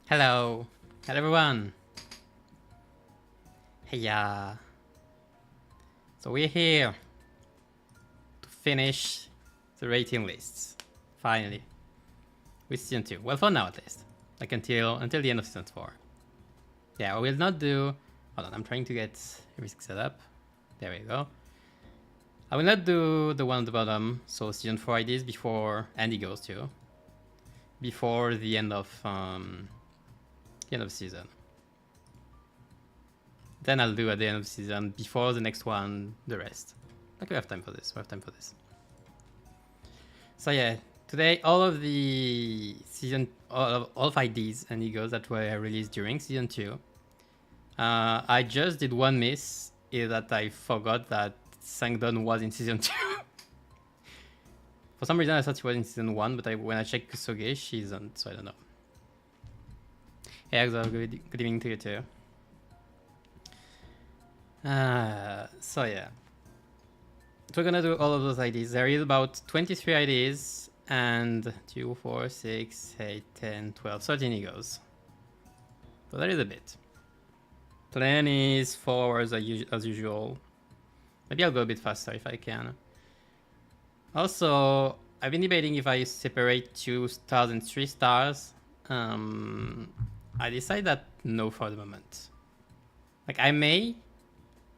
Hello. Hello everyone. Hey So we're here to finish the rating lists. Finally. With season 2. Well, for now at least. Like until the end of season 4. Yeah, I will not do... Hold on, I'm trying to get everything set up. There we go. I will not do the one at the bottom, so season 4 IDs before... And EGOs too. Before the end of season. Then I'll do at the end of the season, before the next one, the rest. Like we have time for this, So yeah, today all of the season, all of IDs and EGOs that were released during season 2. I just did one miss, is that I forgot that Sangdon was in season 2. For some reason I thought she was in season 1, but when I checked Kusoge, she isn't, so I don't know. Hey Exo, good evening to you too. So yeah. So we're gonna do all of those IDs. There is about 23 IDs and 2, 4, 6, 8, 10, 12, 13 EGOs. So that is a bit. Plan is 4 hours as usual. Maybe I'll go a bit faster if I can. Also, I've been debating if I separate 2 stars and 3 stars. I decide that no for the moment. Like I may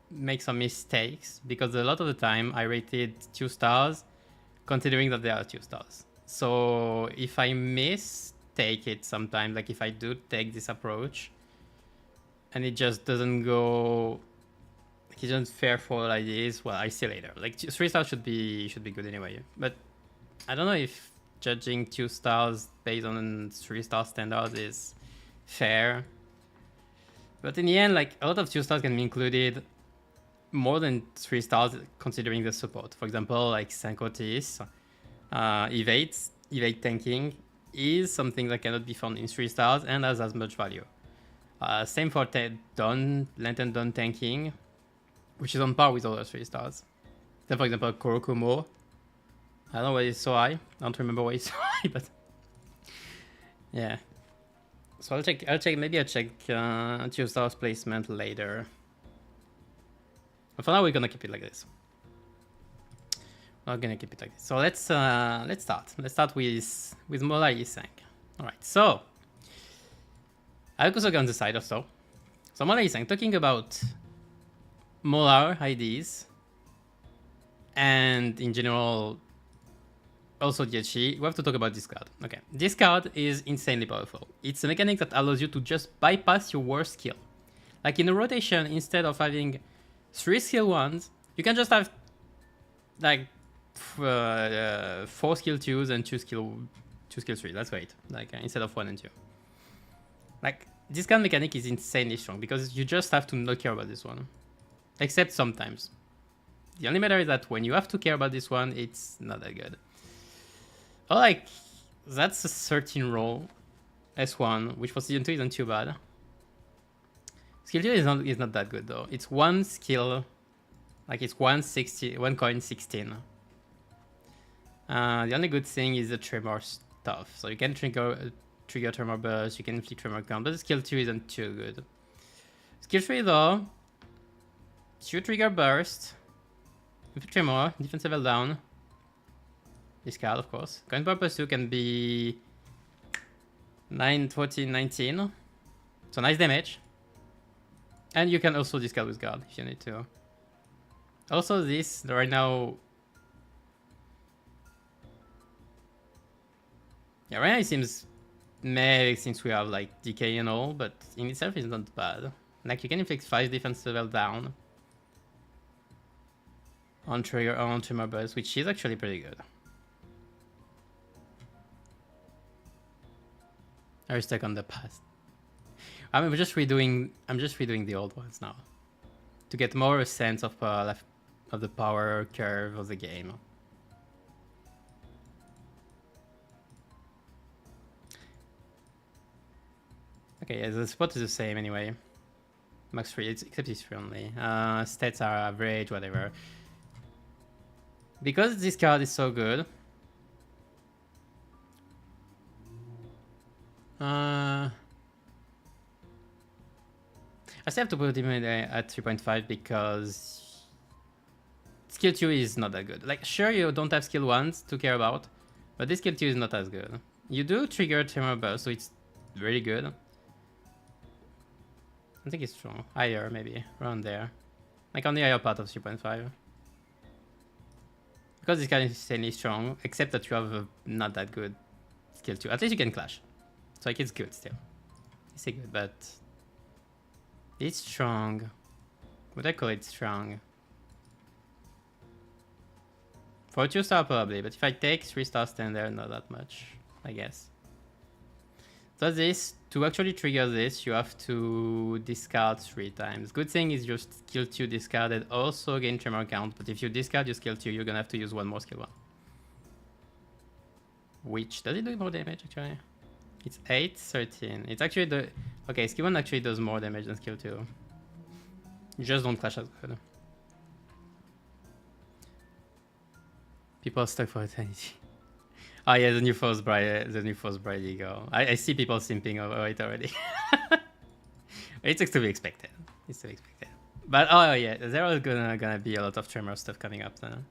make some mistakes because a lot of the time I rated 2 stars considering that there are 2 stars. So if I mistake it sometimes, like if I do take this approach and it just doesn't go, like it isn't fair for all ideas, well, I see later. Like 3 stars should be good anyway. But I don't know if judging 2 stars based on 3 star standards is fair. But in the end, like a lot of 2 stars can be included more than 3 stars considering the support. For example, like Sankotis, evade tanking is something that cannot be found in 3 stars and has as much value. Same for Lantern Dawn tanking, which is on par with other 3 stars. Then for example, Korokumo. I don't know why it's so high. I don't remember why it's so high, but yeah. So I'll check maybe I'll check 2 stars placement later. But for now, we're gonna keep it like this. We're gonna keep it like this. So let's start. Let's start with Mola Isang. All right. So I'll also go on the side also. So Mola Isang talking about Molar IDs and in general also DHE. We have to talk about this card. Okay, this card is insanely powerful. It's a mechanic that allows you to just bypass your worst skill. Like in a rotation, instead of having 3 skill 1s, you can just have like 4 skill 2s and 2 skill 3. That's great. Like instead of 1 and 2. Like this kind of mechanic is insanely strong because you just have to not care about this one. Except sometimes. The only matter is that when you have to care about this one, it's not that good. Oh, like that's a 13 roll S1, which for season 2 isn't too bad. Skill 2 is not that good though. It's 1 skill, like it's 1 coin 16. The only good thing is the Tremor stuff. So you can trigger Tremor-based, you can inflict Tremor count, but the skill 2 isn't too good. Skill 3 though, shoot trigger burst, inflict Tremor, defense level down. Discard of course. Coin purpose 2 can be 9, 14, 19. So nice damage. And you can also discard with guard if you need to. Also this, right now... Yeah, right now it seems meh since we have like decay and all, but in itself it's not bad. Like you can inflict 5 defense level down on trigger on Tremor-based, which is actually pretty good. I'm stuck on the past. I'm just redoing the old ones now to get more a sense of the power curve of the game. Okay, yeah, the spot is the same anyway. Max 3, except it's 3 only. Stats are average, whatever. Because this card is so good. I still have to put him at 3.5 because skill 2 is not that good. Like, sure, you don't have skill 1s to care about, but this skill 2 is not as good. You do trigger Tremor-based, so it's really good. I think it's strong. Higher, maybe. Around there. Like on the higher part of 3.5. Because this guy is insanely strong, except that you have a not that good skill 2. At least you can clash. So like, it's good still. It's good, but... it's strong. Would I call it strong? For a 2-star probably, but if I take 3-star standard, not that much, I guess. So this, to actually trigger this, you have to discard 3 times. Good thing is your skill 2 discarded also gain tremor count, but if you discard your skill 2, you're gonna have to use 1 more skill 1. Which, does it do more damage actually? It's 8, 13. It's actually the... okay, skill 1 actually does more damage than skill 2. You just don't clash as good. People are stuck for eternity. Oh yeah, the new Force Bride Ego. I see people simping over it already. It's to be expected. It's to be expected. But oh yeah, there are gonna be a lot of Tremor stuff coming up then.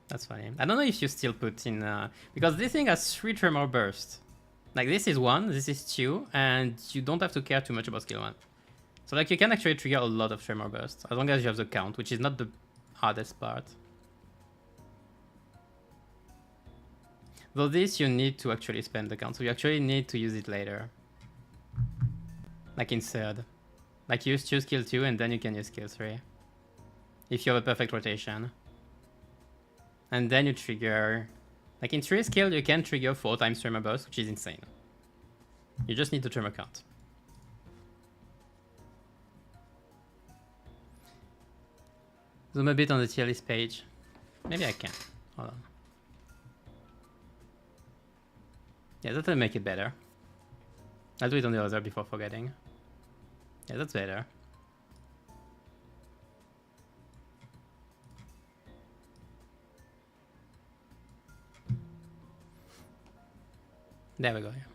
That's funny. I don't know if you still put in because this thing has 3 Tremor bursts. Like this is 1, this is 2, and you don't have to care too much about skill 1. So like you can actually trigger a lot of Tremor bursts as long as you have the count, which is not the hardest part. Though this, you need to actually spend the count, so you actually need to use it later. Like in third. Like use 2 skill 2 and then you can use skill 3. If you have a perfect rotation. And then you trigger... like in 3 skill, you can trigger 4 times Tremor burst, which is insane. You just need the Tremor count. Zoom a bit on the tier list page. Maybe I can. Hold on. Yeah, that'll make it better. I'll do it on the other before forgetting. Yeah, that's better. There we go. Yeah.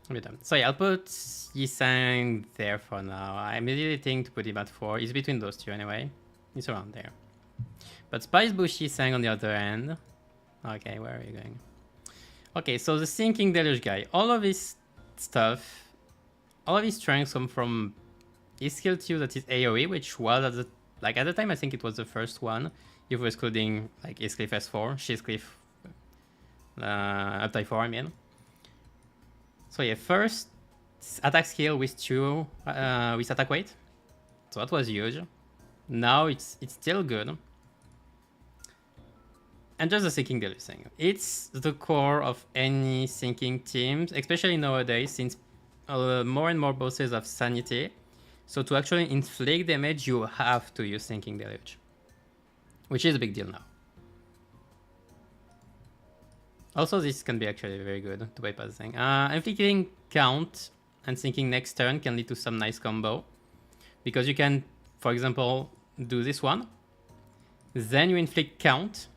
I'll be done. So yeah, I'll put Yisang there for now. I'm hesitating to put him at 4. He's between those two anyway. He's around there. But Spice Bush Yisang on the other end. Okay, where are you going? Okay, so the Sinking Deluge guy. All of his stuff, all of his strengths come from his skill 2 that is AoE, which was at the time I think it was the first one. If we're excluding like Iscliff S4, Shizcliff Uptie 4, I mean. So yeah, first attack skill with 2 with attack weight. So that was huge. Now it's still good. And just the Sinking Deluge thing. It's the core of any sinking teams, especially nowadays, since more and more bosses have sanity. So to actually inflict damage, you have to use Sinking Deluge. Which is a big deal now. Also, this can be actually very good to bypass the thing. Inflicting count and sinking next turn can lead to some nice combo. Because you can, for example, do this one. Then you inflict count.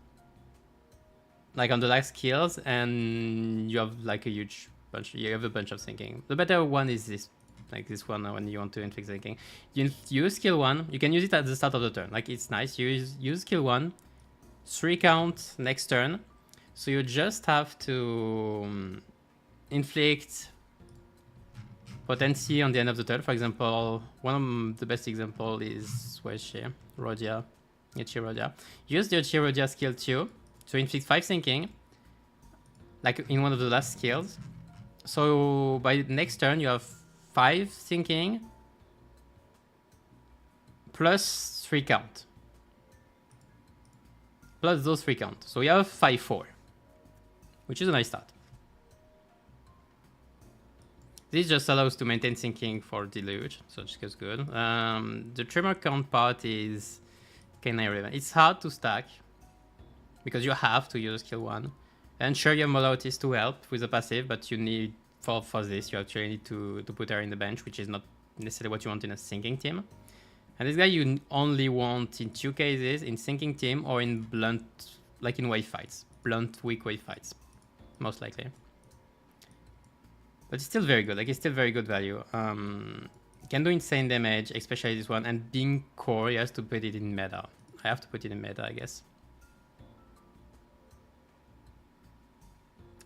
Like on the last skills, and you have like a huge bunch. You have a bunch of sinking. The better one is this, like this one when you want to inflict sinking. You use skill 1. You can use it at the start of the turn. Like it's nice. You use skill 1, 3 count next turn. So you just have to inflict potency on the end of the turn. For example, one of the best example is where is she? Rodia, Yachi Rodia. Use the Yachi Rodia skill 2. So inflict 5 sinking, like in one of the last skills. So by next turn you have 5 sinking plus 3 count. Plus those 3 count. So you have 5-4, which is a nice start. This just allows to maintain sinking for Deluge, so it goes good. The Tremor count part is kind of irrelevant. It's hard to stack, because you have to use skill 1. And sure, you have Molautis to help with the passive, but you need, for this, you actually need to put her in the bench, which is not necessarily what you want in a sinking team. And this guy you only want in 2 cases, in sinking team or in blunt, like in wave fights. Blunt, weak wave fights, most likely. But it's still very good. Like, it's still very good value. Can do insane damage, especially this one. And being core, he has to put it in meta. I have to put it in meta, I guess.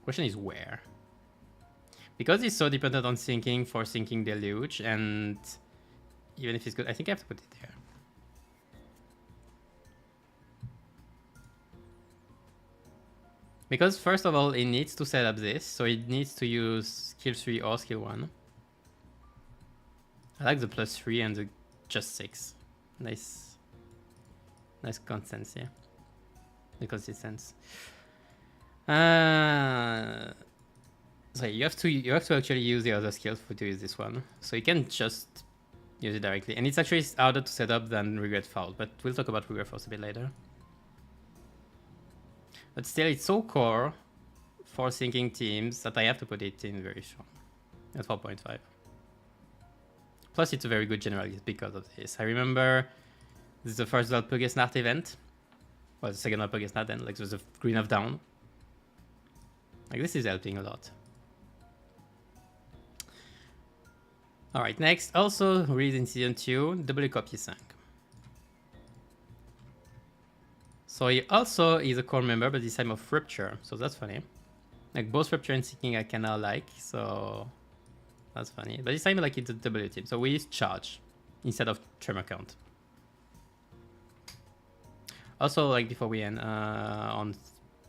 Question is where? Because it's so dependent on syncing for syncing deluge, and even if it's good, I think I have to put it there. Because first of all, it needs to set up this, so it needs to use skill 3 or skill 1. I like the +3 and the just 6. Nice consistency. The consistency. So you have to actually use the other skills to use this one. So you can just use it directly, and it's actually harder to set up than Regret Fault. But we'll talk about Regret Fault a bit later. But still, it's so core for syncing teams that I have to put it in very strong at 4.5. Plus, it's a very good generalist because of this. I remember this is the first Puggesnart event. Well, the second Puggesnart, then like there's a Green of Down. Like, this is helping a lot. Alright, next, also read in season 2, double copy sank. So he also is a core member, but this time of Rupture, so that's funny. Like, both Rupture and Sinking I can now like, so that's funny. But this time, like, it's a W team, so we use Charge instead of Tremor count. Also, like, before we end, on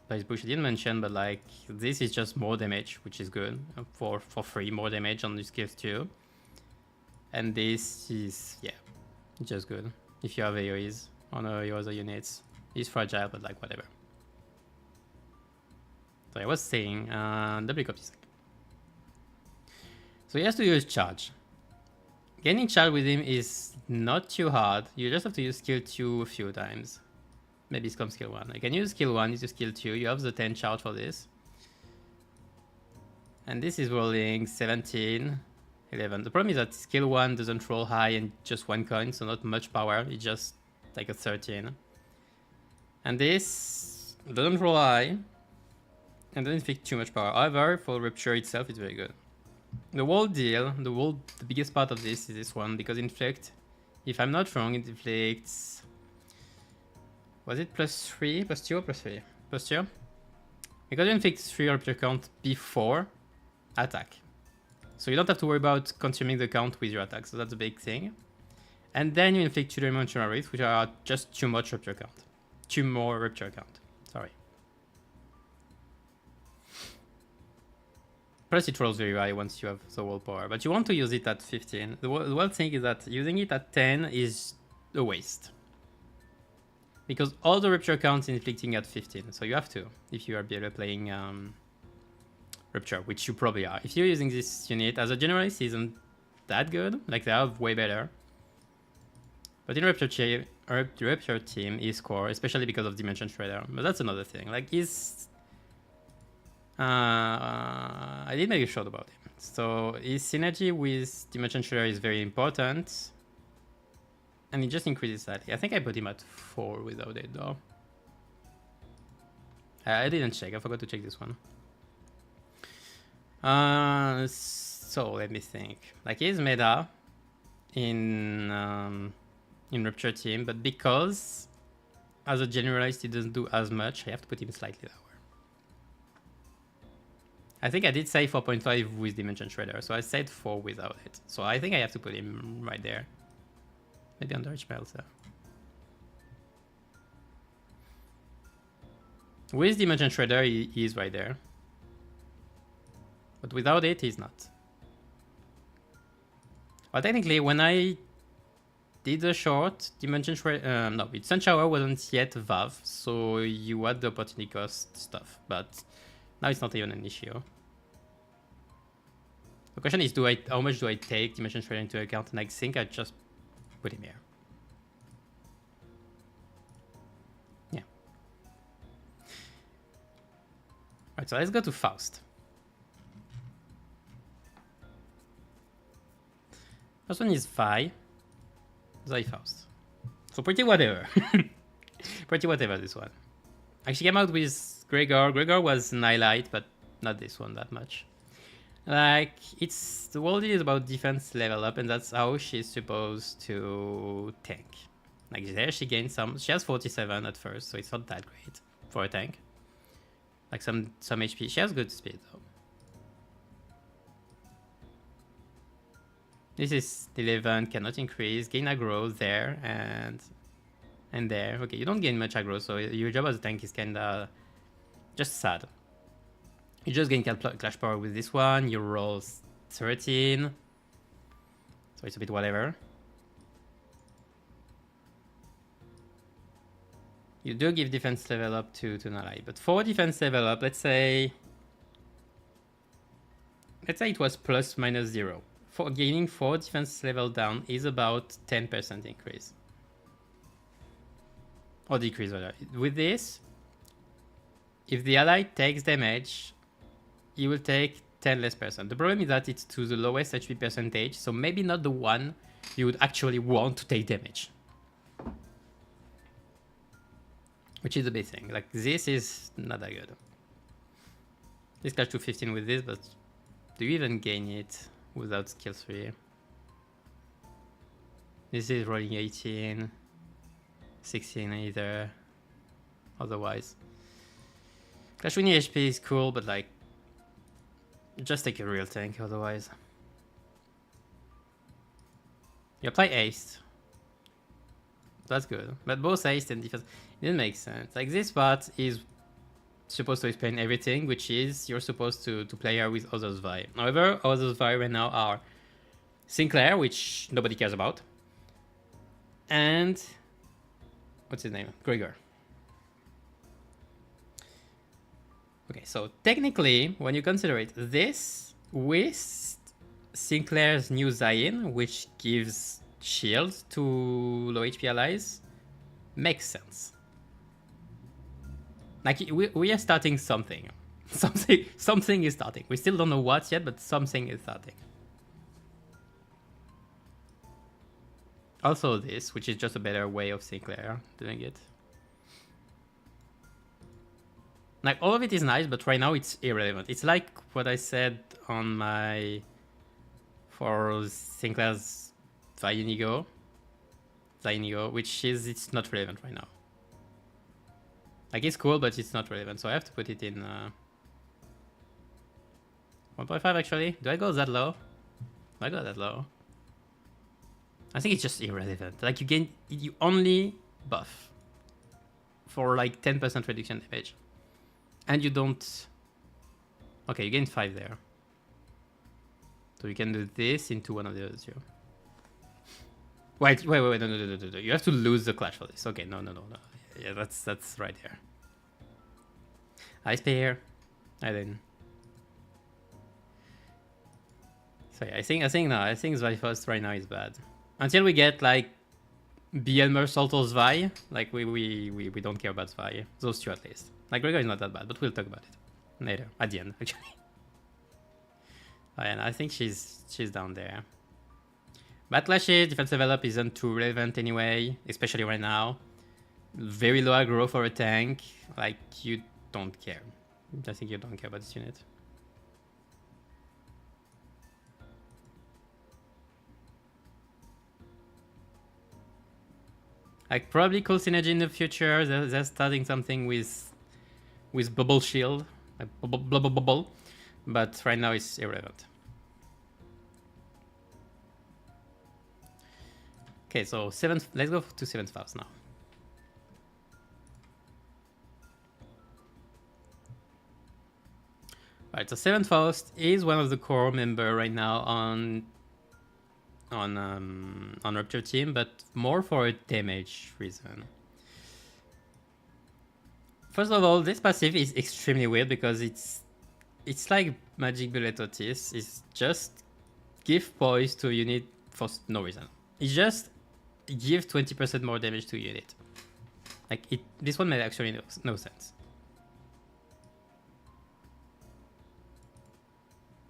Blaze Bush I didn't mention, but like, this is just more damage, which is good for free, more damage on the skills too. And this is, yeah, just good if you have AoEs on your other units. It's fragile, but like, whatever. So I was saying, double copy sec. So he has to use Charge. Getting Charge with him is not too hard. You just have to use skill 2 a few times. Maybe it's come skill 1. You can use skill 1, use skill 2. You have the 10 charge for this. And this is rolling 17, 11. The problem is that skill 1 doesn't roll high and just 1 coin, so not much power. It's just like a 13. And this doesn't roll high and doesn't inflict too much power. However, for Rupture itself, it's very good. The whole deal, the biggest part of this is this one, because inflict, if I'm not wrong, it inflicts... Was it +3, +2 or +3? +2? Because you inflict 3 Rupture count before attack. So you don't have to worry about consuming the count with your attack, so that's a big thing. And then you inflict 2-dimensional rates, which are just too much Rupture count. 2 more Rupture count, sorry. Plus it rolls very high once you have the whole power, but you want to use it at 15. The wild thing is that using it at 10 is a waste. Because all the Rupture counts inflicting at 15, so you have to, if you are playing Rupture, which you probably are. If you're using this unit, as a generalist, isn't that good, like they are way better. But in Rupture team is core, especially because of Dimension Shredder, but that's another thing. Like, he's... I did make a short about him. So his synergy with Dimension Shredder is very important. And it just increases slightly. I think I put him at 4 without it though. I didn't check, I forgot to check this one. So let me think. Like, he's meta in Rupture team, but because as a generalist he doesn't do as much, I have to put him slightly lower. I think I did say 4.5 with Dimension Shredder, so I said 4 without it. So I think I have to put him right there. Maybe under HPL, so. With Dimension Shredder, he is right there. But without it, he's not. Well, technically, when I did the short, Dimension Shredder... no, Sun Shower wasn't yet Valve, so you had the opportunity cost stuff, but now it's not even an issue. The question is, how much do I take Dimension Shredder into account? And I think I just put him here. Yeah. Alright, so let's go to Faust. First one is Vi. Faust. So pretty whatever. Pretty whatever, this one. I actually came out with Gregor. Gregor was an highlight, but not this one that much. Like, it's the world is about defense level up, and that's how she's supposed to tank. Like there, she gains some. She has 47 at first, so it's not that great for a tank. Like some HP. She has good speed though. This is 11, cannot increase. Gain aggro there and there. Okay, you don't gain much aggro, so your job as a tank is kinda just sad. You just gain clash power with this one. You roll 13. So it's a bit whatever. You do give defense level up to an ally. But for defense level up, let's say it was plus minus 0. For gaining 4 defense level down is about 10% increase. Or decrease, rather. With this, if the ally takes damage, you will take 10 less percent. The problem is that it's to the lowest HP percentage, so maybe not the one you would actually want to take damage. Which is a big thing. Like, this is not that good. This clash to 15 with this, but do you even gain it without skill 3? This is rolling 18, 16 either. Otherwise, Clash winning HP is cool, but like, just take a real tank otherwise. You apply haste. That's good. But both haste and defense, it didn't make sense. Like, this part is supposed to explain everything, which is you're supposed to play her with others Vi. However, others Vi right now are Sinclair, which nobody cares about. And what's his name? Gregor. Okay, so technically, when you consider it, this with Sinclair's new Zain, which gives shields to low HP allies, makes sense. Like, we are starting something. Something is starting. We still don't know what yet, but something is starting. Also this, which is just a better way of Sinclair doing it. Like, all of it is nice, but right now it's irrelevant. It's like what I said on my... for Sinclair's Zain EGO, which is, it's not relevant right now. Like, it's cool, but it's not relevant, so I have to put it in 1.5 actually. Do I go that low? Do I go that low? I think it's just irrelevant. Like, you only buff for like 10% reduction damage. And you don't... Okay, you gain 5 there. So you can do this into one of the others. Wait, no. You have to lose the clash for this. Okay, no. Yeah, that's right there. I spare. I didn't. So yeah, I think Zvi right now is bad. Until we get like beyond Mersault or Zvi, like we don't care about Zvi. Those two at least. Like, Gregor is not that bad, but we'll talk about it later, at the end, actually. And I think she's down there. Backlashes, defense level up isn't too relevant anyway, especially right now. Very low aggro for a tank. Like, you don't care. I think you don't care about this unit. Like, probably cool synergy in the future. They're starting something with bubble shield, like bubble, but right now it's irrelevant. Okay, so let's go to 7th Faust now. Alright, so 7th Faust is one of the core member right now on Rupture team, but more for a damage reason. First of all, this passive is extremely weird because it's like Magic Bullet Otis. It's just give poise to a unit for no reason. It's just give 20% more damage to a unit. Like, this one made actually no sense.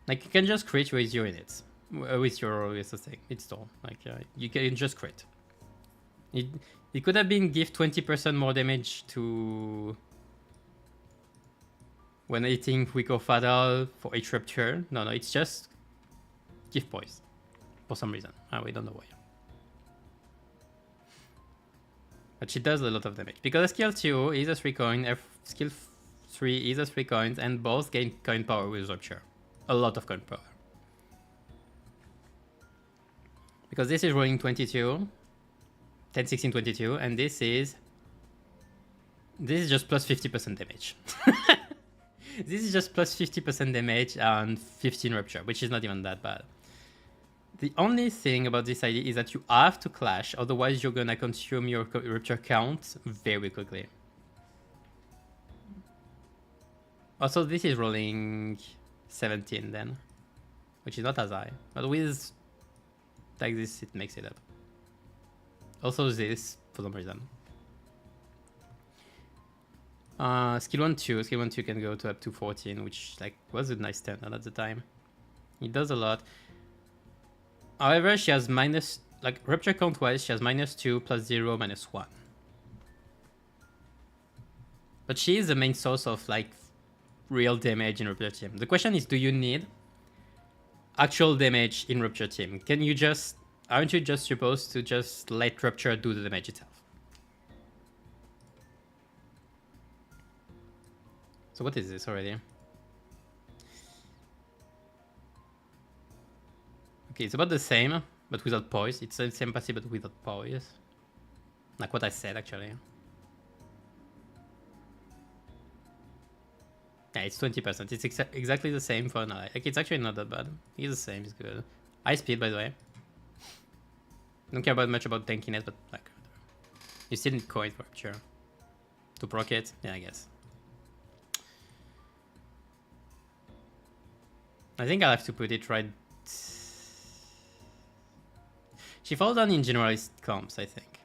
Like, you can just crit with your units, with the thing. It's all like you can just crit. It could have been give 20% more damage to when hitting weak or fatal for each rupture. No, it's just give poise for some reason. We don't know why. But she does a lot of damage. Because skill 2 is a 3 coin, skill 3 is a 3 coins, and both gain coin power with Rupture. A lot of coin power. Because this is rolling 22, 10, 16, 22, and this is just plus 50% damage. This is just plus 50% damage and 15 Rupture, which is not even that bad. The only thing about this ID is that you have to clash, otherwise you're gonna consume your Rupture count very quickly. Also, this is rolling 17 then, which is not as high, but with like this, it makes it up. Also this, for some reason. Skill 1, 2. Skill 1, 2 can go to up to 14, which like was a nice standard at the time. It does a lot. However, she has minus, like Rupture count wise, she has -2, +0, -1. But she is the main source of like real damage in Rupture team. The question is, do you need actual damage in Rupture team? Can you just, aren't you just supposed to just let Rupture do the damage itself? So what is this already? Okay, it's about the same, but without poise. It's the same passive, but without poise. Like what I said, actually. Yeah, it's 20%. It's exactly the same for an ally. Like, it's actually not that bad. It's the same, it's good. High speed, by the way. Don't care much about tankiness, but like, you still need coin for sure. To proc it? Yeah, I guess. I think I'll have to put it right. She falls down in generalist comps, I think.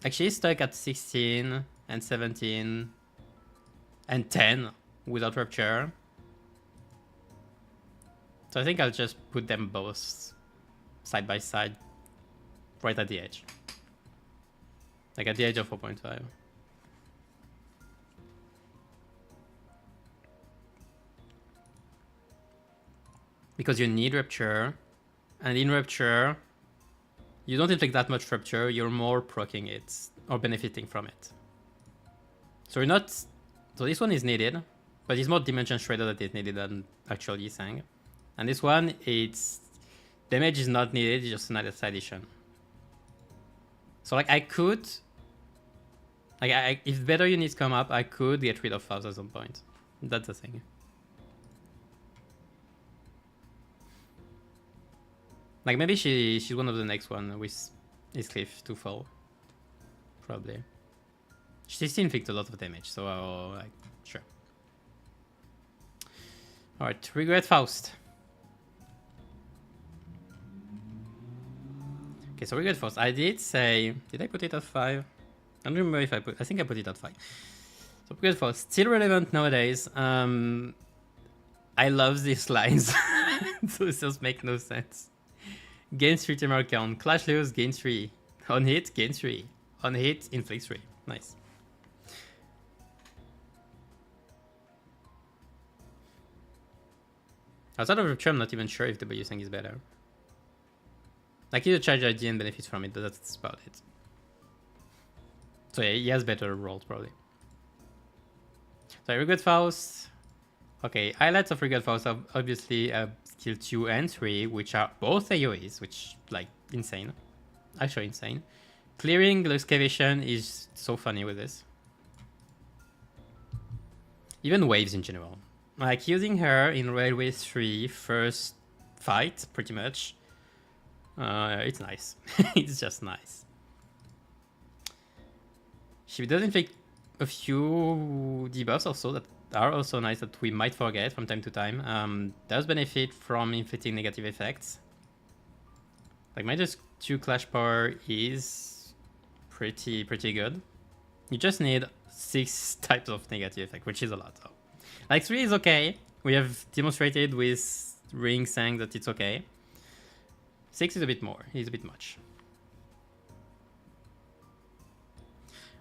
Like, she's stuck at 16 and 17 and 10 without Rupture. So I think I'll just put them both side by side right at the edge. Like at the edge of 4.5. Because you need Rupture, and in Rupture, you don't inflict that much Rupture, you're more proccing it, or benefiting from it. So you're not... So this one is needed, but it's more Dimension Shredder that is needed than actual Yisang. And this one, it's... Damage is not needed, it's just an added addition. So like I could... Like if better units come up, I could get rid of Faust at some point. That's the thing. Like maybe she's one of the next one with his cliff to fall. Probably. She still inflicts a lot of damage, so like sure. Alright, Regret Faust. Okay, so Regret Faust. I did say, did I put it at 5? I don't remember if I think I put it at 5. So Regret Faust, still relevant nowadays. I love these lines. Those just make no sense. Gains 3 Tremor count. Clash lose, gains 3. On hit, gains 3. On hit, inflicts 3. Nice. Outside of Rupture, I'm not even sure if the Yisang is better. Like, he's a charge ID and benefits from it, but that's about it. So yeah, he has better rolls, probably. So I Regret Faust. Okay, highlights of Regret Faust are obviously skill 2 and 3, which are both AoEs, which, like, insane. Actually insane. Clearing the excavation is so funny with this. Even waves in general. Like, using her in Railway 3 first fight, pretty much. It's nice. It's just nice. She does inflict a few debuffs also that are also nice that we might forget from time to time. Does benefit from inflicting negative effects. Like -2 clash power is pretty good. You just need 6 types of negative effect, which is a lot. So. Like 3 is okay. We have demonstrated with Ring saying that it's okay. 6 is a bit more. It's a bit much.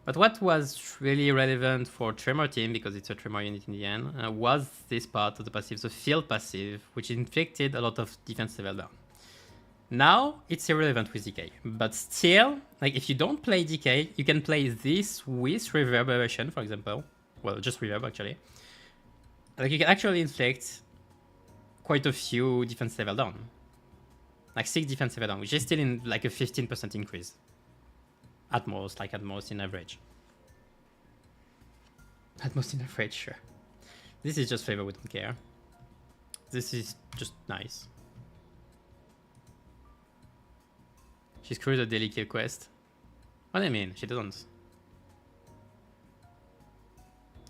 But what was really relevant for Tremor team, because it's a Tremor unit in the end, was this part of the passive, the field passive, which inflicted a lot of defense level down. Now it's irrelevant with decay, but still, like if you don't play decay, you can play this with reverberation, for example. Well, just reverb actually. Like you can actually inflict quite a few defense level down, like 6 defense level down, which is still in like a 15% increase. At most in average. At most in average, sure. This is just flavor, we don't care. This is just nice. She screws the daily kill quest. What do I mean? She doesn't.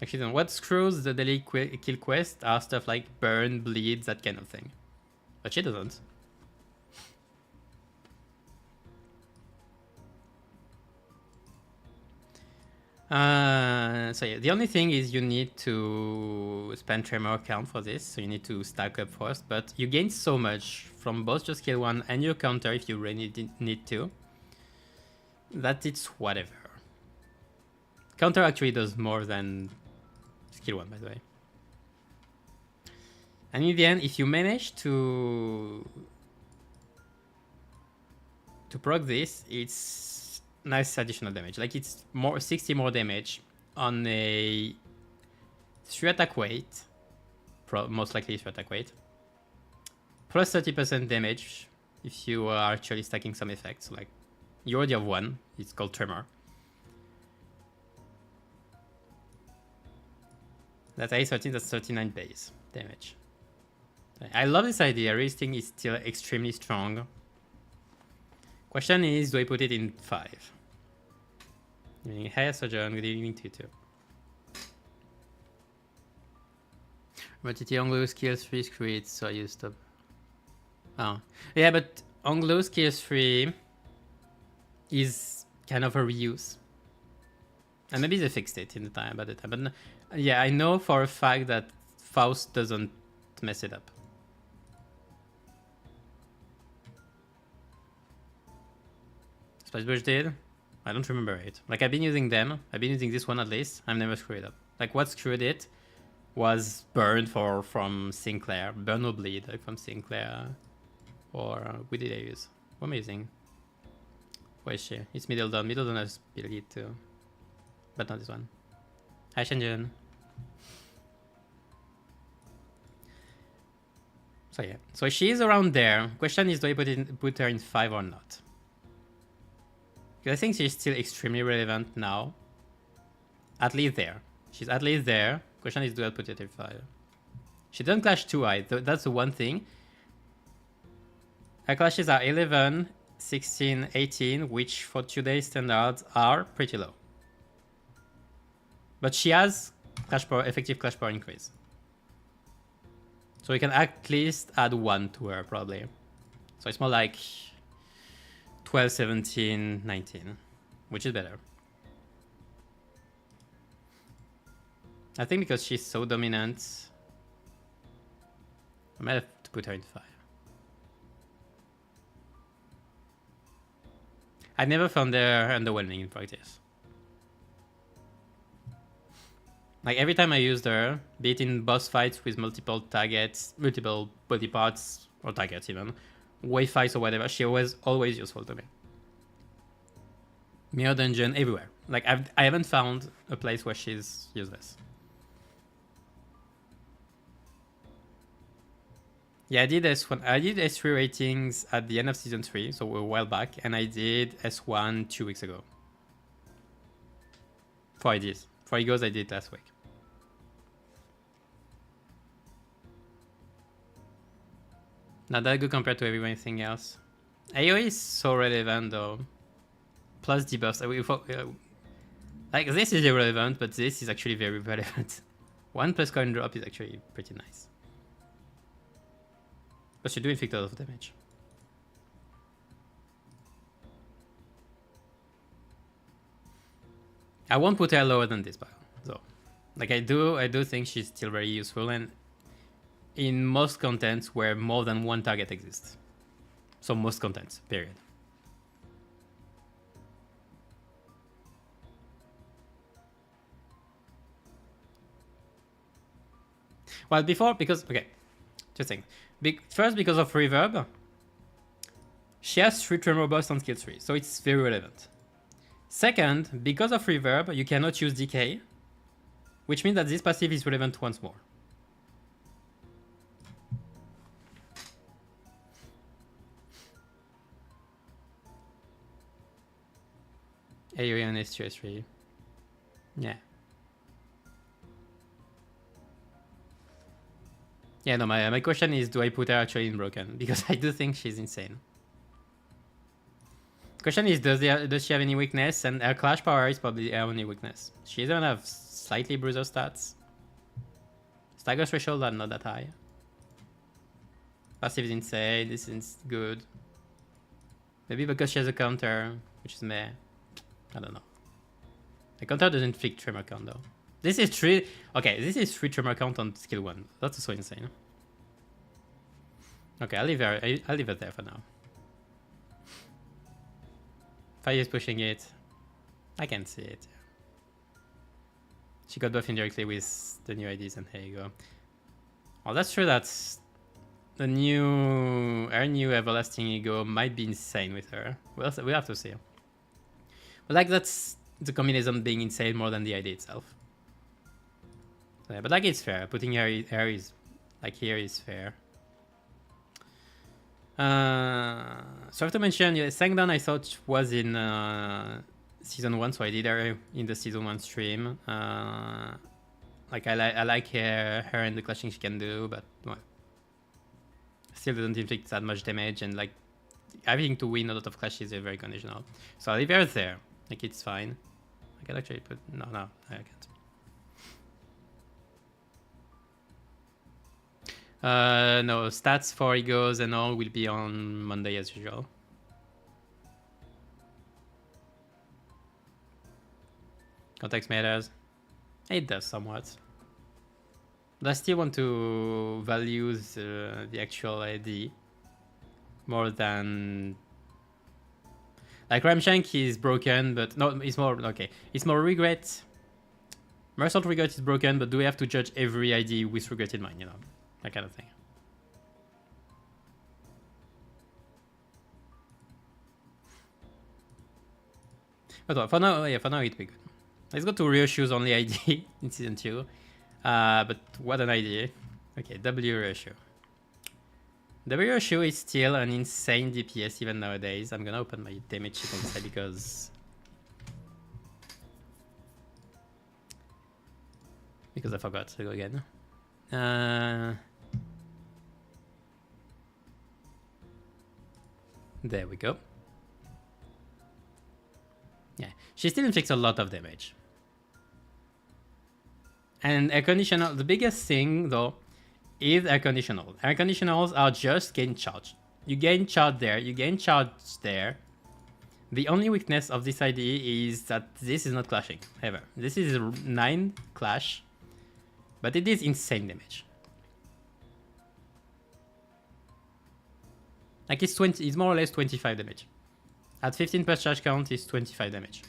Actually, what screws the daily kill quest are stuff like burn, bleed, that kind of thing. But she doesn't. So yeah, the only thing is you need to spend Tremor count for this, so you need to stack up first, but you gain so much from both your skill 1 and your counter if you really need to, that it's whatever. Counter actually does more than skill 1, by the way. And in the end, if you manage to proc this, it's nice additional damage. Like it's more 60 more damage on a 3 attack weight, most likely 3 attack weight, plus 30% damage if you are actually stacking some effects. Like you already have one, it's called Tremor. That's A13, that's 39 base damage. I love this idea. Resisting is still extremely strong. Question is, do I put it in 5? Good evening, hey, Sojourn. Good evening to you too. But Anglo skill 3 screw it, so I used up. Oh. Yeah, but Anglo skill 3 is kind of a reuse. And maybe they fixed it in the time, by the time. But no, yeah, I know for a fact that Faust doesn't mess it up. Spice Bush did? I don't remember it. Like, I've been using them. I've been using this one at least. I've never screwed it up. Like, what screwed it was Burn from Sinclair. Burn or Bleed, like from Sinclair. Or, what did I use? What am I using? Where is she? It's Middle Dawn. Middle Dawn has Bleed too. But not this one. Hi, Shenzhen. So yeah. So she is around there. Question is, do I put her in 5 or not? Because I think she's still extremely relevant now. At least there. She's at least there. Question is, do I put it in 5? She doesn't clash too high. That's the one thing. Her clashes are 11, 16, 18, which for today's standards are pretty low. But she has clash power, effective clash power increase. So we can at least add 1 to her, probably. So it's more like 12, 17, 19, which is better. I think because she's so dominant, I might have to put her in 5. I never found her underwhelming in practice. Like every time I used her, be it in boss fights with multiple targets, multiple body parts, or targets even, wave fights or whatever, she was always useful to me. Mirror dungeon, everywhere. Like I haven't found a place where she's useless. Yeah, I did S1. I did S3 ratings at the end of season 3, so a while back, and I did S1 2 weeks ago. For IDs. For EGOs, I did last week. Not that good compared to everything else. AoE is so relevant though. Plus debuffs. Like this is irrelevant, but this is actually very relevant. 1 plus coin drop is actually pretty nice. But you do inflict a lot of damage. I won't put her lower than this pile, though. Like I do think she's still very useful, and in most contents where more than 1 target exists. So most contents, period. Well, before, because, okay, just think. First, because of reverb, she has 3 Tremor-based on skill 3, so it's very relevant. Second, because of reverb, you cannot use decay, which means that this passive is relevant once more. AoE on S2S3. Yeah. Yeah, no, my question is, do I put her actually in broken? Because I do think she's insane. Question is, does she have any weakness? And her clash power is probably her only weakness. She doesn't have slightly bruiser stats. Stagger threshold are not that high. Passive is insane, this is good. Maybe because she has a counter, which is meh. I don't know. The counter doesn't fit tremor count though. This is 3. Okay, this is 3 tremor count on skill 1. That's also insane. Okay, I'll leave it there for now. Fire is pushing it. I can see it. She got buffed indirectly with the new IDs and EGO. Oh, that's true. That's her new everlasting ego might be insane with her. We'll have to see. But like that's the combination being insane more than the ID itself. So, yeah, but like it's fair. Putting her is like here is fair. So I have to mention, yeah, Sangdan I thought was in season 1, so I did her in the season 1 stream. Like I like her and the clashing she can do, but well, still doesn't inflict that much damage, and like having to win a lot of clashes is very conditional. So I'll leave her there. Like it's fine. I can actually put no, I can't. No, stats for egos and all will be on Monday as usual. Context matters. It does somewhat. But I still want to value the actual ID more than... Like Ramshank is broken, but no, it's more... Okay, it's more regret. Mersault regret is broken, but do we have to judge every ID with regret in mind, you know? That kind of thing. But well, for now it'll be good. Let's go to Ryoshu's only ID in season 2. But what an idea. Okay, W Ryoshu. W Ryoshu is still an insane DPS even nowadays. I'm gonna open my damage sheet on the side because I forgot to go again. There we go. Yeah, she still inflicts a lot of damage. And air conditional, the biggest thing though, is air conditional. Air conditionals are just gain charge. You gain charge there, you gain charge there. The only weakness of this ID is that this is not clashing, ever. This is 9 clash, but it is insane damage. Like it's more or less 25 damage. At 15 per charge count is 25 damage.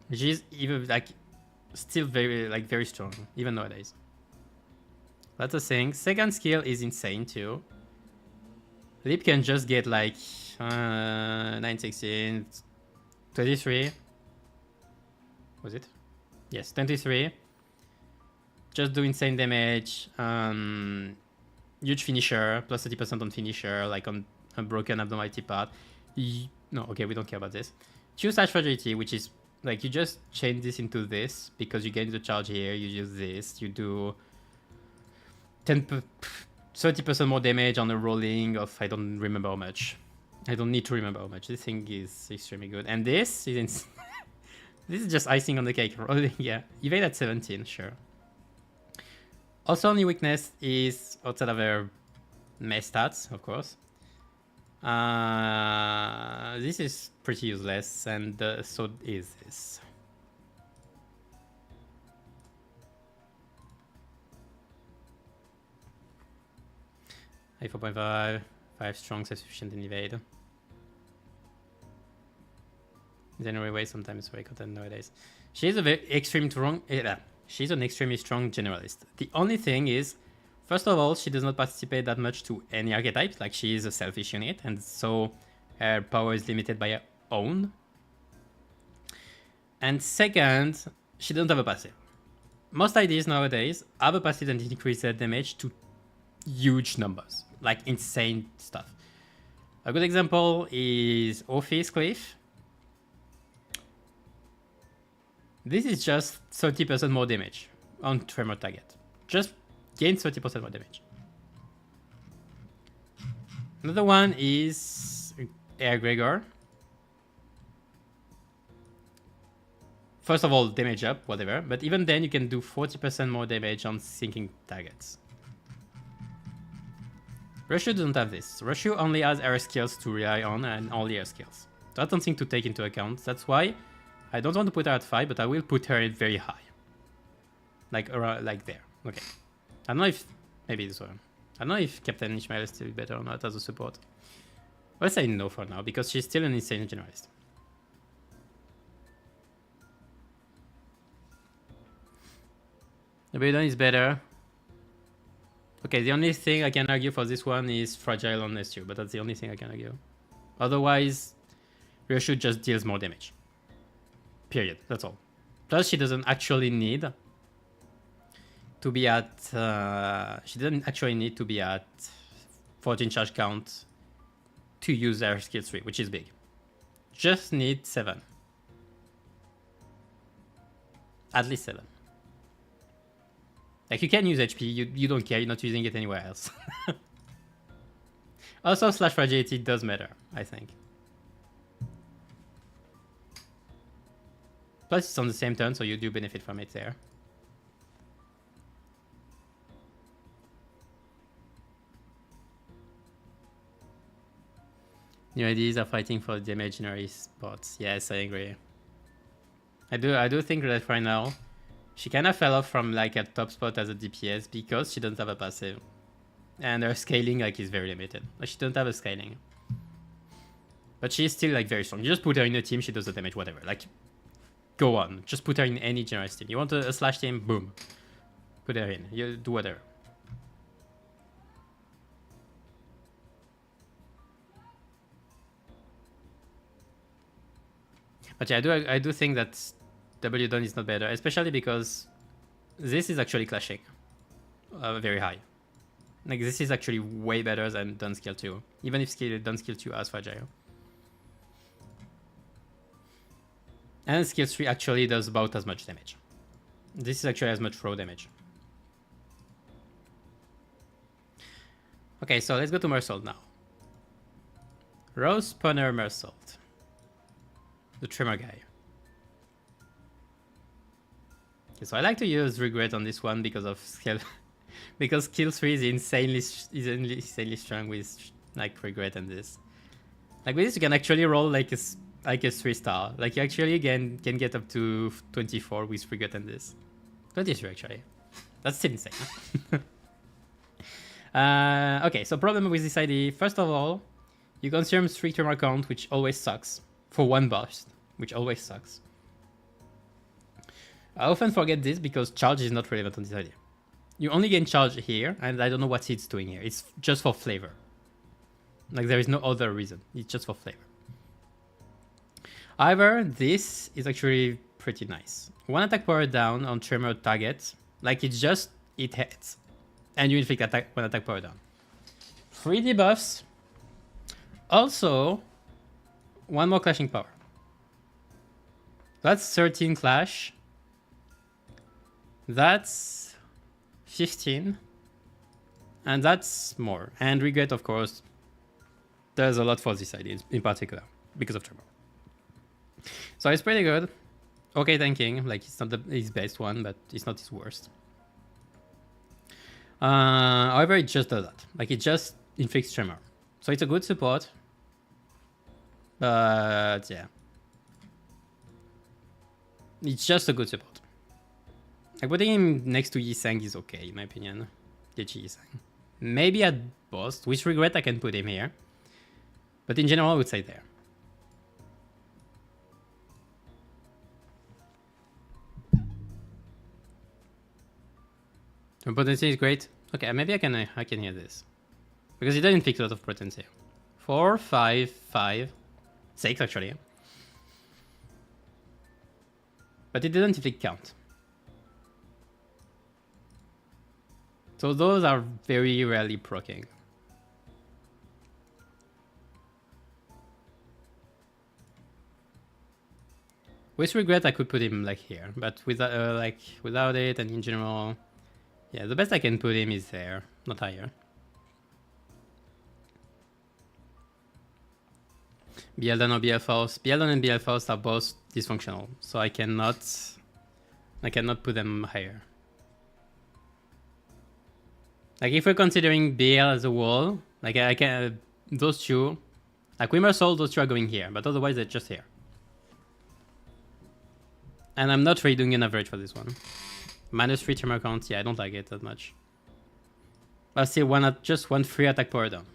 Which is even like still very strong, even nowadays. That's the thing. Second skill is insane too. Lip can just get like 9, 16, 23. Was it? Yes, 23. Just do insane damage. Huge finisher, plus 30% on finisher, like on a broken abnormality part. No, okay, we don't care about this. Choose slash fragility, which is like you just change this into this because you gain the charge here. You use this. You do 30% more damage on a rolling of I don't remember how much. I don't need to remember how much. This thing is extremely good, and this is this is just icing on the cake. Rolling, yeah. Evade at 17, sure. Also, only weakness is outside of her mess stats, of course. This is pretty useless, and so is this. A 4.5, 5 strong, sufficient in evade. Generally, way sometimes very content nowadays. She is a very extreme strong. She's an extremely strong generalist. The only thing is, first of all, she does not participate that much to any archetypes, like she is a selfish unit, and so her power is limited by her own. And second, she doesn't have a passive. Most IDs nowadays have a passive that increases their damage to huge numbers, like insane stuff. A good example is Office Cliff. This is just 30% more damage on Tremor target. Just gain 30% more damage. Another one is Air Gregor. First of all, damage up, whatever, but even then you can do 40% more damage on sinking targets. Rupture doesn't have this. Rupture only has air skills to rely on and only air skills. So that's something to take into account. That's why I don't want to put her at 5, but I will put her very high. Like around, like there. Okay. I don't know if... Maybe this one. I don't know if Captain Ishmael is still better or not as a support. I'll say no for now, because she's still an insane generalist. The Bedon is better. Okay, the only thing I can argue for this one is Fragile on S2, but that's the only thing I can argue. Otherwise, Rupture just deals more damage. Period. That's all. Plus, she doesn't actually need to be at... she doesn't actually need to be at 14 charge count to use her skill 3, which is big. Just need 7. At least 7. Like, you can use HP, you don't care, you're not using it anywhere else. Also, slash fragility does matter, I think. Plus, it's on the same turn, so you do benefit from it there. New IDs are fighting for the imaginary spots. Yes, I agree. I do think that right now, she kind of fell off from like a top spot as a DPS because she doesn't have a passive. And her scaling like is very limited. Like, she doesn't have a scaling. But she's still like very strong. You just put her in a team, she does the damage, whatever. Like, go on. Just put her in any generalist team. You want a slash team? Boom. Put her in. You do whatever. But yeah, I do think that W Dawn is not better, especially because this is actually clashing very high. Like, this is actually way better than Dawn skill 2, even if Dawn skill 2 has fragile. And skill 3 actually does about as much damage. This is actually as much raw damage. Okay, so let's go to Mersault now. Rose Spawner Mersault. The Tremor guy. Okay, so I like to use Regret on this one because of skill, because skill 3 is insanely strong with like Regret and this. Like with this, you can actually roll like a 3-star. Like you actually can get up to 24 with Regret and this. 23 actually. That's still insane. Okay, so problem with this ID. First of all, you consume 3 Tremor count, which always sucks. For 1 burst, which always sucks. I often forget this because charge is not relevant on this idea. You only gain charge here, and I don't know what it's doing here. It's just for flavor. Like, there is no other reason. It's just for flavor. However, this is actually pretty nice. 1 attack power down on Tremor target. Like, it hits. And you inflict 1 attack power down. 3 debuffs. Also, 1 more clashing power. That's 13 clash. That's 15. And that's more. And Regret, of course, does a lot for this idea in particular because of Tremor. So it's pretty good. Okay, tanking. Like, it's not his best one, but it's not his worst. However, it just does that. Like, it just inflicts Tremor. So it's a good support. But yeah, it's just a good support. Like, putting him next to Yisang is okay, in my opinion. Gechi Yisang. Maybe at boss. With Regret, I can put him here. But in general, I would say there. The potency is great. Okay, maybe I can hear this. Because it doesn't fix a lot of potency. 4, 5, 5, 6 actually. But it didn't inflict count. So those are very rarely proccing. With regret, I could put him like here, but without it and in general, yeah, the best I can put him is there, not higher. Bieldon or Bielfaust. Bieldon and Bielfaust are both dysfunctional, so I cannot put them higher. Like if we're considering Biel as a wall, like I can those two, like Wimmersoul, those two are going here, but otherwise they're just here. And I'm not really doing an average for this one. -3 tremor count, yeah, I don't like it that much. But still just one free attack power down.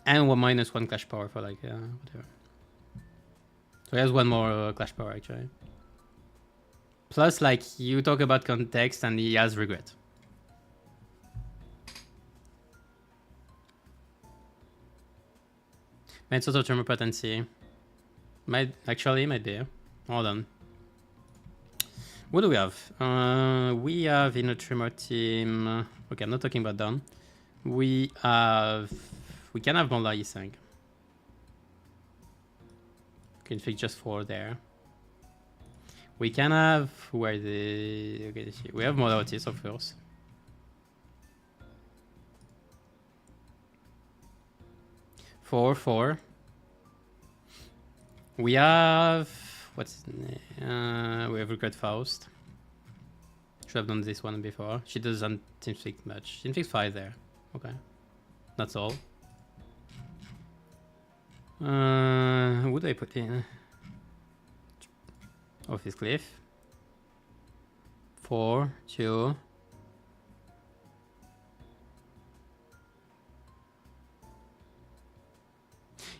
And -1 clash power for like, whatever. So he has one more clash power actually. Plus, like, you talk about context and he has regret. Main source of tremor potency. Might be. Hold on. What do we have? We have in a tremor team. Okay, I'm not talking about down. We can have Mola Isang. Can fix just 4 there. We can have where the okay. We have Mola Otis, of course. Four. We have what's his name? We have Regret Faust. Should have done this one before. She doesn't inflict much. She inflicts 5 there. Okay, that's all. Who do I put in? Office Cliff. 4, 2.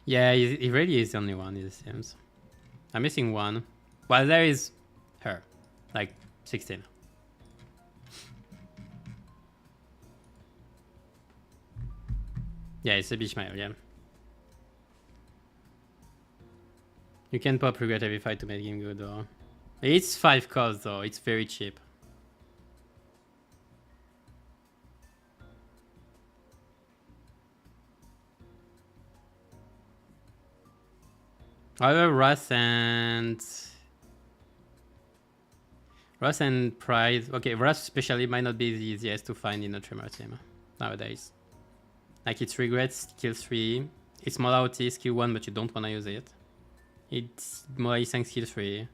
Yeah, he really is the only one, it seems. I'm missing one. Well, there is her. Like 16. Yeah, it's a Bishmael, yeah. You can pop Regret every fight to make him good though. It's 5 cost though, it's very cheap. However, Russ and Pride. Okay, Russ especially might not be the easiest to find in a Tremor team nowadays. Like it's Regrets, skill 3. It's Molauti, skill 1, but you don't want to use it. It's Moaisang, skill 3.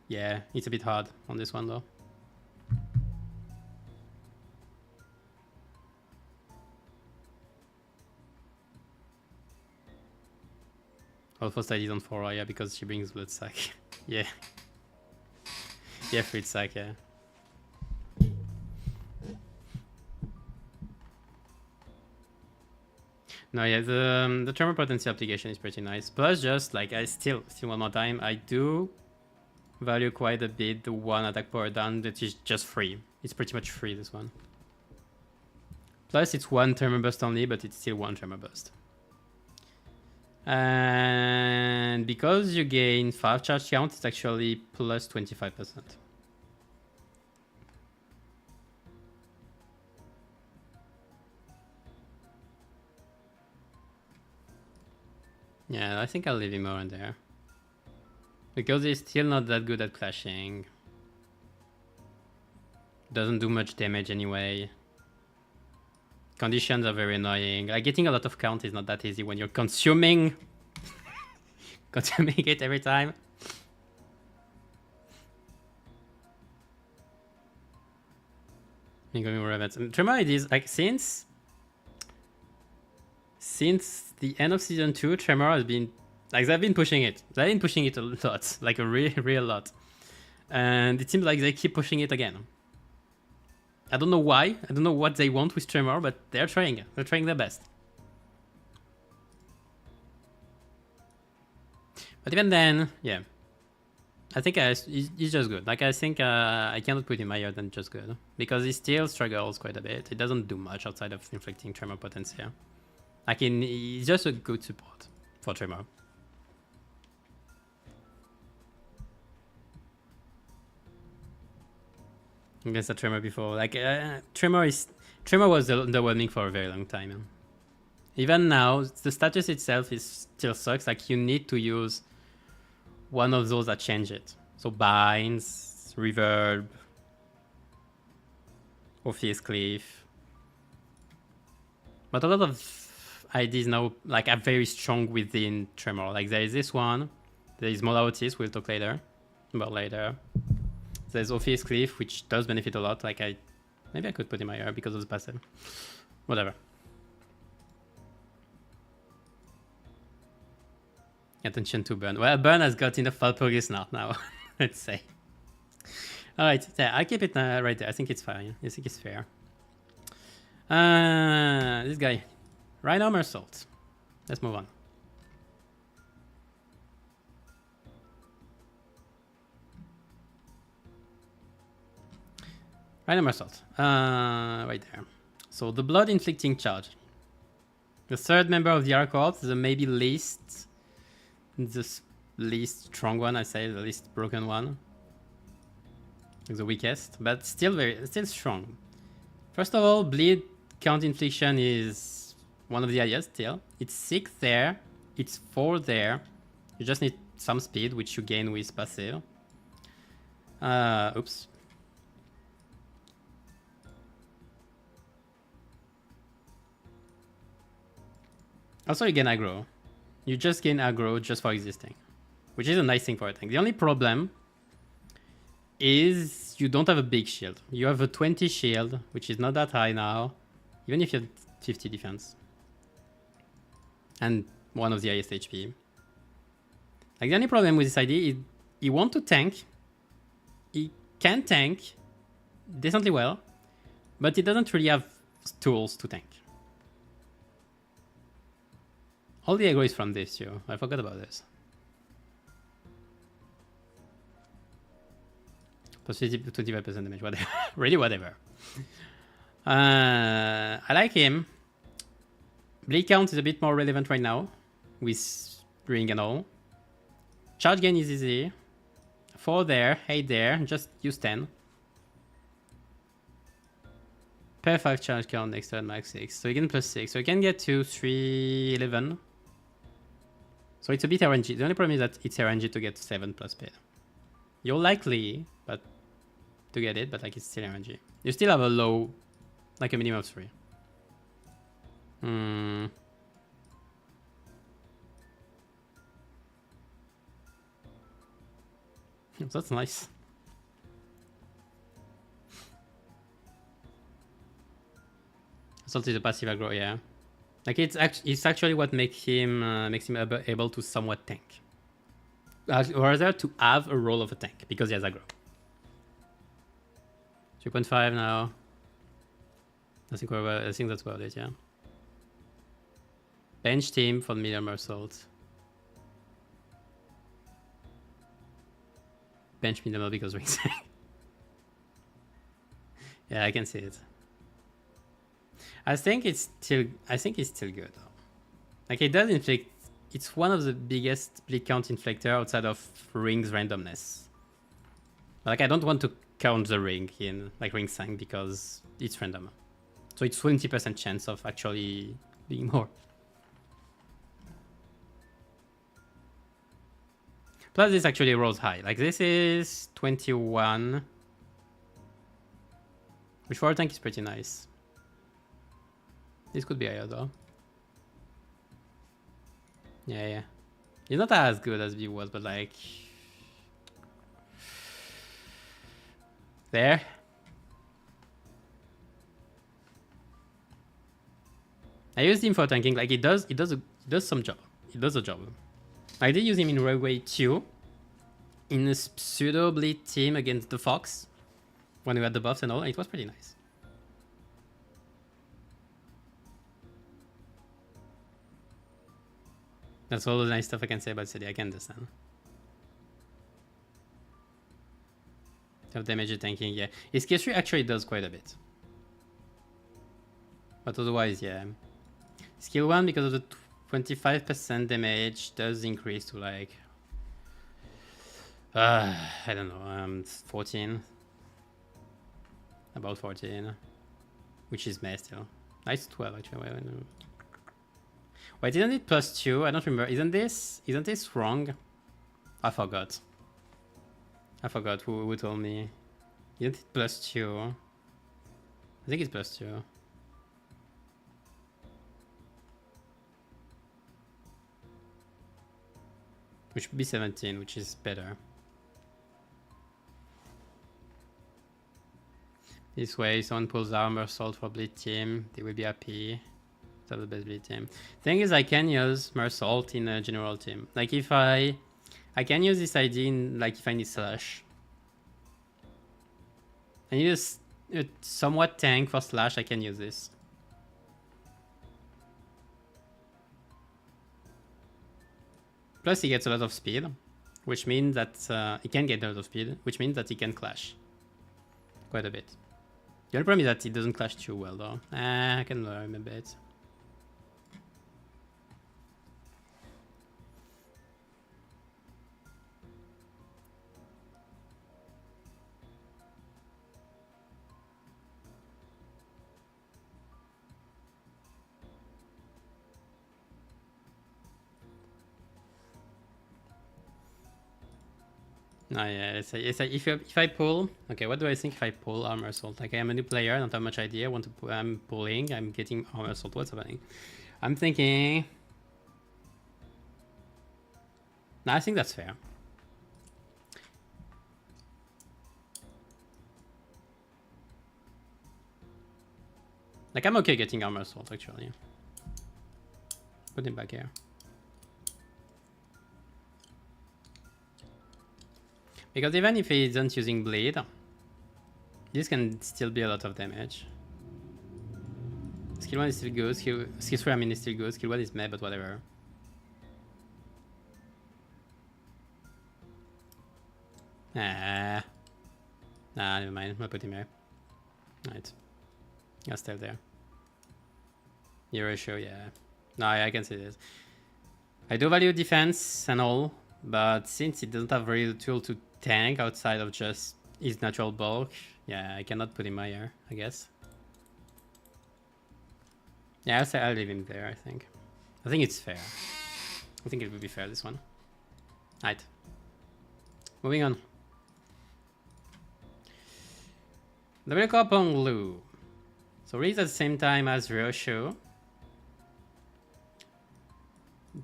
Yeah, it's a bit hard on this one though. Also studies on 4, yeah, because she brings blood sack. Yeah. Yeah, fruit sack, yeah. No, yeah, the tremor potency application is pretty nice. Plus, just like I still one more time, I do value quite a bit the 1 attack power down that is just free. It's pretty much free, this one. Plus, it's 1 tremor burst only, but it's still 1 tremor burst. And because you gain 5 charge count, it's actually plus 25%. Yeah, I think I'll leave him around there. Because he's still not that good at clashing. Doesn't do much damage anyway. Conditions are very annoying. Like getting a lot of count is not that easy when you're consuming it every time. Tremor IDs, like since the end of season 2, Tremor has been like they've been pushing it. They've been pushing it a lot, like a real lot. And it seems like they keep pushing it again. I don't know why. I don't know what they want with Tremor, but they're trying. They're trying their best. But even then, yeah. I think he's just good. Like I think I cannot put him higher than just good because he still struggles quite a bit. He doesn't do much outside of inflicting tremor potency. Like he's just a good support for tremor. Against a tremor before, like tremor was underwhelming for a very long time. Even now, the status itself is still sucks. Like you need to use one of those that change it. So binds, reverb, Orpheus Cliff. But a lot of IDs now like are very strong within tremor. Like there is this one, there is Molautis, we'll talk about later. There's Orpheus Cliff, which does benefit a lot. Like maybe I could put him higher because of the passive. Whatever. Attention to Burn. Well, Burn has got enough Falpurgis now, let's say. Alright, yeah, I'll keep it right there. I think it's fine. I think it's fair. This guy. Rhino Mersault. Let's move on. Rhino Mersault. Right there. So the blood inflicting charge. The third member of the Corp, the maybe least strong one, I say, the least broken one. The weakest, but still strong. First of all, bleed count infliction is one of the highest still. It's 6 there, it's 4 there. You just need some speed, which you gain with passive. Oops. Also, you gain aggro. You just gain aggro just for existing, which is a nice thing for a tank. The only problem is you don't have a big shield. You have a 20 shield, which is not that high now, even if you have 50 defense. And one of the highest HP. Like the only problem with this idea is he wants to tank. He can tank decently well, but he doesn't really have tools to tank. All the aggro is from this too. I forgot about this. Plus 25% damage, whatever. Really, whatever. I like him. Bleed count is a bit more relevant right now with ring and all. Charge gain is easy. 4 there, 8 there, just use 10. Per 5 charge count next turn, max 6. So you get plus 6. So you can get to 3, 11. So it's a bit RNG. The only problem is that it's RNG to get 7 plus speed. You're likely but to get it, but like it's still RNG. You still have a low, like a minimum of 3. That's nice. Assault is a passive aggro, yeah. Like it's actually what makes him able to somewhat tank, or rather to have a role of a tank because he has aggro. 3.5 now. I think that's about it, yeah. Bench team for the medium assault. Bench minimal because rings. Yeah, I can see it. I think it's still good though. Like it does inflict. It's one of the biggest bleed count inflictor outside of rings randomness. But like I don't want to count the ring in like ring sang because it's random. So it's 20% chance of actually being more. Plus this actually rolls high. Like this is 21. Which for a tank is pretty nice. This could be higher though. Yeah. He's not as good as B was, but like... There. I used him for tanking, like it does some job. It does a job. I did use him in Railway 2. In a pseudo bleed team against the Fox. When we had the buffs and all, and it was pretty nice. That's all the nice stuff I can say about City. I can understand. of damage tanking, yeah. His skill 3 actually does quite a bit. But otherwise, yeah. Skill 1, because of the 25% damage, does increase to like... I don't know, 14. About 14. Which is meh still. Nice 12 actually. Wait, isn't it +2? I don't remember. Isn't this wrong? I forgot. I forgot who told me. Isn't it +2? I think it's +2. Which would be 17, which is better. This way, someone pulls armor assault for bleed team. They will be happy. Have the best bleed team. Thing is, I can use Mersault in a general team. Like if I can use this ID in, like if I need slash. I need a somewhat tank for slash. I can use this. Plus, he gets a lot of speed, which means that he can get a lot of speed, which means that he can clash quite a bit. The only problem is that he doesn't clash too well, though. I can lower him a bit. No, yeah, it's like if I pull, okay, what do I think if I pull armor assault? Like I am a new player, I don't have much idea. I'm pulling, I'm getting armor assault. What's happening? I'm thinking. No, I think that's fair. Like I'm okay getting armor assault actually. Put him back here. Because even if he isn't using bleed, this can still be a lot of damage. Skill 1 is still good, skill 3 I mean is still good, skill 1 is meh, but whatever. Nah, never mind, I'll put him here. Right, I'll stay there. Hero show, yeah. No, I can see this. I do value defense and all, but since it doesn't have really the tool to tank outside of just his natural bulk, yeah, I cannot put him higher, I guess. Yeah, I'll say I'll leave him there, I think. I think it's fair. I think it would be fair, this one. Right. Moving on. Double corp on Lu. So reads at the same time as Ryosho.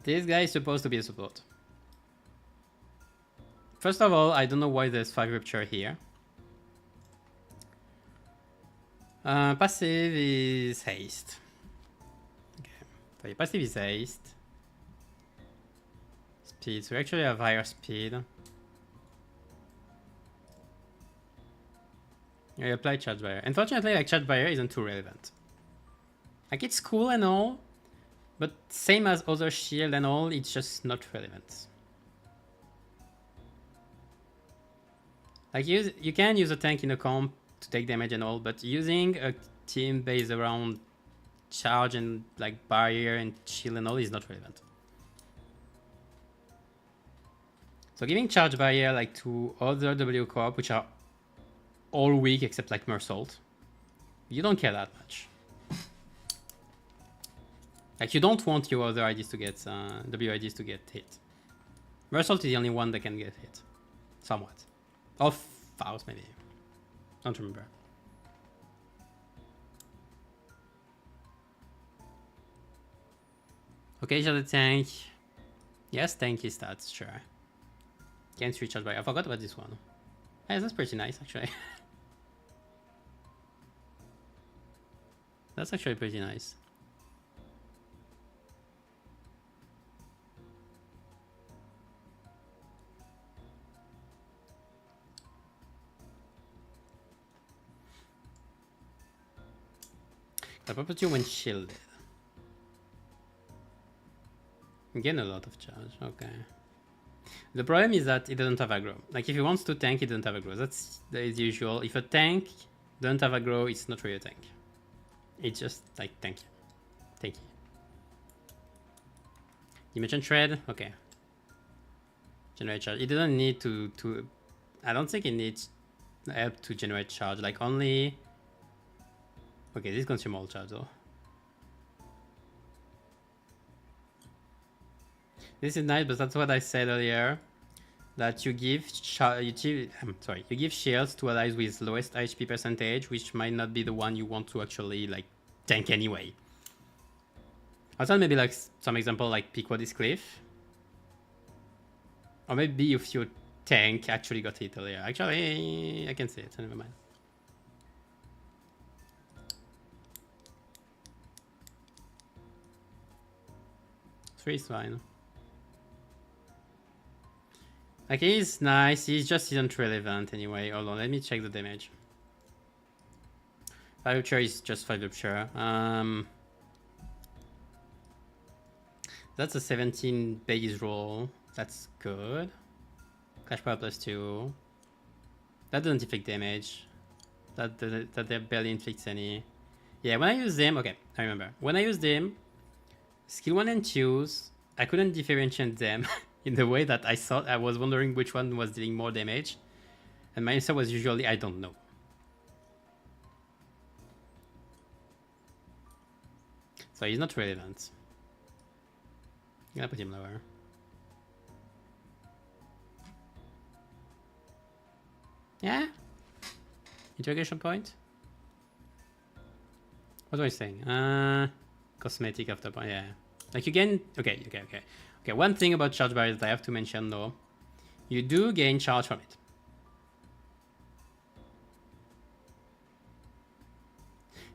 This guy is supposed to be a support. First of all, I don't know why there's 5 Rupture here. Passive is haste. Okay, so your passive is haste. Speed, so we actually have higher speed. You apply charge barrier. Unfortunately, like charge barrier isn't too relevant. Like it's cool and all, but same as other shield and all, it's just not relevant. Like you can use a tank in a comp to take damage and all, but using a team based around charge and like barrier and shield and all is not relevant. So giving charge barrier like to other W corp, which are all weak except like Mersault, you don't care that much. Like you don't want your other IDs to get W IDs to get hit. Mersault is the only one that can get hit, somewhat. Or Faust maybe. Don't remember. Okay, so the tank. Yes, tanky stats, sure. Can't recharge by. I forgot about this one. Hey, that's pretty nice actually. That's actually pretty nice. The property when shielded. Gain a lot of charge, okay. The problem is that it doesn't have aggro. Like if he wants to tank, it doesn't have aggro. That is usual. If a tank doesn't have aggro, it's not really a tank. It's just like tanky. Tanky. Dimension Shred, okay. Generate charge. It doesn't need to I don't think it needs help to generate charge. Like only. Okay, this consumes all charge though. This is nice, but that's what I said earlier. That you give you give shields to allies with lowest HP percentage, which might not be the one you want to actually like tank anyway. I thought maybe like some example like Pequod is Cliff. Or maybe if your tank actually got hit earlier. Actually, I can see it, so never mind. Three is fine. Like he's nice, he's just isn't relevant anyway. Hold on, let me check the damage. 5 Rupture is just 5 Rupture. That's a 17 base roll. That's good. Clash power +2. That doesn't inflict damage. That barely inflicts any. Yeah, when I use them, okay, I remember. When I used them, skill 1 and 2s, I couldn't differentiate them in the way that I thought. I was wondering which one was dealing more damage. And my answer was usually, I don't know. So he's not relevant. I'm gonna put him lower. Yeah? Interrogation point? What was I saying? Cosmetic after point, yeah. Like you gain, okay. One thing about charge barriers that I have to mention though. You do gain charge from it.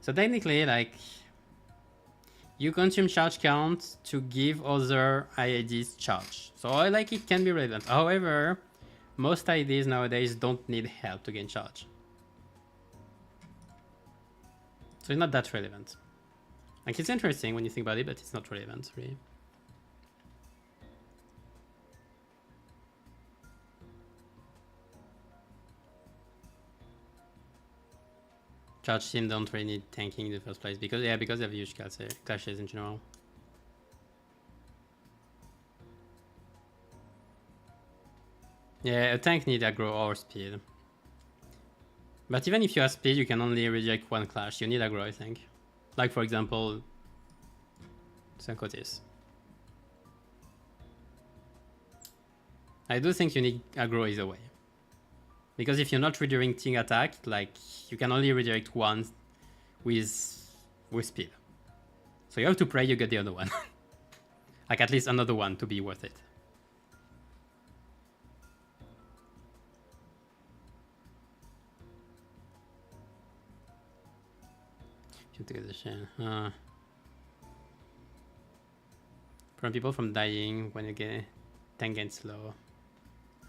So technically, like, you consume charge count to give other IDs charge. So like it can be relevant. However, most IDs nowadays don't need help to gain charge. So it's not that relevant. Like it's interesting when you think about it, but it's not relevant really. Charge team don't really need tanking in the first place because they have huge clashes in general. Yeah, a tank needs aggro or speed. But even if you have speed, you can only reject one clash. You need aggro, I think. Like for example, Sankotis. I do think you need aggro either way. Because if you're not redirecting attack, like you can only redirect one with speed. So you have to pray you get the other one. Like at least another one to be worth it. Prevent people from dying when you get tank gets slow.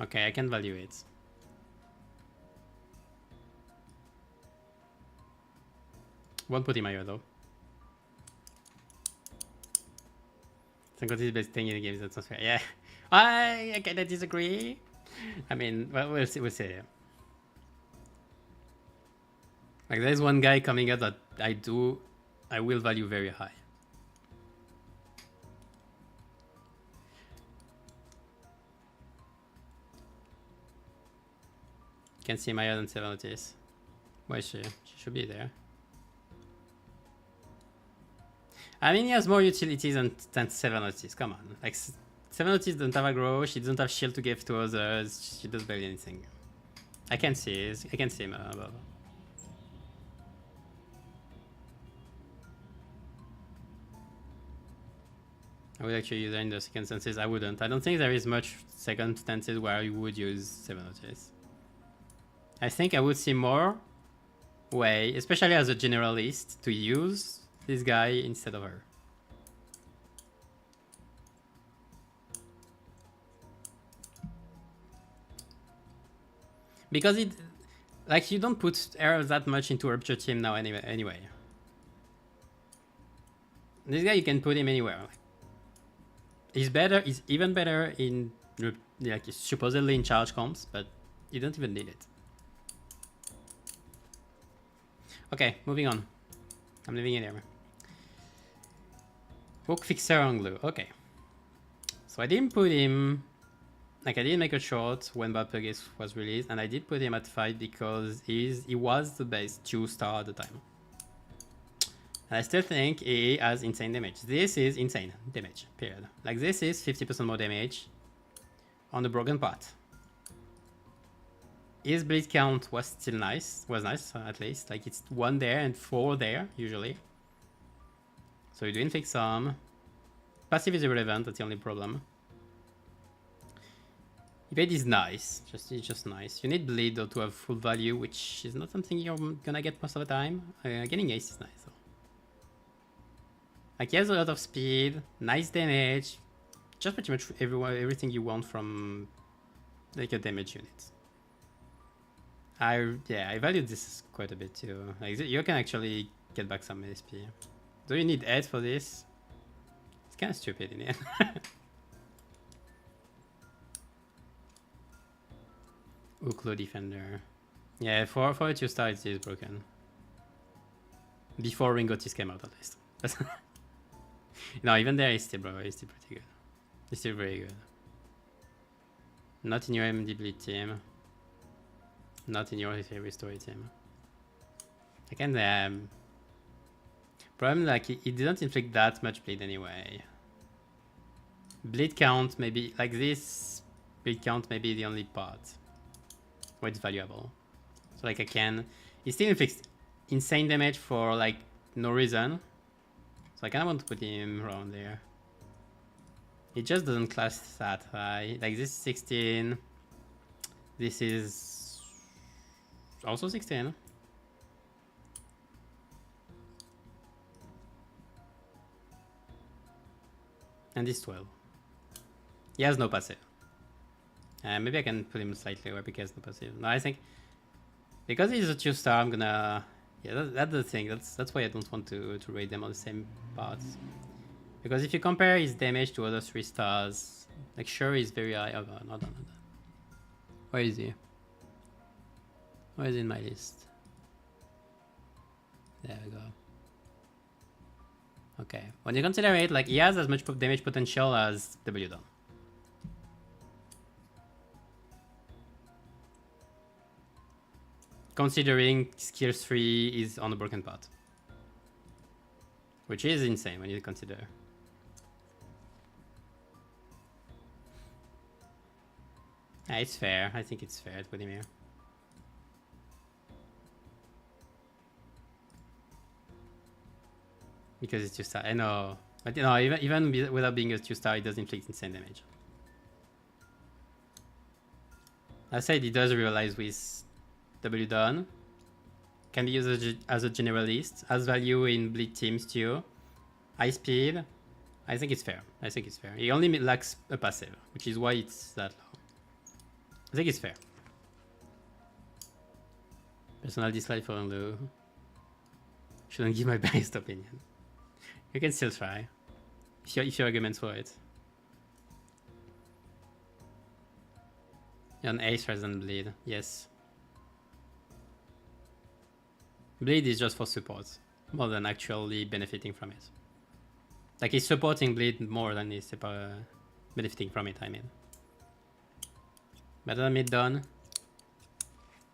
Okay, I can value it. Won't put him higher though. Sankotis is best thing in the game, that's not fair. Yeah, I kind of disagree. I mean, well, we'll see. We'll see. Like there's one guy coming out that I will value very high. Can see higher than 7 notice. Where is she? She should be there. I mean, he has more utilities than 7 notice. Come on. Like, 7 notice doesn't have aggro, she doesn't have shield to give to others, she does barely anything. I can see him above. I would actually use her in the circumstances. I wouldn't. I don't think there is much circumstances where you would use 7 notice. I think I would see more way, especially as a generalist, to use this guy instead of her. Because it, like, you don't put arrows that much into Rupture team now anyway. This guy, you can put him anywhere. He's even better in like supposedly in charge comps, but you don't even need it. Okay, moving on. I'm leaving it here. Hook fixer on glue. Okay. So I didn't put him, like I didn't make a short when Bad Pugis was released, and I did put him at 5 because he was the best 2-star at the time. And I still think he has insane damage. This is insane damage, period. Like this is 50% more damage on the broken part. His bleed count was still nice, at least. Like it's 1 there and 4 there, usually. So you do inflict some. Passive is irrelevant, that's the only problem. Evade is nice, it's just nice. You need bleed though to have full value, which is not something you're gonna get most of the time. Getting ace is nice though. Like he has a lot of speed, nice damage, just pretty much everything you want from like a damage unit. I value this quite a bit too. Like you can actually get back some SP. Do you need 8 for this? It's kind of stupid in the end. Uklo defender. Yeah, for a 2-star it is broken. Before Ringotis came out at least. No, even there he's still pretty good. He's still very good. Not in your MD bleed team. Not in your restore team. Again, problem like he didn't inflict that much bleed anyway. Bleed count maybe like this. Bleed count may be the only part where it's valuable. So like he still inflicts insane damage for like no reason. So I kind of want to put him around there. It just doesn't class that high. Like this is 16. This is also 16. And this 12. He has no passive. Maybe I can put him slightly lower because no passive. No, I think because he's a 2-star, I'm gonna. Yeah, that's the thing. That's why I don't want to rate them on the same parts. Because if you compare his damage to other 3-stars, like sure he's very high. Oh, no, not. Where is he? Where is he in my list? There we go. Okay. When you consider it, like he has as much damage potential as W done. Considering skill 3 is on the broken part. Which is insane when you consider. Yeah, it's fair. I think it's fair to put him here. Because it's 2-star. I know. But you know, even without being a 2-star, it does inflict insane damage. I said it does realize with W done. Can be used as a generalist. Has value in bleed teams too. High speed. I think it's fair. I think it's fair. He only lacks a passive, which is why it's that low. I think it's fair. Personal dislike for Lou. Shouldn't give my biased opinion. You can still try. If your arguments for it. You're an ace rather than bleed. Yes. Bleed is just for support, more than actually benefiting from it. Like he's supporting bleed more than he's benefiting from it, I mean. Better than mid done.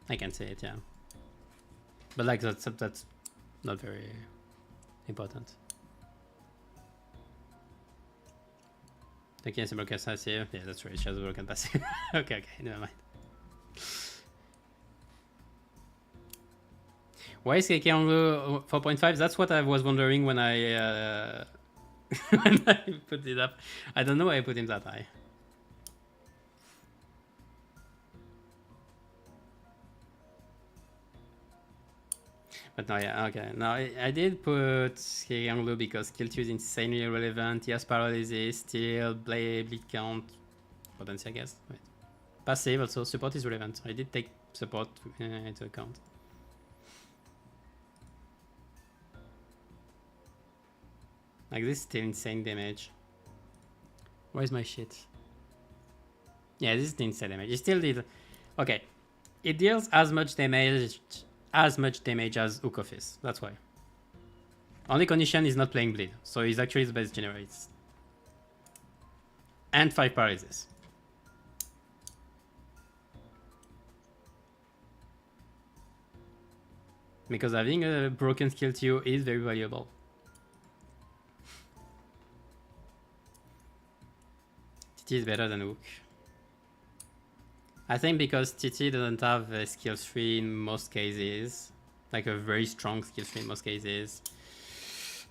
I can say it, yeah. But like that's not very important. Okay, it's a broken passive. Yeah, that's right, she has a broken passive. okay, never mind. Why is KK on 4.5? That's what I was wondering when I when I put it up. I don't know why I put him that high. But no, yeah, okay. No, I did put KK on because skill 2 is insanely relevant. He has paralysis, still, bleed count, potency, I guess. Wait. Passive also, support is relevant. I did take support into account. Like this is still insane damage. Where's my shit? Yeah, this is the insane damage. It still did. Okay, it deals as much damage as Ukofis. That's why. Only condition is not playing bleed, so he's actually the best generalist. And 5 paralysis. Because having a broken skill 2 is very valuable. TT is better than Ook. I think because TT doesn't have a skill 3 in most cases, like a very strong skill 3 in most cases.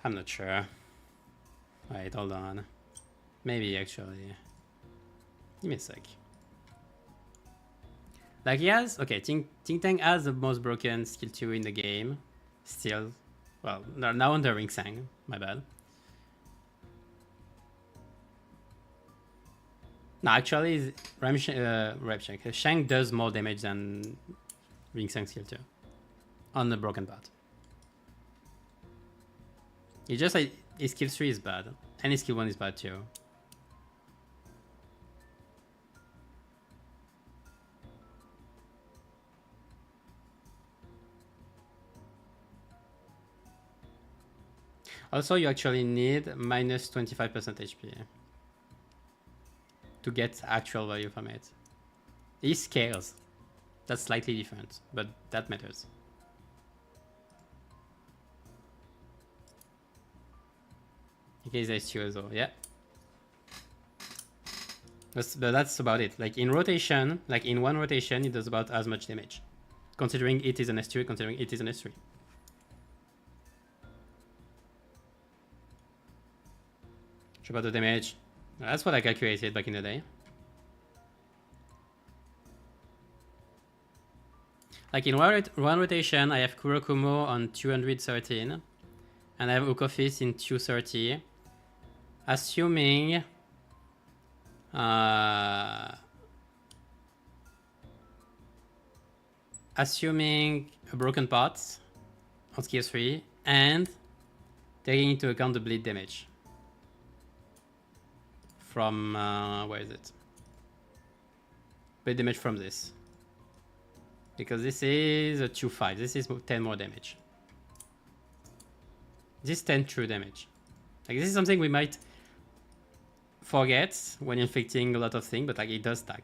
I'm not sure. Wait, hold on. Maybe actually. Give me a sec. Like he has, okay, Ting Tang has the most broken skill 2 in the game. Still, well, now under Ring Sang, my bad. No, actually, Shang does more damage than Ring Sang skill 2 on the broken part. It's just like his skill 3 is bad, and his skill 1 is bad too. Also, you actually need minus 25% HP to get actual value from it. It scales. That's slightly different, but that matters. Okay, there's 2 as well, yeah. But that's about it. Like in rotation, like in one rotation, it does about as much damage. Considering it is an S2, considering it is an S3. About the damage. That's what I calculated back in the day. Like in one rotation, I have Kurokumo on 213, and I have Ukofis in 230. Assuming a broken part on skill 3 and taking into account the bleed damage from where is it? Bleed damage from this, because this is a 2-5. This is 10 more damage. This is 10 true damage. Like this is something we might forget when inflicting a lot of things, but like it does stack.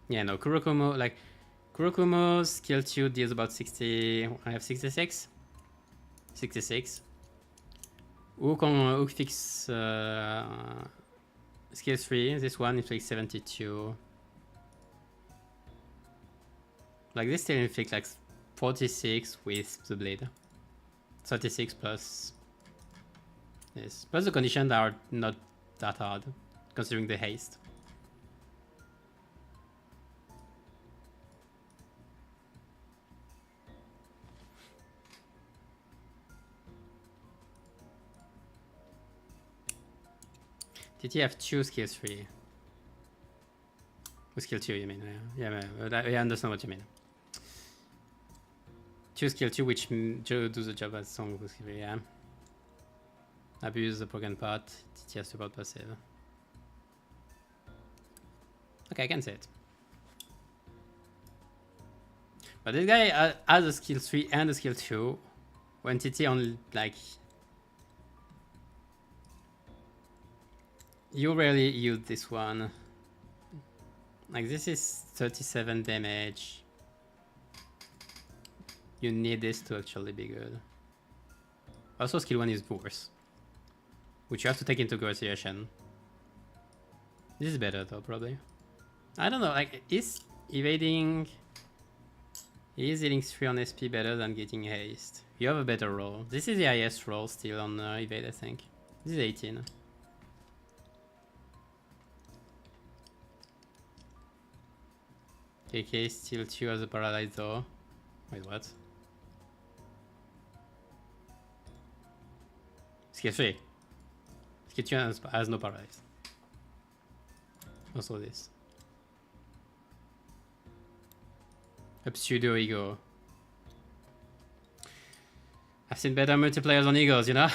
Yeah, no, Kurokumo, like Kurokumo's skill 2 deals about 60. I have 66. 66. Ook fix skill 3. This one inflicts 72. Like this still inflicts like 46 with the blade. 36 plus this. Plus the conditions are not that hard, considering the haste. Did you have 2 skill 3? With skill 2, you mean? Yeah, I understand what you mean. 2 skill 2, which do the job as strong with skill 3, yeah. Abuse the broken part, TT has support passive. Okay, I can say it. But this guy has a skill 3 and a skill 2. When TT only, like, you rarely use this one. Like this is 37 damage. You need this to actually be good. Also skill 1 is worse, which you have to take into consideration. This is better though, probably. I don't know, like is hitting 3 on SP better than getting haste? You have a better roll. This is the highest roll still on evade, I think. This is 18. KK still 2 as a paralyze though. Wait, what? Skill 3. Skill 2 has no paralyze. Also this. A pseudo ego. I've seen better multiplayers on Egos, you know?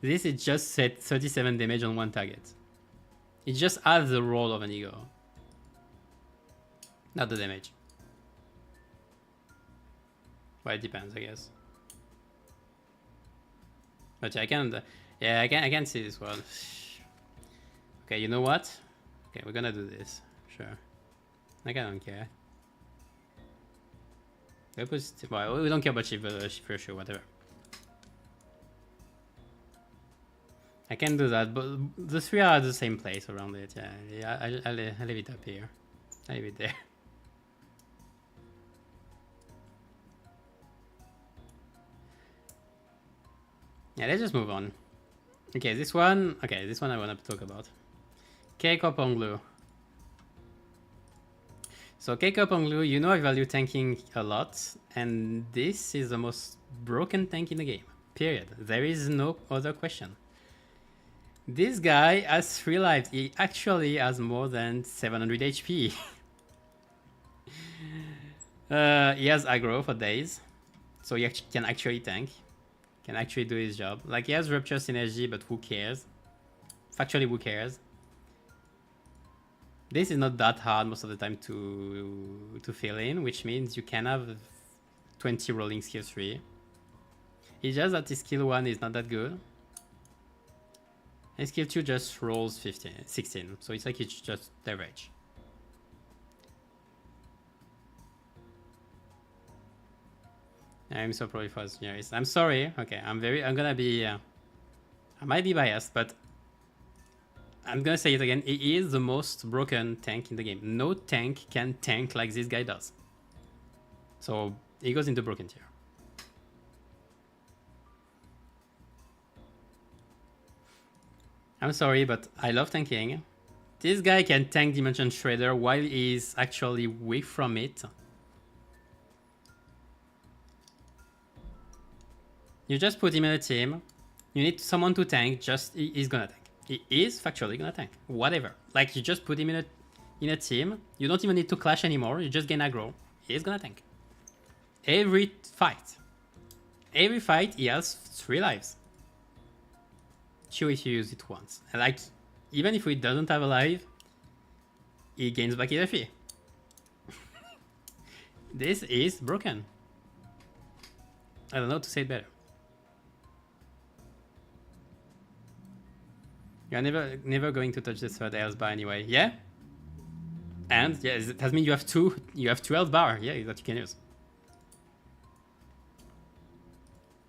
This is just set 37 damage on one target. It just adds the roll of an Ego. Not the damage. Well, it depends, I guess. But yeah, I can see this one. Okay, you know what? Okay, we're gonna do this. Sure. Like, I don't care. Well, we don't care about shifter, sure, whatever. I can do that, but the three are at the same place around it. Yeah, I'll leave it up here. I'll leave it there. Yeah, let's just move on. Okay, this one I want to talk about. K-Corp on glue. So K-Corp on glue, you know I value tanking a lot, and this is the most broken tank in the game. Period. There is no other question. This guy has 3 lives. He actually has more than 700 HP. He has aggro for days, so he can actually tank. Can actually do his job. Like, he has Rupture synergy, but who cares? Factually, who cares? This is not that hard most of the time to fill in, which means you can have 20 rolling skill 3. It's just that his skill 1 is not that good. And skill 2 just rolls 16, so it's like it's just average. I'm so probably for generalist. I'm sorry. Okay, I'm gonna be. I might be biased, but I'm gonna say it again. He is the most broken tank in the game. No tank can tank like this guy does. So he goes into broken tier. I'm sorry, but I love tanking. This guy can tank Dimension Shredder while he's actually weak from it. You just put him in a team. You need someone to tank. He's gonna tank. He is factually gonna tank. Whatever. Like, you just put him in a team. You don't even need to clash anymore. You just gain aggro. He's gonna tank. Every fight. Every fight, he has 3 lives. Sure, if you use it once. And like, even if he doesn't have a life, he gains back his FE. This is broken. I don't know how to say it better. You're never going to touch the third health bar anyway. Yeah? And yeah, it has mean you have two health bar, yeah, that you can use.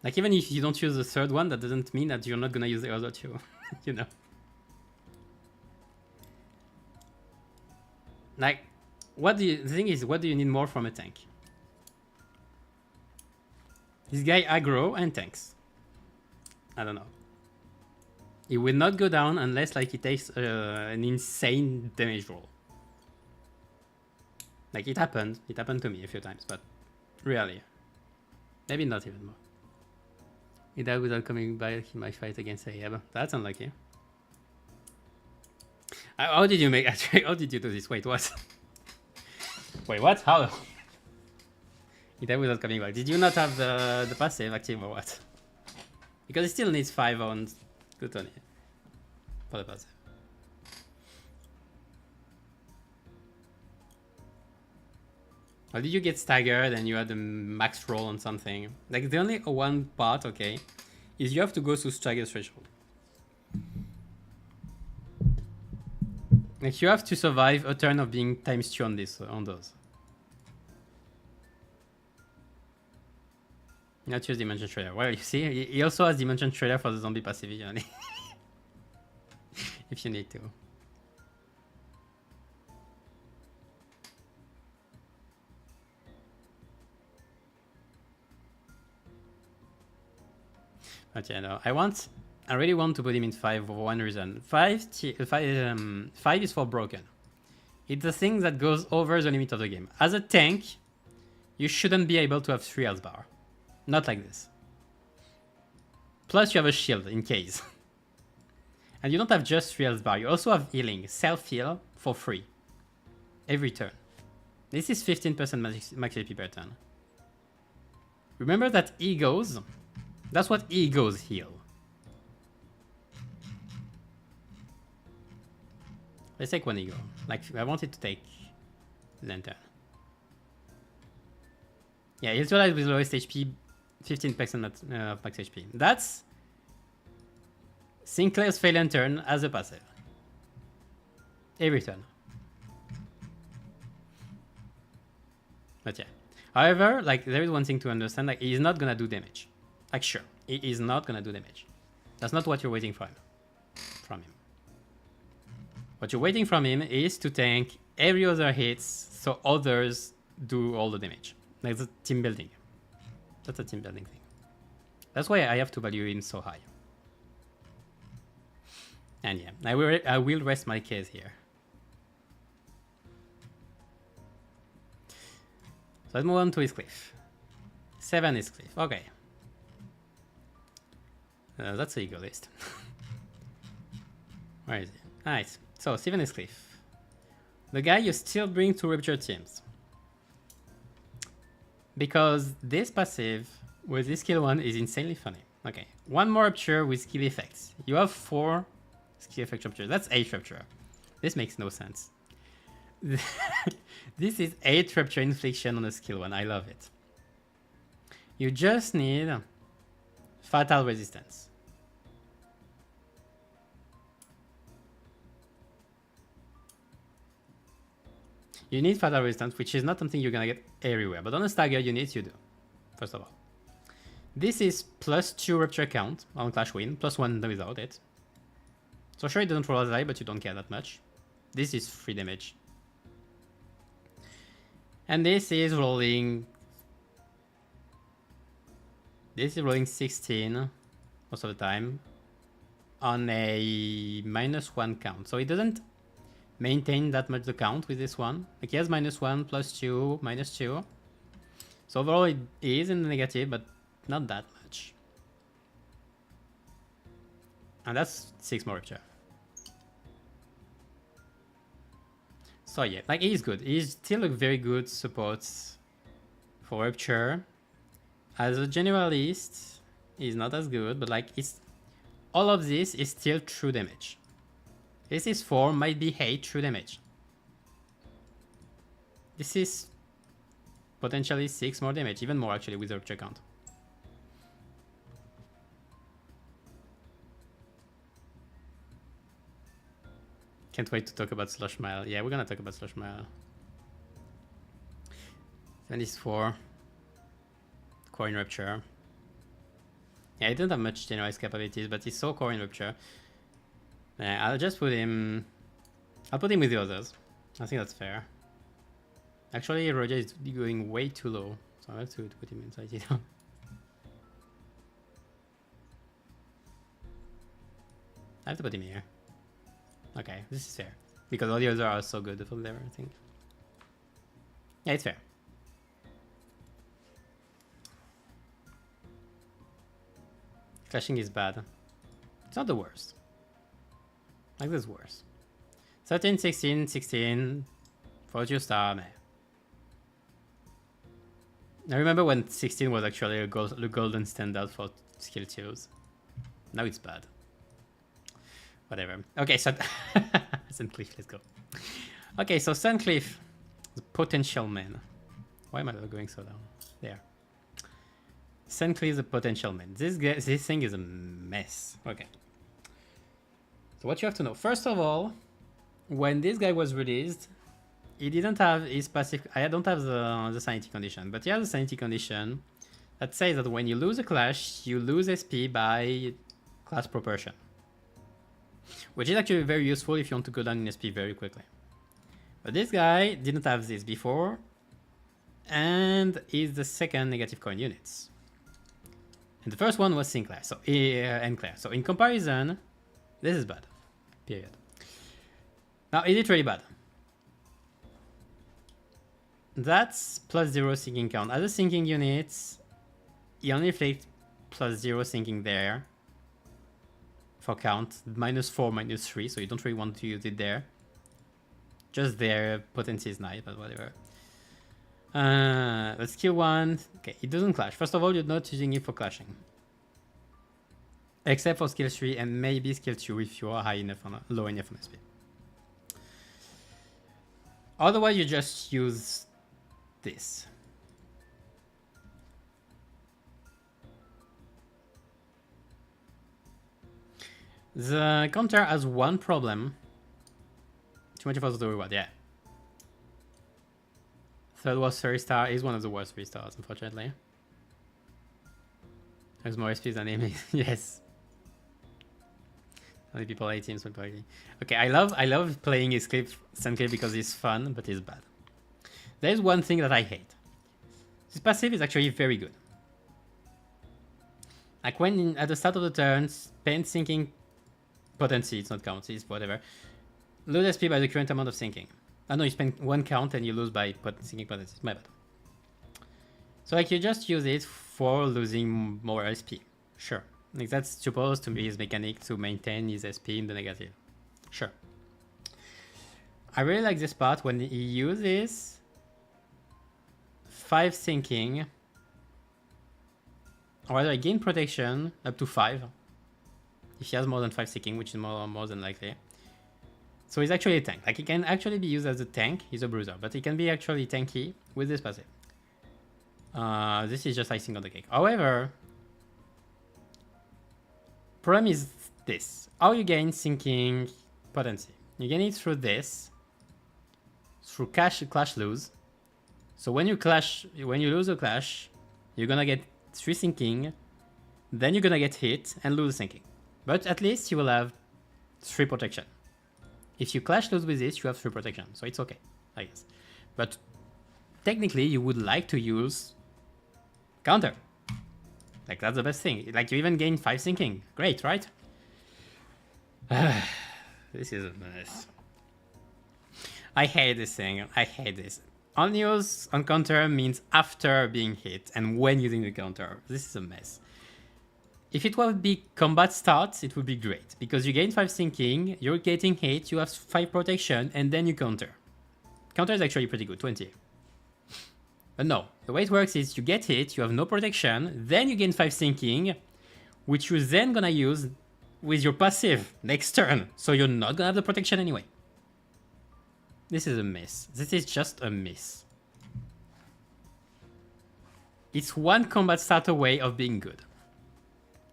Like, even if you don't use the third one, that doesn't mean that you're not gonna use the other two, you know. Like, the thing is, what do you need more from a tank? This guy aggro and tanks. I don't know. He will not go down unless like he takes an insane damage roll. Like, it happened to me a few times, but rarely. Maybe not even more. He died without coming back in my fight against Ahab. That's unlucky. How did you make actually? How did you do this? Wait, what? Wait, what? How? He died without coming back. Did you not have the passive active or what? Because it still needs 5 on Gluttony for the passive. Or did you get staggered and you had a max roll on something? Like, the only one part, okay, is you have to go through stagger threshold. Like, you have to survive a turn of being ×2 on this, on those. Not use Dimension Shredder. Well, you see, he also has Dimension Shredder for the zombie passive, if you need to. But yeah, no, I really want to put him in 5 for one reason. 5 is for broken. It's a thing that goes over the limit of the game. As a tank, you shouldn't be able to have 3 health bar. Not like this. Plus you have a shield in case. And you don't have just 3 health bar, you also have healing, self-heal for free. Every turn. This is 15% max HP per turn. Remember that egos, that's what egos heal. Let's take one ego. Like, I wanted to take Lantern. Yeah, heals your life with lowest HP, 15% of max HP. That's Sinclair's Fail Lantern as a passive. Every turn. But yeah. However, like, there is one thing to understand, like, he's not gonna do damage. Like, sure, he is not gonna do damage. That's not what you're waiting from him. What you're waiting from him is to tank every other hits so others do all the damage. Like, the team building. That's a team building thing. That's why I have to value him so high. And yeah, I will rest my case here. So let's move on to his cliff. 7 is cliff. Okay. That's a EGO list. Where is he? Nice. So 7 is cliff. The guy you still bring to Rupture teams. Because this passive with this skill 1 is insanely funny. Okay. One more Rupture with skill effects. You have 4 skill effect Rupture. That's 8 Rupture. This makes no sense. This is 8 Rupture infliction on a skill 1. I love it. You just need fatal resistance. You need fatal resistance, which is not something you're gonna get everywhere, but on a stagger unit you do, first of all. This is +2 Rupture count on Clash Win, +1 without it. So sure, it doesn't roll as high, but you don't care that much. This is 3 damage. And this is rolling 16 most of the time on a -1 count. So it doesn't maintain that much the count with this one. Like, he has -1, +2, -2. So overall it is in the negative, but not that much. And that's 6 more Rupture. So yeah, like, he's good. He's still a very good support for Rupture. As a generalist, he's not as good, but like, it's all of this is still true damage. This is 4, might be 8 true damage. This is potentially 6 more damage, even more actually with the Rupture count. Can't wait to talk about Slush Mile. Yeah, we're gonna talk about Slush Mile. 74. Core in Rupture. Yeah, he doesn't have much generalized capabilities, but he's so core in Rupture. I'll just put him... I'll put him with the others. I think that's fair. Actually, Roger is going way too low, so I have to put him inside here. I have to put him here. Okay, this is fair. Because all the others are so good from there, I think. Yeah, it's fair. Clashing is bad. It's not the worst. Like, this is worse. 13, 16, 16. Fortune Star, man. I remember when 16 was actually a golden standard for skill 2s. Now it's bad. Whatever. Okay, so Suncliff, let's go. Okay, so Suncliff, the potential man. Why am I going so down? There. Suncliff is a potential man. This thing is a mess. Okay. So what you have to know, first of all, when this guy was released, he didn't have his passive. I don't have the sanity condition, but he has a sanity condition that says that when you lose a clash, you lose SP by class proportion. Which is actually very useful if you want to go down in SP very quickly. But this guy didn't have this before, and is the second negative coin units. And the first one was Sinclair, so and Claire. So in comparison, this is bad. Period. Now, is it really bad? That's +0 sinking count. As a sinking unit, you only inflict +0 sinking there. For count, -4, -3, so you don't really want to use it there. Just there, potency is nice, but whatever. But skill 1, okay, it doesn't clash. First of all, you're not using it for clashing. Except for skill 3 and maybe skill 2 if you are high enough on low enough on SP. Otherwise, you just use this. The counter has one problem. Too much for the reward, yeah. Third was 3-star is one of the worst 3 stars, unfortunately. Has more SP than him. Yes. Only people 18, so probably. Okay, I love playing his clip Sunclip because it's fun, but it's bad. There's one thing that I hate. This passive is actually very good. Like when at the start of the turn, spend sinking potency, it's not count, it's whatever. Lose SP by the current amount of sinking. I know you spend 1 count and you lose by sinking potency. It's my bad. So like you just use it for losing more SP. Sure. Like that's supposed to be his mechanic to maintain his SP in the negative. Sure. I really like this part when he uses 5 sinking. Or rather, I gain protection up to 5. If he has more than 5 sinking, which is more than likely. So he's actually a tank. Like he can actually be used as a tank. He's a bruiser, but he can be actually tanky with this passive. This is just icing on the cake. However, problem is this. How you gain sinking potency? You gain it through this. Through clash lose. So when you lose a clash, you're gonna get 3 sinking. Then you're gonna get hit and lose sinking. But at least you will have 3 protection. If you clash lose with this, you have 3 protection. So it's okay, I guess. But technically, you would like to use counter. Like, that's the best thing. Like, you even gain 5 sinking. Great, right? This is a mess. I hate this thing. I hate this. On use, on counter means after being hit and when using the counter. This is a mess. If it would be combat starts, it would be great. Because you gain 5 sinking, you're getting hit, you have 5 protection, and then you counter. Counter is actually pretty good, 20. But no, the way it works is you get hit, you have no protection, then you gain 5 sinking, which you're then gonna use with your passive next turn. So you're not gonna have the protection anyway. This is a miss. This is just a miss. It's one combat start away of being good.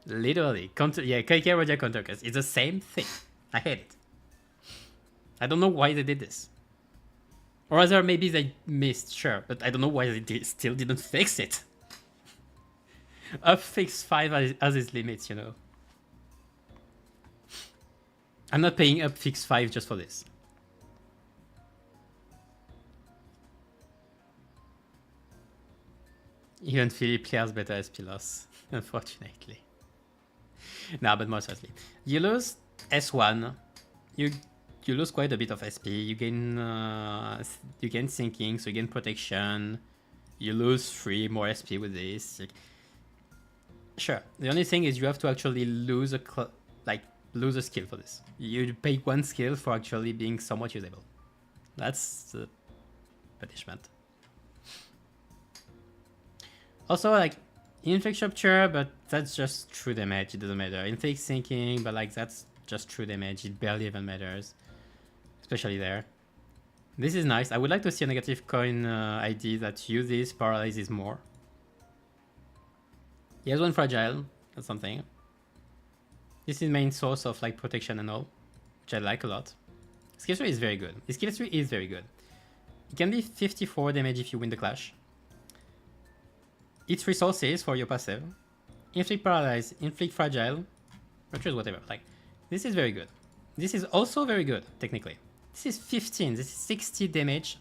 Literally. Counter, yeah, KK Roger counter curse. It's the same thing. I hate it. I don't know why they did this. Or rather, maybe they missed, sure, but I don't know why they still didn't fix it. Up fix 5 as its limits, you know. I'm not paying up fix 5 just for this. Even Philip clears better SP loss, unfortunately. No, but more seriously. You lose S1, you lose quite a bit of SP, you gain sinking, so you gain protection, you lose 3 more SP with this. Sure, the only thing is you have to actually lose a skill for this. You pay 1 skill for actually being somewhat usable. That's the punishment. Also, like, inflict Rupture, but that's just true damage, it doesn't matter. Inflict sinking, but like that's just true damage, it barely even matters. Especially there. This is nice. I would like to see a negative coin ID that uses paralyzes more. He has 1 fragile, that's something. This is main source of like protection and all, which I like a lot. Skill 3 is very good. His skill 3 is very good. It can be 54 damage if you win the clash. It's resources for your passive. Inflict paralyze, inflict fragile, ruptures, whatever. Like, this is very good. This is also very good, technically. This is 15, this is 60 damage.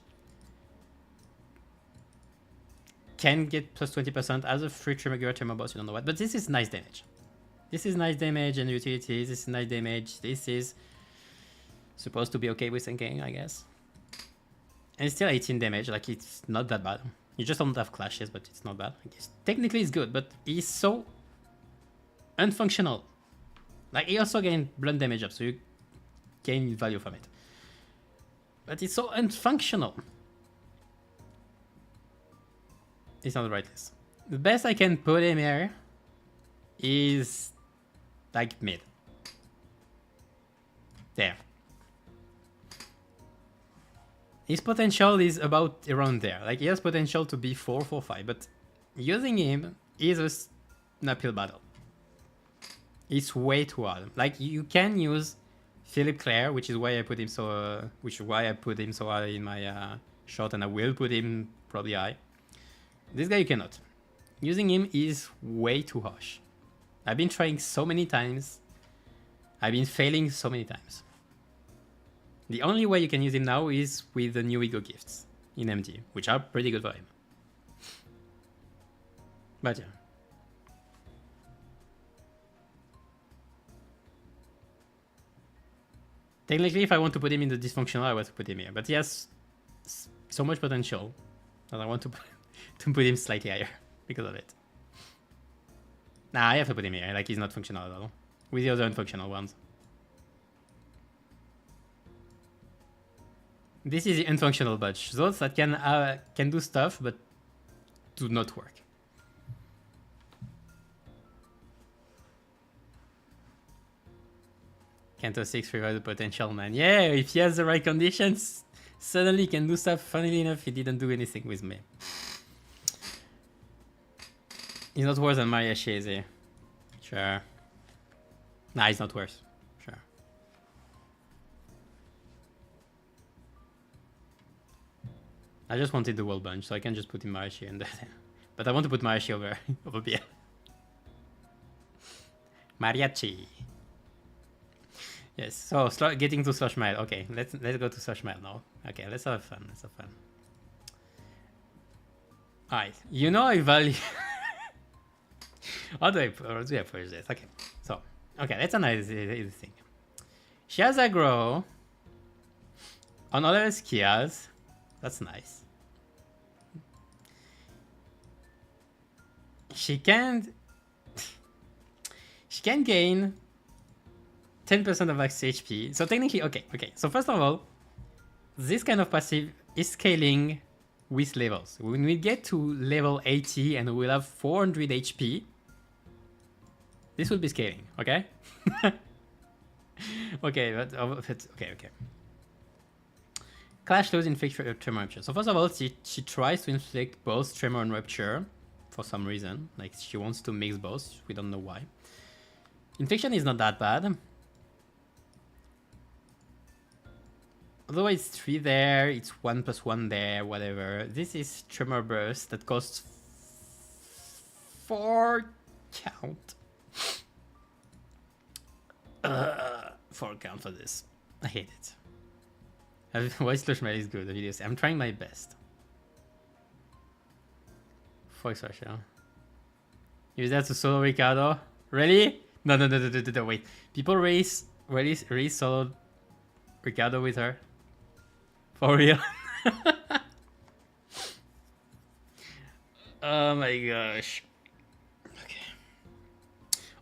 Can get plus 20% as a free Tremor boss, you don't know what. But this is nice damage. This is nice damage and utilities, this is nice damage. This is supposed to be okay with sinking, I guess. And it's still 18 damage, like it's not that bad. You just don't have clashes, but it's not bad. Like, technically it's good, but he's so unfunctional. Like, he also gained blunt damage up, so you gain value from it. But it's so unfunctional. It's not the right list. The best I can put him here is like mid. There. His potential is about around there. Like he has potential to be 4, 4, 5, but using him is an uphill battle. It's way too hard. Like you can use Philip Clare, which is why I put him so, high in my shot, and I will put him probably high. This guy you cannot. Using him is way too harsh. I've been trying so many times. I've been failing so many times. The only way you can use him now is with the new ego gifts in MD, which are pretty good for him. But yeah. Technically, if I want to put him in the dysfunctional, I want to put him here. But he has so much potential that I want to put him slightly higher because of it. Nah, I have to put him here. Like, he's not functional at all. With the other unfunctional ones. This is the unfunctional bunch. Those that can do stuff, but do not work. Canto 6 revive the potential, man. Yeah, if he has the right conditions, suddenly he can do stuff. Funnily enough, he didn't do anything with me. He's not worse than Mariachi, is he? Sure. Nah, he's not worse. Sure. I just wanted the world bunch, so I can just put in Mariachi and that. But I want to put Mariachi over beer. Mariachi. Yes, so getting to Slush Mile. Okay, let's go to Slush Mile now. Okay, let's have fun. Let's have fun. Alright, you know I value. How do I push this? Okay, so let's analyze this thing. She has aggro on other skiers. That's nice. She can gain 10% of max HP. So technically, okay. So first of all, this kind of passive is scaling with levels. When we get to level 80 and we'll have 400 HP, this will be scaling, okay? Okay. Clash lows inflict Tremor Rupture. So first of all, she tries to inflict both Tremor and Rupture for some reason. Like she wants to mix both. We don't know why. Infliction is not that bad. Although it's 3 there, it's 1 + 1 there, whatever. This is Tremor-based that costs 4 count. 4 count for this. I hate it. Why Slush Mile is good, the videos. I'm trying my best. Fuck Sasha. Use that to solo Ricardo? Really? No, wait. People race solo Ricardo with her? For real? Oh my gosh.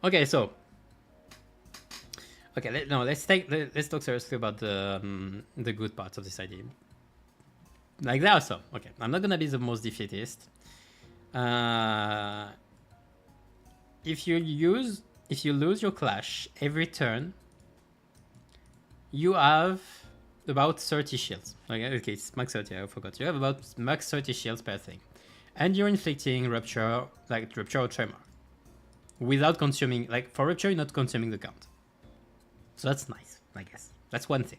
Okay, so let's talk seriously about the good parts of this idea. Like there are some. Okay, I'm not gonna be the most defeatist. If you lose your clash every turn, you have about 30 shields. Okay, it's max 30, I forgot. You have about max 30 shields per thing. And you're inflicting Rupture, like Rupture or Tremor. Without consuming, like for Rupture, you're not consuming the count. So that's nice, I guess. That's one thing.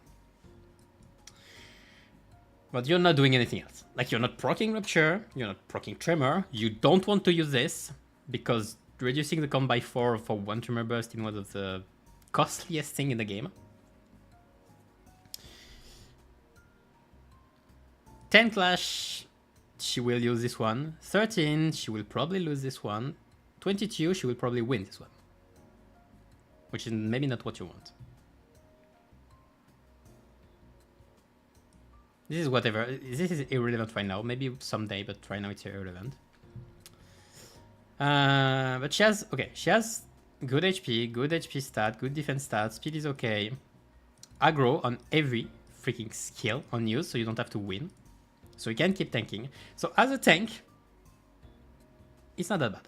But you're not doing anything else. Like you're not proccing Rupture, you're not proccing Tremor. You don't want to use this because reducing the count by 4 for 1 Tremor burst is one of the costliest thing in the game. 10 clash, she will use this one. 13, she will probably lose this one. 22, she will probably win this one. Which is maybe not what you want. This is whatever. This is irrelevant right now. Maybe someday, but right now it's irrelevant. But she has good HP stat, good defense stat. Speed is okay. Aggro on every freaking skill on you, so you don't have to win. So you can keep tanking. So as a tank, it's not that bad.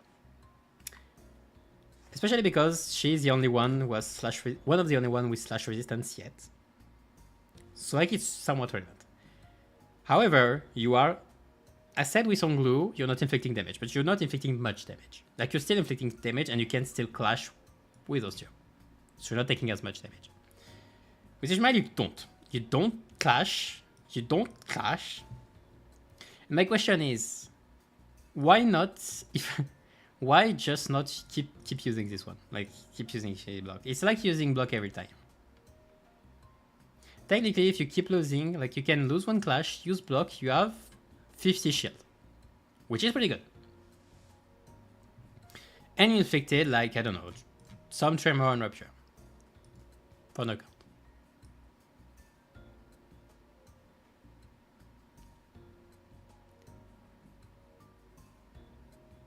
Especially because she's the only one who has one of the only one with slash resistance yet. So like it's somewhat relevant. However, you are, as said with on glue, you're not inflicting damage, but you're not inflicting much damage. Like you're still inflicting damage and you can still clash with those two. So you're not taking as much damage. With Ishmael, you don't. You don't clash. You don't clash. And my question is, why not? Why just not keep using this one? Like keep using shade block. It's like using block every time. Technically, if you keep losing, like you can lose one clash, use block, you have 50 shield, which is pretty good. And you inflicted like, I don't know, some Tremor and Rupture for knockout.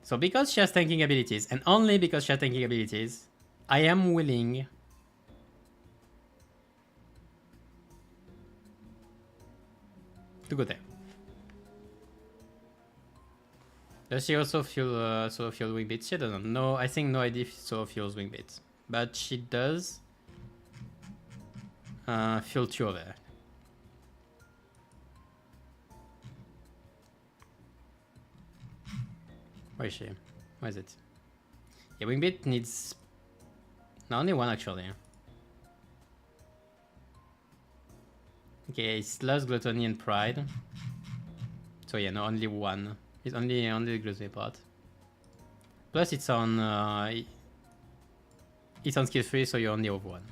So because she has tanking abilities, and only because she has tanking abilities, I am willing to go there. Does she also fuel solo fuel wing beats? She doesn't. No, I think no ID solo fuels wing beats, but she does fuel 2 over there. Where is she? Where is it? Yeah, wing beat needs no, only one actually. Okay, it's lost gluttony and pride. So yeah, no, only one. It's only the gluttony part. Plus it's on skill 3, so you're only over 1.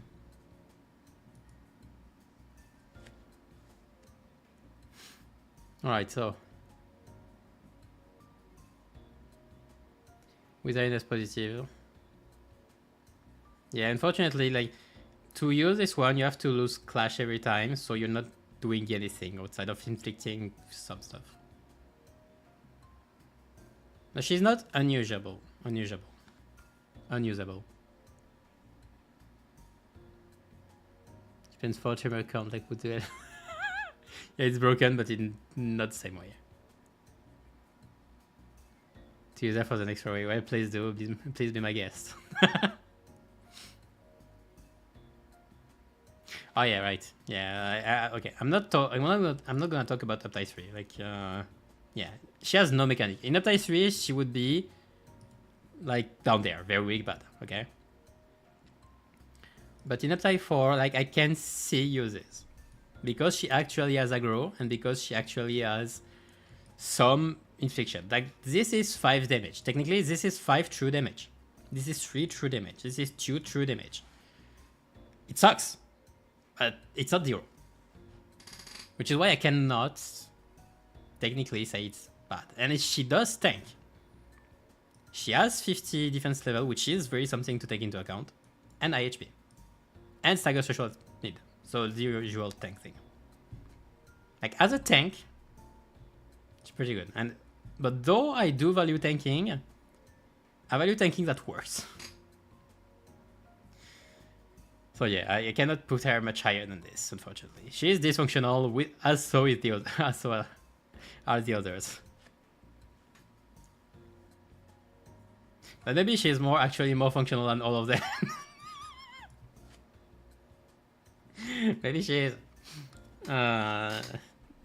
Alright, so with IDs positive. Yeah, unfortunately, like to use this one, you have to lose clash every time, so you're not doing anything outside of inflicting some stuff. But she's not unusable. Unusable. Spends 4 Tremor count like would do it. Yeah, it's broken, but in not the same way. To use that for the next way. Well, please do. Please be my guest. Oh yeah, right. Yeah. Okay. I'm not gonna talk about Uptide 3. Like, yeah, she has no mechanic. In Uptide 3, she would be like down there, very weak, but okay. But in Uptide 4, like I can see uses because she actually has aggro and because she actually has some infliction. Like this is 5 damage. Technically, this is 5 true damage. This is 3 true damage. This is 2 true damage. It sucks, but it's not 0. Which is why I cannot technically say it's bad. And she does tank. She has 50 defense level, which is very something to take into account, and IHP. And stagger social mid. So the usual tank thing. Like as a tank, it's pretty good. But though I do value tanking, I value tanking that works. So yeah, I cannot put her much higher than this, unfortunately. She is dysfunctional, as so is the other, as so are the others. But maybe she's actually more functional than all of them. Maybe she is. Well,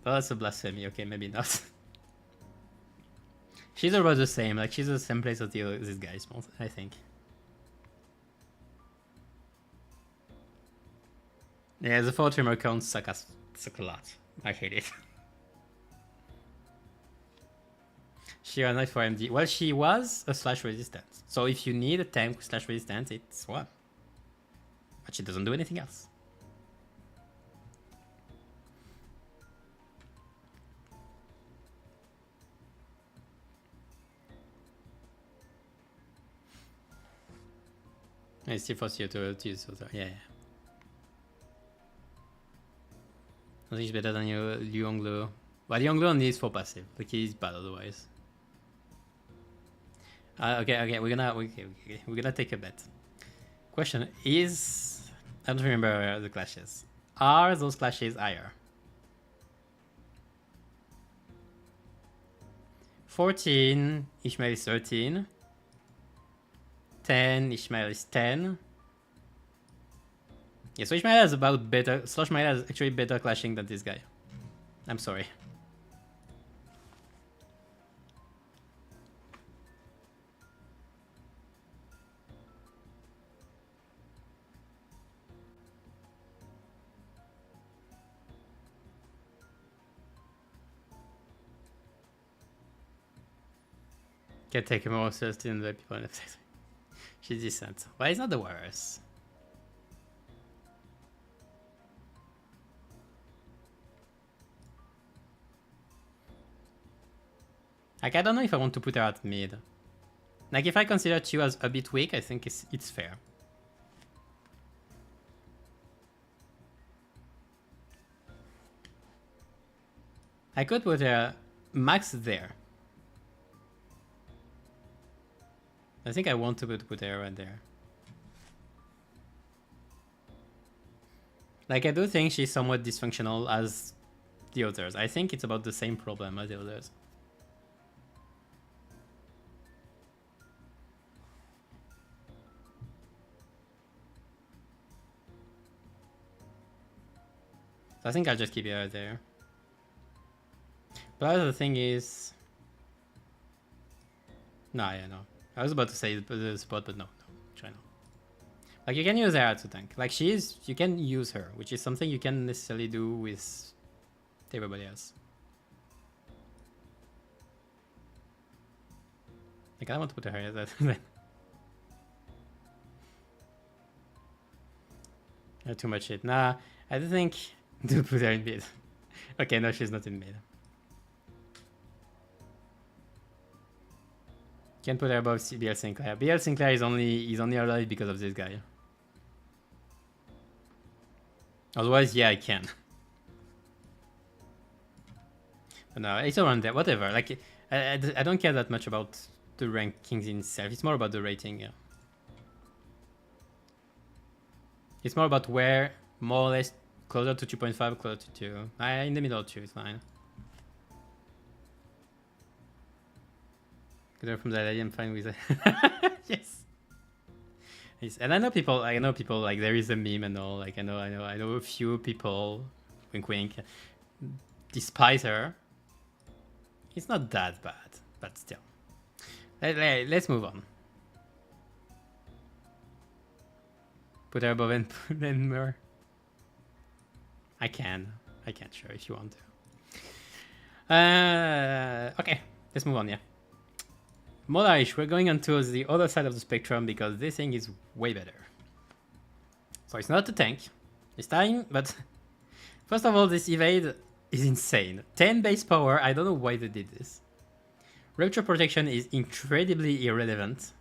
that's a blasphemy. Okay, maybe not. She's about the same. Like she's the same place as these guys, I think. Yeah, the 4 Tremor counts suck a lot. I hate it. She ran nice for MD. Well, she was a slash resistance. So if you need a tank with slash resistance, it's one. But she doesn't do anything else. I still force you to use those. Yeah. I think he's better than Yonglu. But Yonglu only is for passive. Like he's bad otherwise. Okay. We're gonna take a bet. Question is, I don't remember the clashes. Are those clashes higher? 14, Ishmael is 13. 10, Ishmael is 10. Yeah, so Ishmael has about better... Slosh Mail has actually better clashing than this guy. I'm sorry. Can take him more seriously than the people in the place. She's decent. Well, it's not the worst. Like, I don't know if I want to put her at mid. Like, if I consider Chu as a bit weak, I think it's fair. I could put her max there. I think I want to put her right there. Like, I do think she's somewhat dysfunctional as the others. I think it's about the same problem as the others. So I think I'll just keep her there. But the other thing is... No, yeah, no. I was about to say the spot, but no, try not. Like, you can use her to tank. Like, you can use her, which is something you can't necessarily do with everybody else. Like, I don't want to put her here. That too much shit. Nah, I do think to put her in mid. Okay, no, she's not in mid. Can't put her above BL Sinclair. BL Sinclair is only alive because of this guy. Otherwise, yeah, I can. But no, it's around there. Whatever. Like, I don't care that much about the rankings in itself. It's more about the rating. Yeah. It's more about where, more or less, closer to 2.5, closer to 2. In the middle, 2 is fine. From that, I am fine with it. Yes. And I know people like there is a meme and all. Like I know a few people, wink wink, despise her. It's not that bad, but still. Let's move on. Put her above and more. I can, sure, if you want to. Okay, let's move on. Yeah. Modarish, we're going on towards the other side of the spectrum because this thing is way better. So it's not a tank this time, but first of all, this evade is insane. 10 base power, I don't know why they did this. Rupture protection is incredibly irrelevant.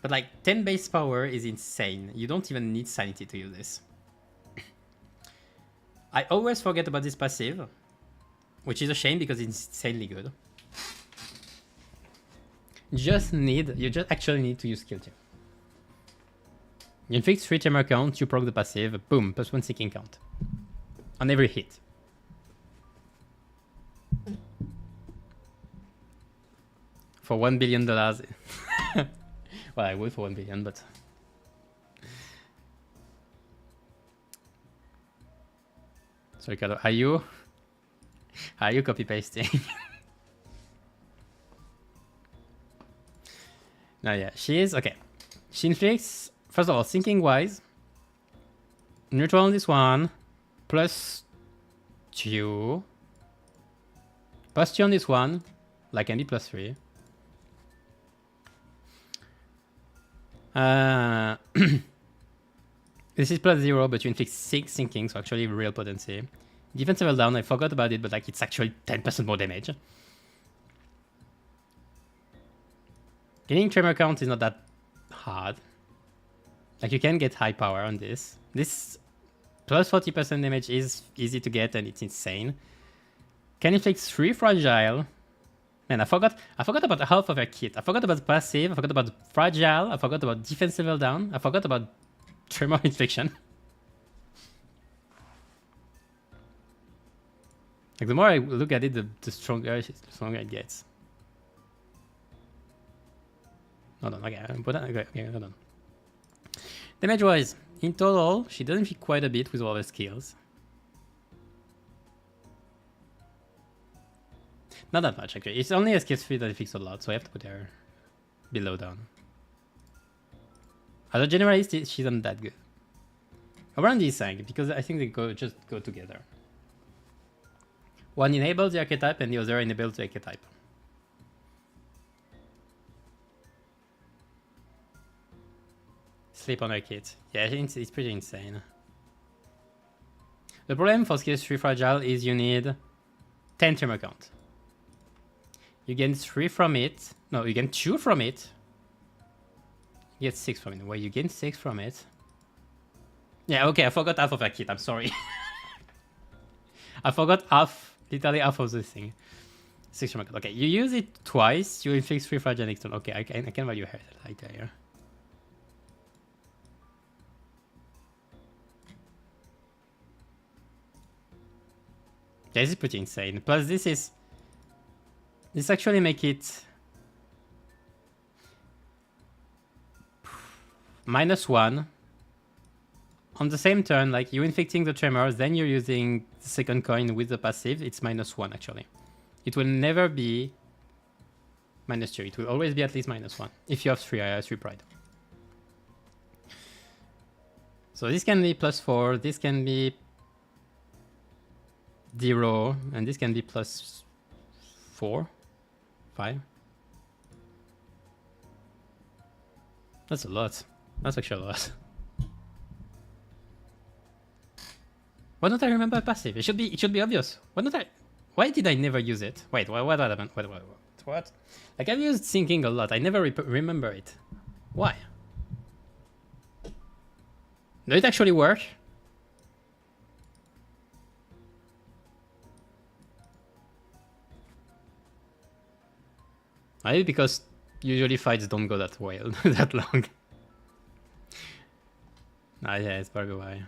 But like 10 base power is insane. You don't even need sanity to use this. I always forget about this passive, which is a shame because it's insanely good. You just actually need to use skill 2. You inflict 3 tremor count, you proc the passive, boom, +1 seeking count. On every hit. For $1 billion. Well, I would for 1 billion, but... So Ricardo, are you copy pasting? No, yeah, she is okay. She inflicts, first of all, thinking wise, neutral on this one, +2, +2 on this one, like can be +3. This is +0, but you inflict 6 sinking, so actually real potency. Defense level down, I forgot about it, but like it's actually 10% more damage. Getting tremor count is not that hard. Like you can get high power on this. This plus 40% damage is easy to get and it's insane. Can inflict 3 fragile. Man, I forgot about half of her kit. I forgot about passive, I forgot about fragile, I forgot about defense level down, I forgot about tremor infliction. Like the more I look at it, the stronger it gets. Hold on, okay, hold on. Damage-wise, in total, she doesn't fit quite a bit with all the skills. Not that much, actually. It's only a skill 3 that affects a lot, so I have to put her below down. As a generalist, she's not that good. Around this side, because I think they just go together. One enables the archetype and the other enables the archetype. Sleep on her kit. Yeah, it's pretty insane. The problem for skill 3 fragile is you need 10 tremor count. You gain 3 from it. No, you gain 2 from it. You get 6 from it. Well, you gain 6 from it. Yeah, okay, I forgot half of her kit. I'm sorry. I forgot half, literally half of this thing. 6 tremor count. Okay, you use it twice. You inflict 3 fragile next turn. Okay, I can value her right there. Yeah, this is pretty insane. Plus, this actually make it -1 on the same turn. Like you inflicting the tremors, then you're using the second coin with the passive. It's -1 actually. It will never be -2. It will always be at least -1 if you have 3 pride. So this can be +4. This can be 0, and this can be +4, 5. That's a lot. That's actually a lot. Why don't I remember passive? It should be obvious. Why did I never use it? Wait, what happened? What? Like I've used thinking a lot. I never remember it. Why? Did it actually work? Maybe because usually fights don't go that well, that long. Yeah, it's probably why.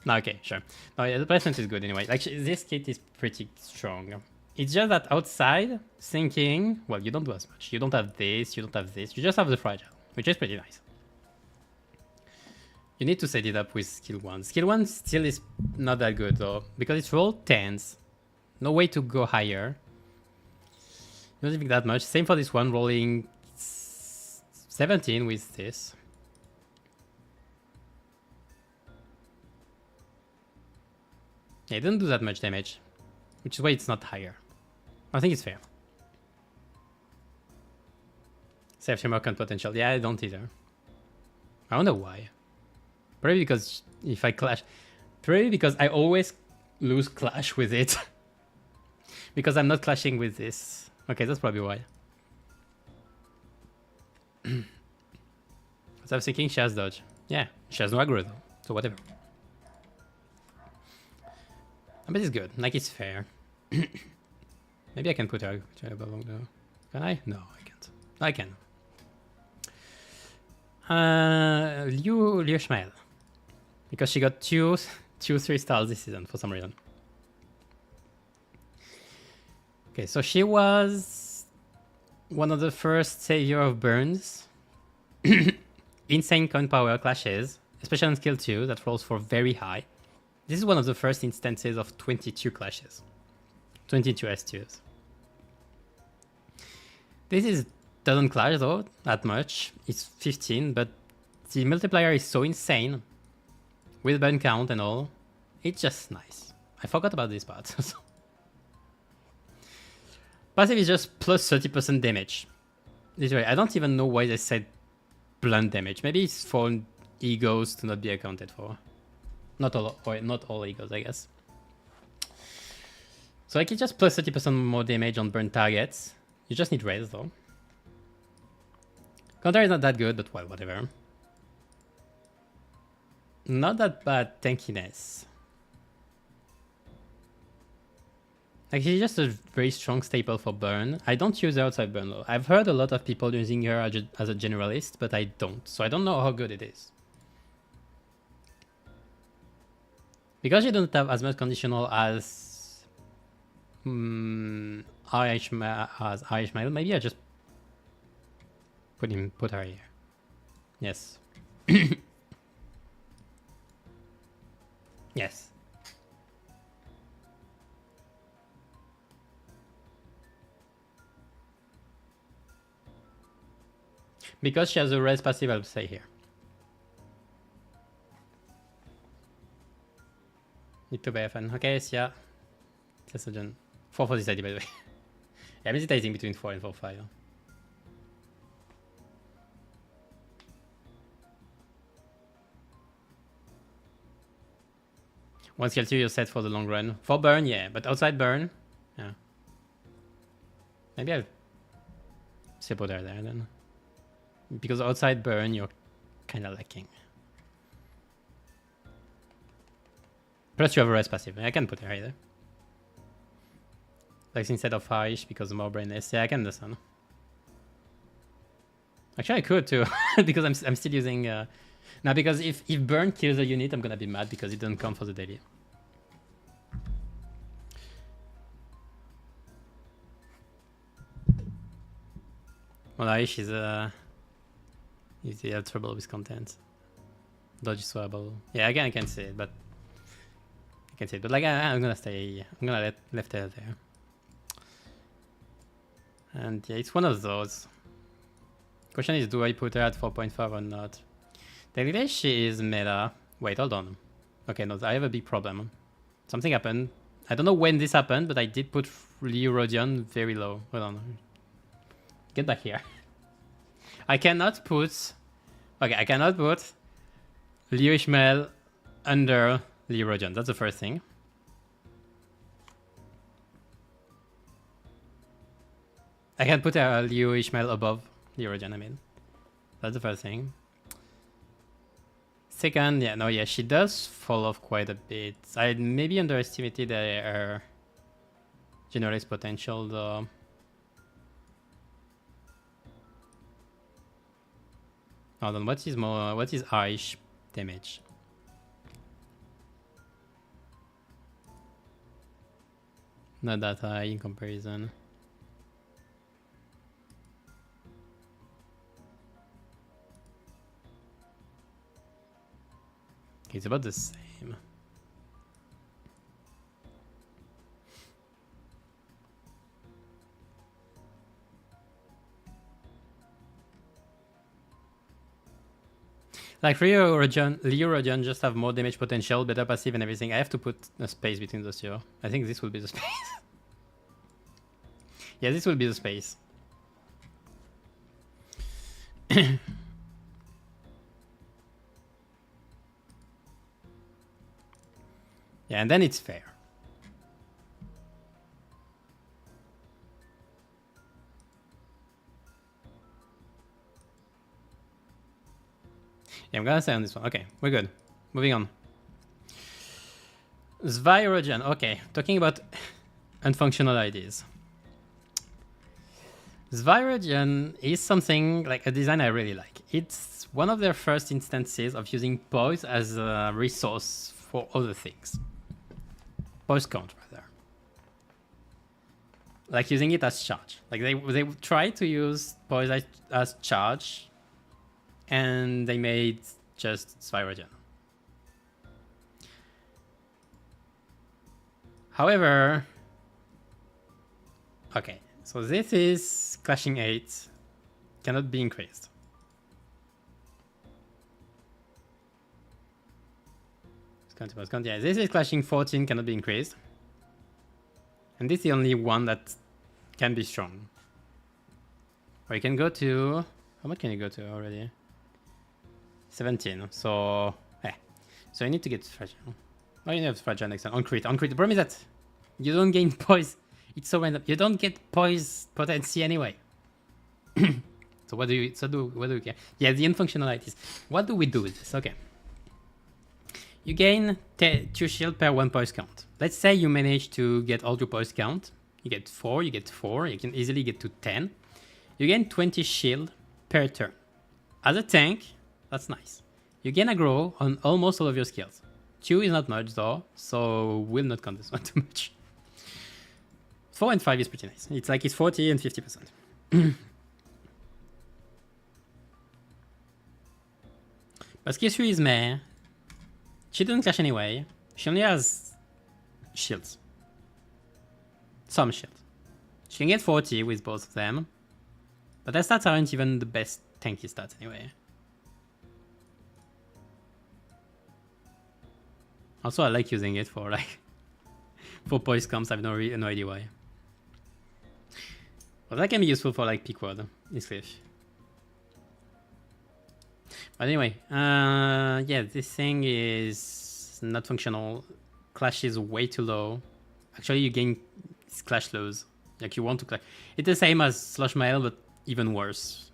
No, okay, sure. No, yeah, the placement is good anyway. Like, this kit is pretty strong. It's just that outside, thinking, well, you don't do as much. You don't have this, you don't have this. You just have the fragile, which is pretty nice. You need to set it up with skill 1. Skill 1 still is not that good, though, because it's rolled 10s. No way to go higher. Not even that much. Same for this one, rolling 17 with this. Yeah, it doesn't do that much damage, which is why it's not higher. I think it's fair. Save tremor count potential. Yeah, I don't either. I wonder why. Probably because if I clash... Probably because I always lose clash with it. Because I'm not clashing with this. Okay, that's probably why. So I was thinking she has dodge. Yeah, she has no aggro though. So whatever. But it's good. Like it's fair. Maybe I can put her along though. Can I? No, I can't. I can. Liu Schmeil. Because she got two 3 stars this season for some reason. Okay, so she was one of the first savior of burns. Insane coin power clashes, especially on skill 2 that rolls for very high. This is one of the first instances of 22 clashes. 22 S2s. This doesn't clash though, that much. It's 15, but the multiplier is so insane. With burn count and all. It's just nice. I forgot about this part. Passive is just plus 30% damage. Literally, I don't even know why they said blunt damage. Maybe it's for egos to not be accounted for. Not all egos, I guess. So like it's just plus 30% more damage on burn targets. You just need raise though. Counter is not that good, but well, whatever. Not that bad tankiness. Like she's just a very strong staple for burn. I don't use her outside burn though. I've heard a lot of people using her as a generalist, but I don't. So I don't know how good it is. Because you don't have as much conditional as as Irish male. Maybe I just put her here. Yes. Yes. Because she has a res passive, I'll stay here. Need to be FN. Okay, so yeah. That's a gen. 4 for this ID, by the way. Yeah, I'm hesitating between 4 and 4-5. One skill 2, you're set for the long run. For burn, yeah, but outside burn, yeah. Maybe I'll support her there then. Because outside burn, you're kind of lacking. Plus, you have a rest passive. I can put her either. Like instead of Irish, because more brainless. Yeah, I can understand. Actually, I could too, because I'm still using. Now, because if burn kills a unit, I'm gonna be mad because it doesn't come for the daily. Well, Irish is you have trouble with content. Dodge is swable. Yeah, again, I can see it, but I can see it. But like, I'm gonna stay. I'm gonna left her there. And yeah, it's one of those. Question is, do I put her at 4.5 or not? Technically, she is meta. Wait, hold on. Okay, no, I have a big problem. Something happened. I don't know when this happened, but I did put Rodion very low. Hold on. Get back here. I cannot put... Okay, I cannot put Leo Ishmael under Leo Rodion. That's the first thing. I can put Leo Ishmael above Leo Rodion, I mean. That's the first thing. Second, yeah, no, yeah, she does fall off quite a bit. I maybe underestimated her generalist potential, though. Hold on, what is Irish damage? Not that high in comparison. Okay, it's about the same. Like Leo Rodion just have more damage potential, better passive and everything. I have to put a space between those two. I think this will be the space. Yeah, this will be the space. Yeah, and then it's fair. Yeah, I'm gonna stay on this one. Okay, we're good. Moving on. Svirogen. Okay, talking about unfunctional IDs. Svirogen is something like a design I really like. It's one of their first instances of using poise as a resource for other things. Poise count, rather. Like using it as charge. Like they try to use poise as charge, and they made just Svirogen. However, okay, so this is clashing 8, cannot be increased. Yeah, this is clashing 14, cannot be increased. And this is the only one that can be strong. Or you can go to... How much can you go to already? 17. So... So you need to get fragile. Oh, you have fragile next time. On crit. On crit. The problem is that you don't gain poise. It's so random. You don't get poise potency anyway. So what do you care? Yeah, the unfunctionalities. What do we do with this? Okay. You gain 2 shield per 1 poise count. Let's say you manage to get all your poise count. You get 4, you get 4. You can easily get to 10. You gain 20 shield per turn. As a tank, that's nice. You gain aggro on almost all of your skills. 2 is not much though, so will not count this one too much. 4 and 5 is pretty nice. It's like it's 40 and 50%. But skill 3 is meh. She doesn't clash anyway. She only has shields. Some shields. She can get 40 with both of them. But their stats aren't even the best tanky stats anyway. Also, I like using it for like for voice comms. I have no idea why. Well, that can be useful for like peak word. It's clear. But anyway, yeah, this thing is not functional. Clash is way too low. Actually, you gain clash lows. Like you want to clash. It's the same as Slush Mail, but even worse.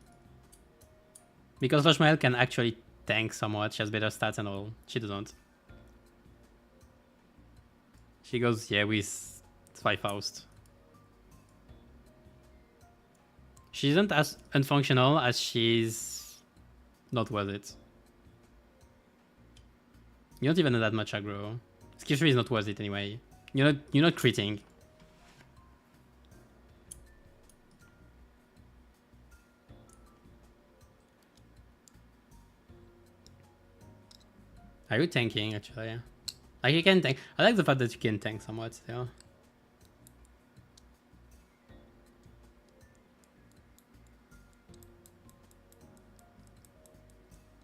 Because Slush Mail can actually tank somewhat. She has better stats and all. She doesn't. She goes, yeah, with 5 Faust. She isn't as unfunctional as she's not worth it. You don't even know that much aggro. Skill 3 is not worth it anyway. You're not critting. Are you tanking actually? Yeah. Like you can tank. I like the fact that you can tank somewhat still.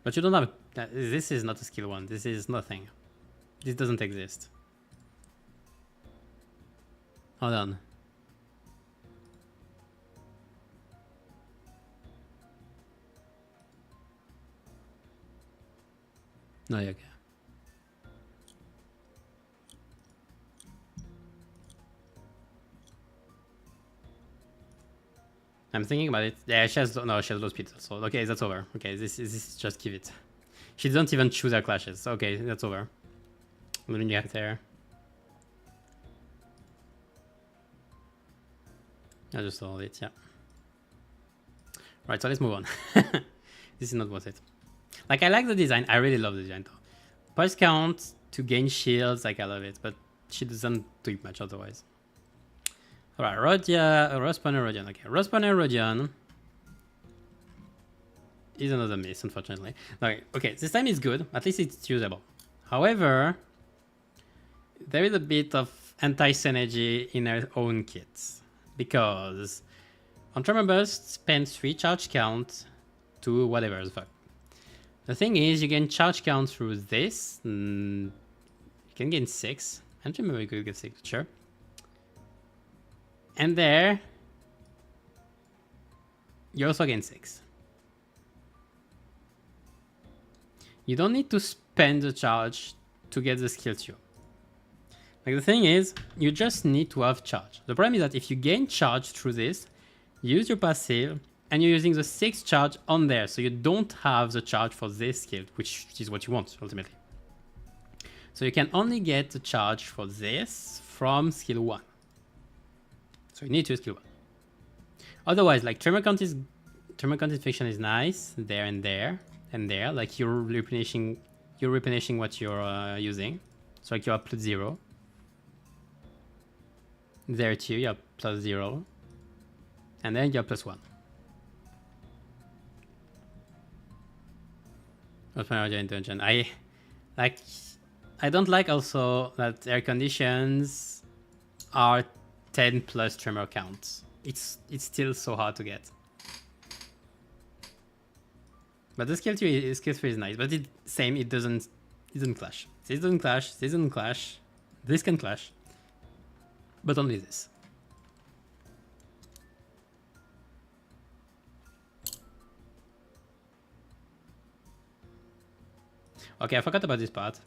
But you don't have. This is not a skill 1. This is nothing. This doesn't exist. Hold on. No, you're okay. I'm thinking about it. Yeah, she has low speed. So okay, that's over. Okay, this is just give it. She doesn't even choose her clashes. Okay, that's over. Looting you have there. I just saw it. Yeah. Right. So let's move on. This is not worth it. Like I like the design. I really love the design though. Poise count to gain shields. Like I love it, but she doesn't do it much otherwise. Alright, Rospawn and Rodion. Okay, Rospawn and Rodion is another miss, unfortunately. Okay, this time it's good. At least it's usable. However, there is a bit of anti-synergy in her own kits. Because on Tremor-based, spend 3 charge count to whatever the fuck. The thing is, you gain charge count through this. You can gain 6. I don't remember you could get 6, sure. And there, you also gain 6. You don't need to spend the charge to get the skill 2. Like the thing is, you just need to have charge. The problem is that if you gain charge through this, use your passive, and you're using the 6 charge on there, so you don't have the charge for this skill, which is what you want ultimately. So you can only get the charge for this from skill 1. So you need to skill 1. Otherwise, like Tremor count infection is nice there and there and there. Like you're replenishing what you're using. So like you're at +0. There too, you're +0, and then you're +1. What's my other intention? I don't like also that air conditions are 10 plus tremor counts. It's still so hard to get. But the skill 3 is nice, but it doesn't clash. This doesn't clash, this doesn't clash. This can clash. But only this. Okay, I forgot about this part.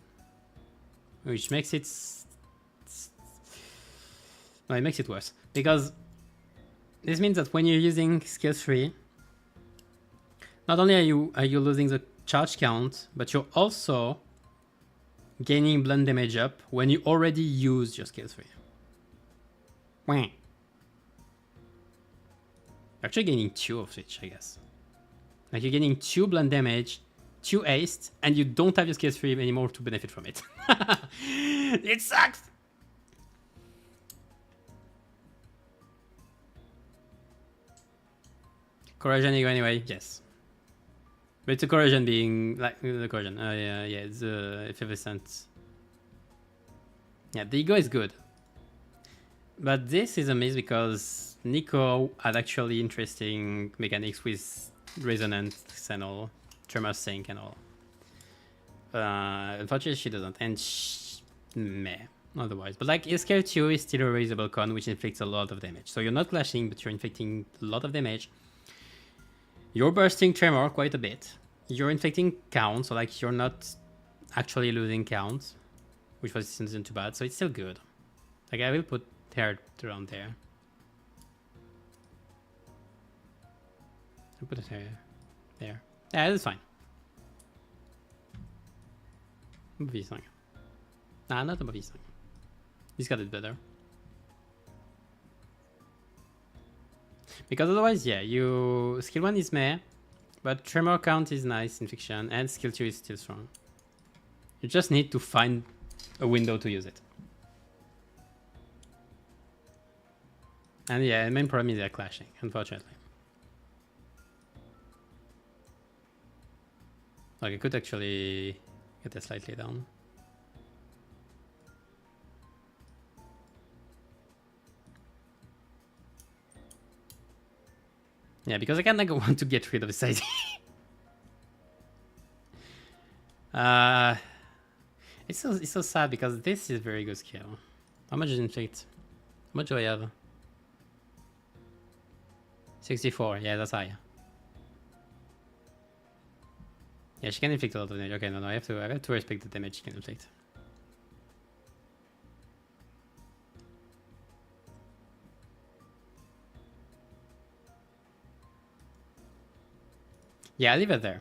Which makes it... No, it makes it worse. Because this means that when you're using skill 3, not only are you losing the charge count, but you're also gaining blunt damage up when you already used your skill 3. You're actually gaining 2 of each, I guess. Like you're getting 2 blunt damage, 2 aced, and you don't have your skill 3 anymore to benefit from it. It sucks! Corrosion ego anyway, yes. But it's a corrosion being like the corrosion. Yeah, it's effervescent. Yeah, the ego is good. But this is a miss because Nico had actually interesting mechanics with resonance and all, tremor sync and all. Unfortunately, she doesn't, and meh, otherwise. But like, Scale 2 is still a raisable con, which inflicts a lot of damage. So you're not clashing, but you're inflicting a lot of damage. You're bursting Tremor quite a bit. You're inflicting count, so like you're not actually losing count, which isn't too bad. So it's still good. Like I will put her around there. I'll put it there. Yeah, that's fine. V-Song. Nah, not a V-Song. He's got it better. Because otherwise, yeah, you skill 1 is meh, but Tremor count is nice in fiction, and skill 2 is still strong. You just need to find a window to use it. And yeah, the main problem is they're clashing, unfortunately. Like I could actually get it slightly down. Yeah, because I kind of want to get rid of this ID. It's so sad because this is very good skill. How much is inflict? How much do I have? 64. Yeah, that's high. Yeah, she can inflict a lot of damage. Okay, no, I have to respect the damage she can inflict. Yeah, I'll leave it there.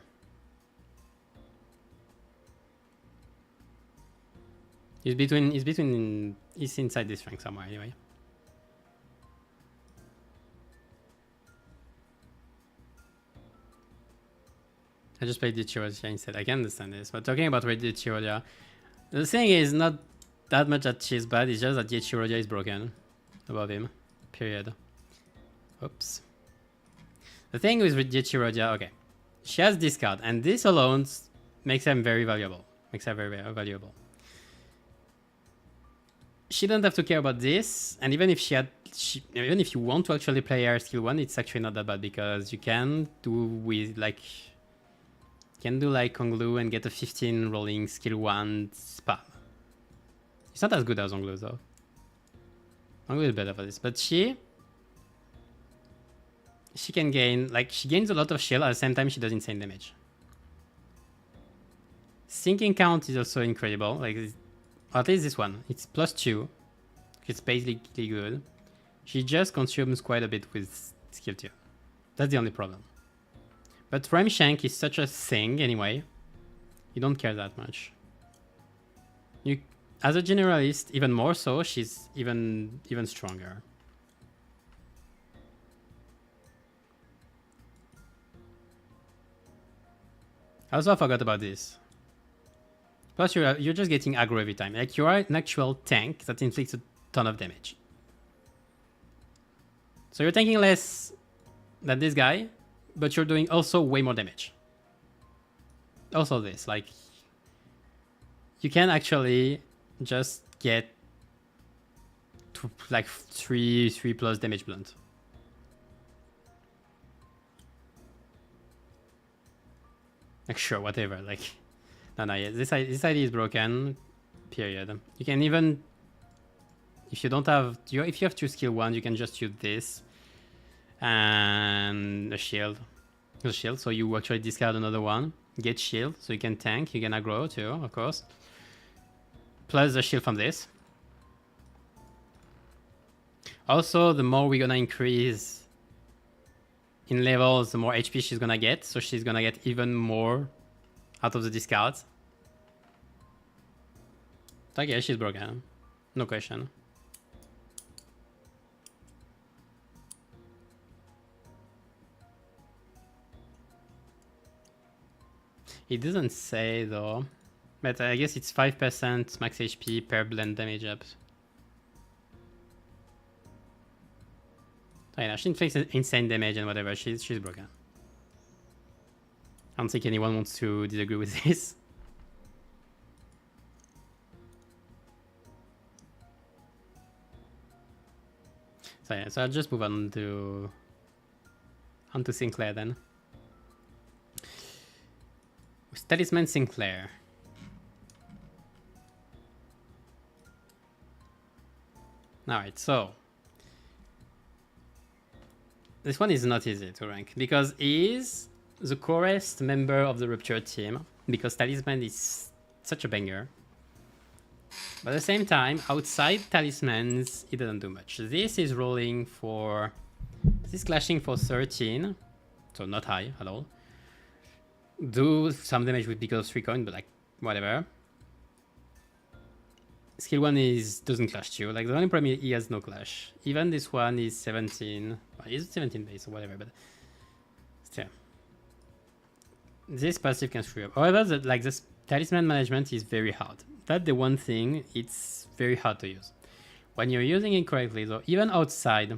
He's inside this rank somewhere anyway. I just played Chirodia instead. I can understand this, but talking about Red Chirodia, the thing is not that much that she's bad, it's just that Chirodia is broken above him. Period. Oops. The thing with Chirodia, okay. She has discard, and this alone makes them very valuable. Makes her very, very valuable. She doesn't have to care about this, and even if even if you want to actually play her skill 1, it's actually not that bad because you can do with like Onglu and get a 15 rolling skill 1 spam. It's not as good as Onglu though. Onglu is better for this, but she can gain, like, she gains a lot of shield at the same time she does insane damage. Sinking count is also incredible, like, at least this one. It's +2. It's basically good. She just consumes quite a bit with skill 2. That's the only problem. But Rhyme Shank is such a thing anyway. You don't care that much. You, as a generalist, even more so, she's even stronger. I also forgot about this. Plus, you're just getting aggro every time. Like, you are an actual tank that inflicts a ton of damage. So you're tanking less than this guy, but you're doing also way more damage. Also this, like, you can actually just get to, like, 3+ damage blunt. Like, sure, whatever, like... No, yeah, this ID is broken, period. You can even... If you don't have... If you have 2 skill 1, you can just use this. And a shield. A shield, so you actually discard another one. Get shield, so you can tank, you can aggro too, of course. Plus the shield from this. Also, the more we're gonna increase in levels, the more HP she's gonna get. So she's gonna get even more out of the discards. Like, yeah, she's broken. No question. It doesn't say though. But I guess it's 5% max HP per blend damage up. Oh, yeah, she inflicts insane damage and whatever. She's broken. I don't think anyone wants to disagree with this. So yeah, so I'll just move on to Sinclair then. With Talisman Sinclair. Alright, so this one is not easy to rank because he is the corest member of the Rupture team because Talisman is such a banger. But at the same time, outside Talismans, it doesn't do much. This is rolling for... This is clashing for 13, so not high at all. Do some damage with because of 3 coin, but like, whatever. Skill 1 doesn't clash too. Like, the only problem is he has no clash. Even this one is 17. Well, it's 17 base or whatever, but still. This passive can screw up. However, this Talisman management is very hard. That's the one thing, it's very hard to use. When you're using it correctly, though, even outside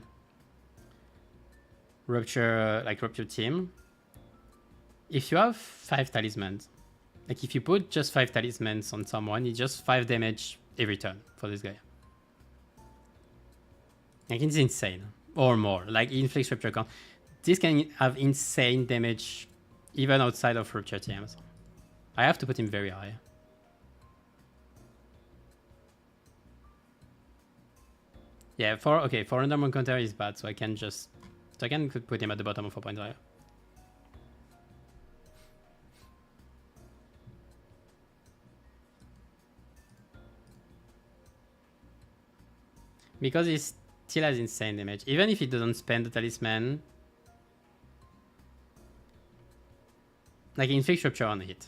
Rupture, like Rupture team, if you have 5 talismans, like if you put just 5 talismans on someone, it's just 5 damage every turn for this guy. Like, it's insane. Or more. Like, inflicts Rupture count. This can have insane damage even outside of Rupture teams. I have to put him very high. Yeah, for random encounter is bad, so I can put him at the bottom of 4.5. Because he still has insane damage. Even if he doesn't spend the talisman, like, inflict Rupture on hit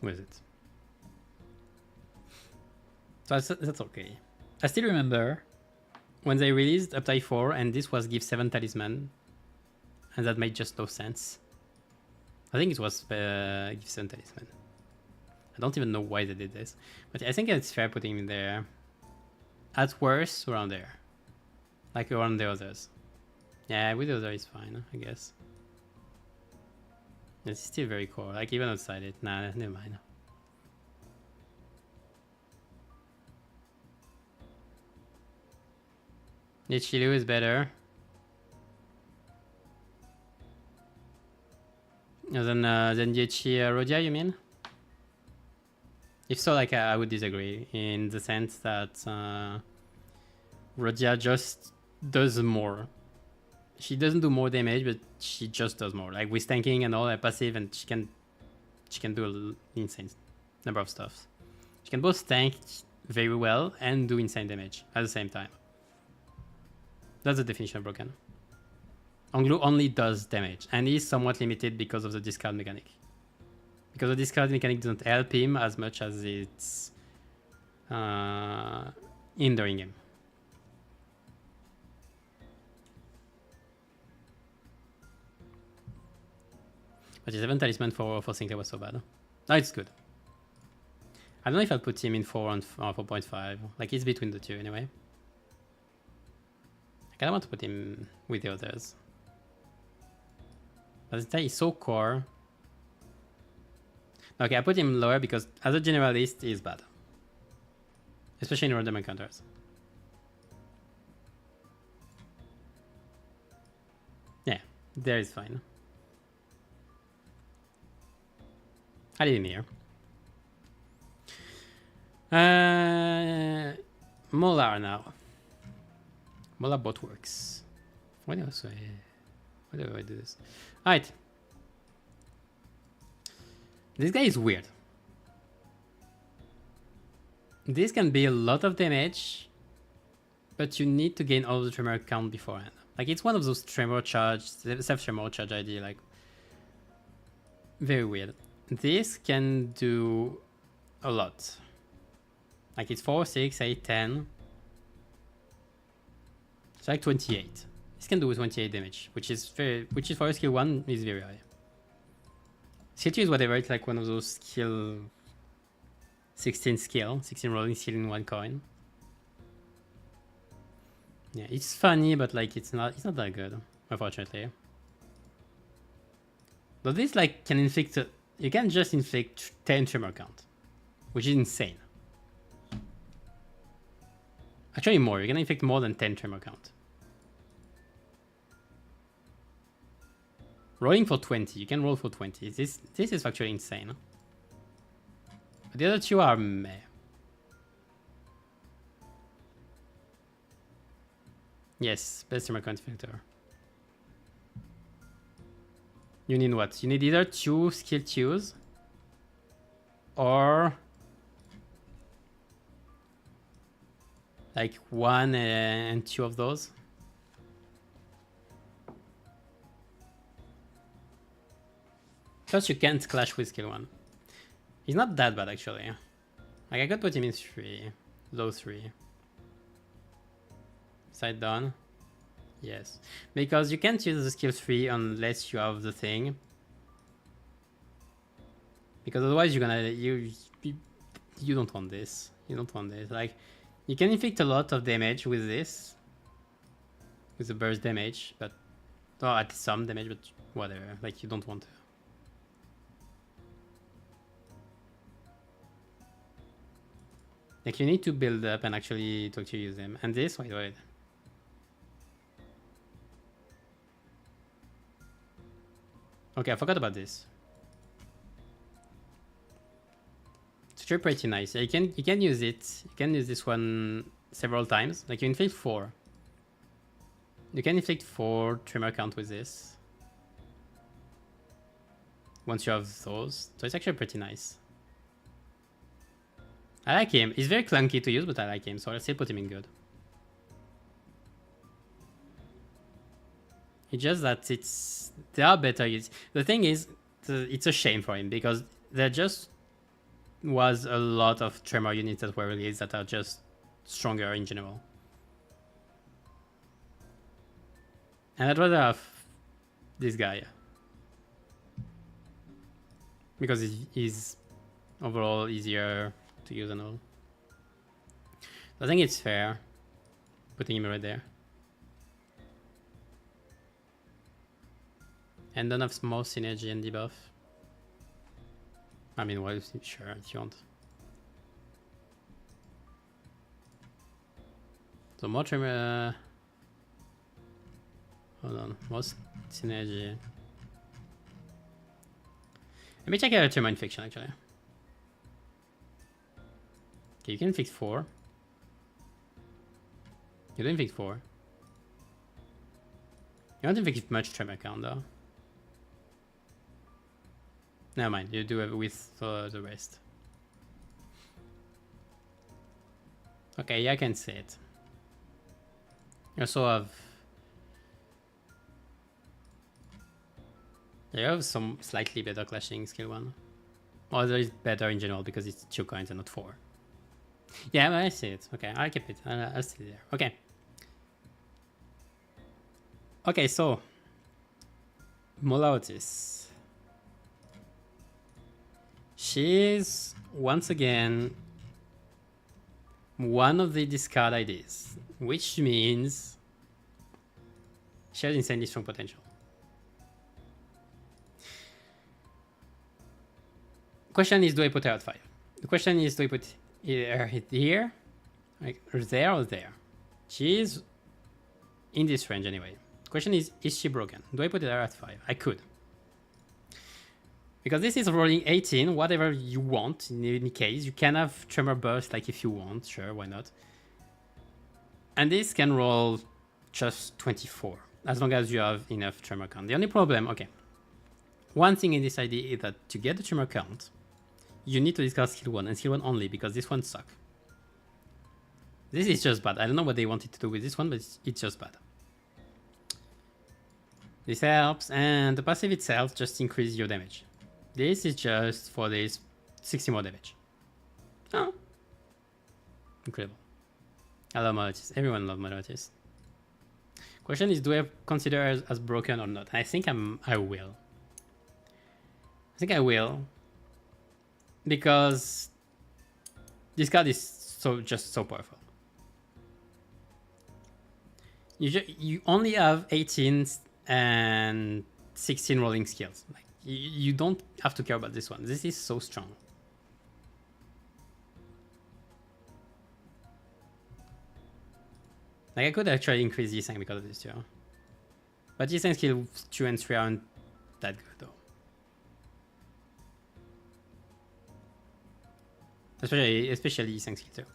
with it. So that's okay. I still remember when they released Uptide 4 and this was give 7 talisman, and that made just no sense. I think it was give 7 talisman. I don't even know why they did this, but I think it's fair putting him there. At worst, around there. Like around the others. Yeah, with the other is fine, I guess. It's still very core, like even outside it. Nah, never mind. Nichilu is better. Than Yechi Rodia, you mean? If so, like, I would disagree in the sense that Rodia just does more. She doesn't do more damage, but she just does more. Like with tanking and all that passive, and she can do an insane number of stuff. She can both tank very well and do insane damage at the same time. That's the definition of broken. Onglu only does damage, and he's somewhat limited because of the discard mechanic. Because the discard mechanic doesn't help him as much as it's hindering him. But his 7 talisman for Sinclair was so bad. No, it's good. I don't know if I'll put him in 4 and 4.5. Like, he's between the two anyway. I kinda want to put him with the others. But he's so core. Okay, I put him lower because as a generalist, he's bad. Especially in random encounters. Yeah, there is fine. I leave him here. Molar now. Molar bot works. Why do I do this? Alright. This guy is weird. This can be a lot of damage, but you need to gain all the tremor count beforehand. Like, it's one of those tremor charge, self-tremor charge ID, like, very weird. This can do a lot. Like, it's 4, 6, 8, 10. It's like 28. This can do 28 damage, which is for a skill 1 is very high. Skill 2 is whatever, it's like one of those skill 16 rolling skill in 1 coin. Yeah, it's funny, but like it's not that good, unfortunately. Though this like can inflict, you can just inflict 10 tremor count, which is insane. Actually more, you can inflict more than 10 tremor count. Rolling for 20, you can roll for 20. This is actually insane. But the other two are meh. Yes, best tremor count filter. You need what? You need either 2 skill 2s or like 1 and 2 of those. Plus you can't clash with skill 1. He's not that bad actually. Like I could put him in 3, low 3. Side down. Yes. Because you can't use the skill 3 unless you have the thing. Because otherwise you're gonna you don't want this. You don't want this. Like you can inflict a lot of damage with this. With the burst damage, but or at some damage, but whatever. Like you don't want to. Like you need to build up and actually talk to use them. And this, wait. Okay, I forgot about this. It's actually pretty nice. You can use it. You can use this one several times. Like you inflict 4. You can inflict 4 tremor count with this. Once you have those. So it's actually pretty nice. I like him. He's very clunky to use, but I like him, so I'll still put him in good. It's just that there are better use. The thing is, it's a shame for him because there just was a lot of Tremor units that were released that are just stronger in general. And I'd rather have this guy. Because he's overall easier to use and all. I think it's fair putting him right there. And don't have more synergy and debuff. I mean, well, sure, if you want. So more Tremor. Hold on, most synergy. Let me check out Tremor infection actually. Okay, you can fix 4. You don't fix 4. You don't fix much Tremor count though. Never mind, you do it with the rest. Okay, yeah, I can see it. You also have... You have some slightly better clashing skill 1. Or there is better in general because it's 2 coins and not 4. Yeah, but I see it. Okay, I'll keep it. I'll stay there. Okay. Okay, so... Molautis. She's, once again, one of the discard IDs, which means she has insanely strong potential. Question is, do I put her at 5? The question is, do I put her here, like, or there or there? She's in this range anyway. The question is she broken? Do I put her at 5? I could. Because this is rolling 18, whatever you want in any case. You can have Tremor burst like if you want, sure, why not? And this can roll just 24, as long as you have enough Tremor count. The only problem, okay. One thing in this idea is that to get the Tremor count, you need to discard skill 1 and skill 1 only because this one sucks. This is just bad. I don't know what they wanted to do with this one, but it's just bad. This helps, and the passive itself just increases your damage. This is just for this 60 more damage. Oh. Incredible. I love Molautis. Everyone loves Molautis. Question is, do I consider her as broken or not? I think I will. I think I will. Because this card is just so powerful. You only have 18 and 16 rolling skills. Like you don't have to care about this one. This is so strong. Like I could actually increase Yisang because of this too. But Yisang skill 2 and 3 aren't that good though. Especially Yisang skill 2.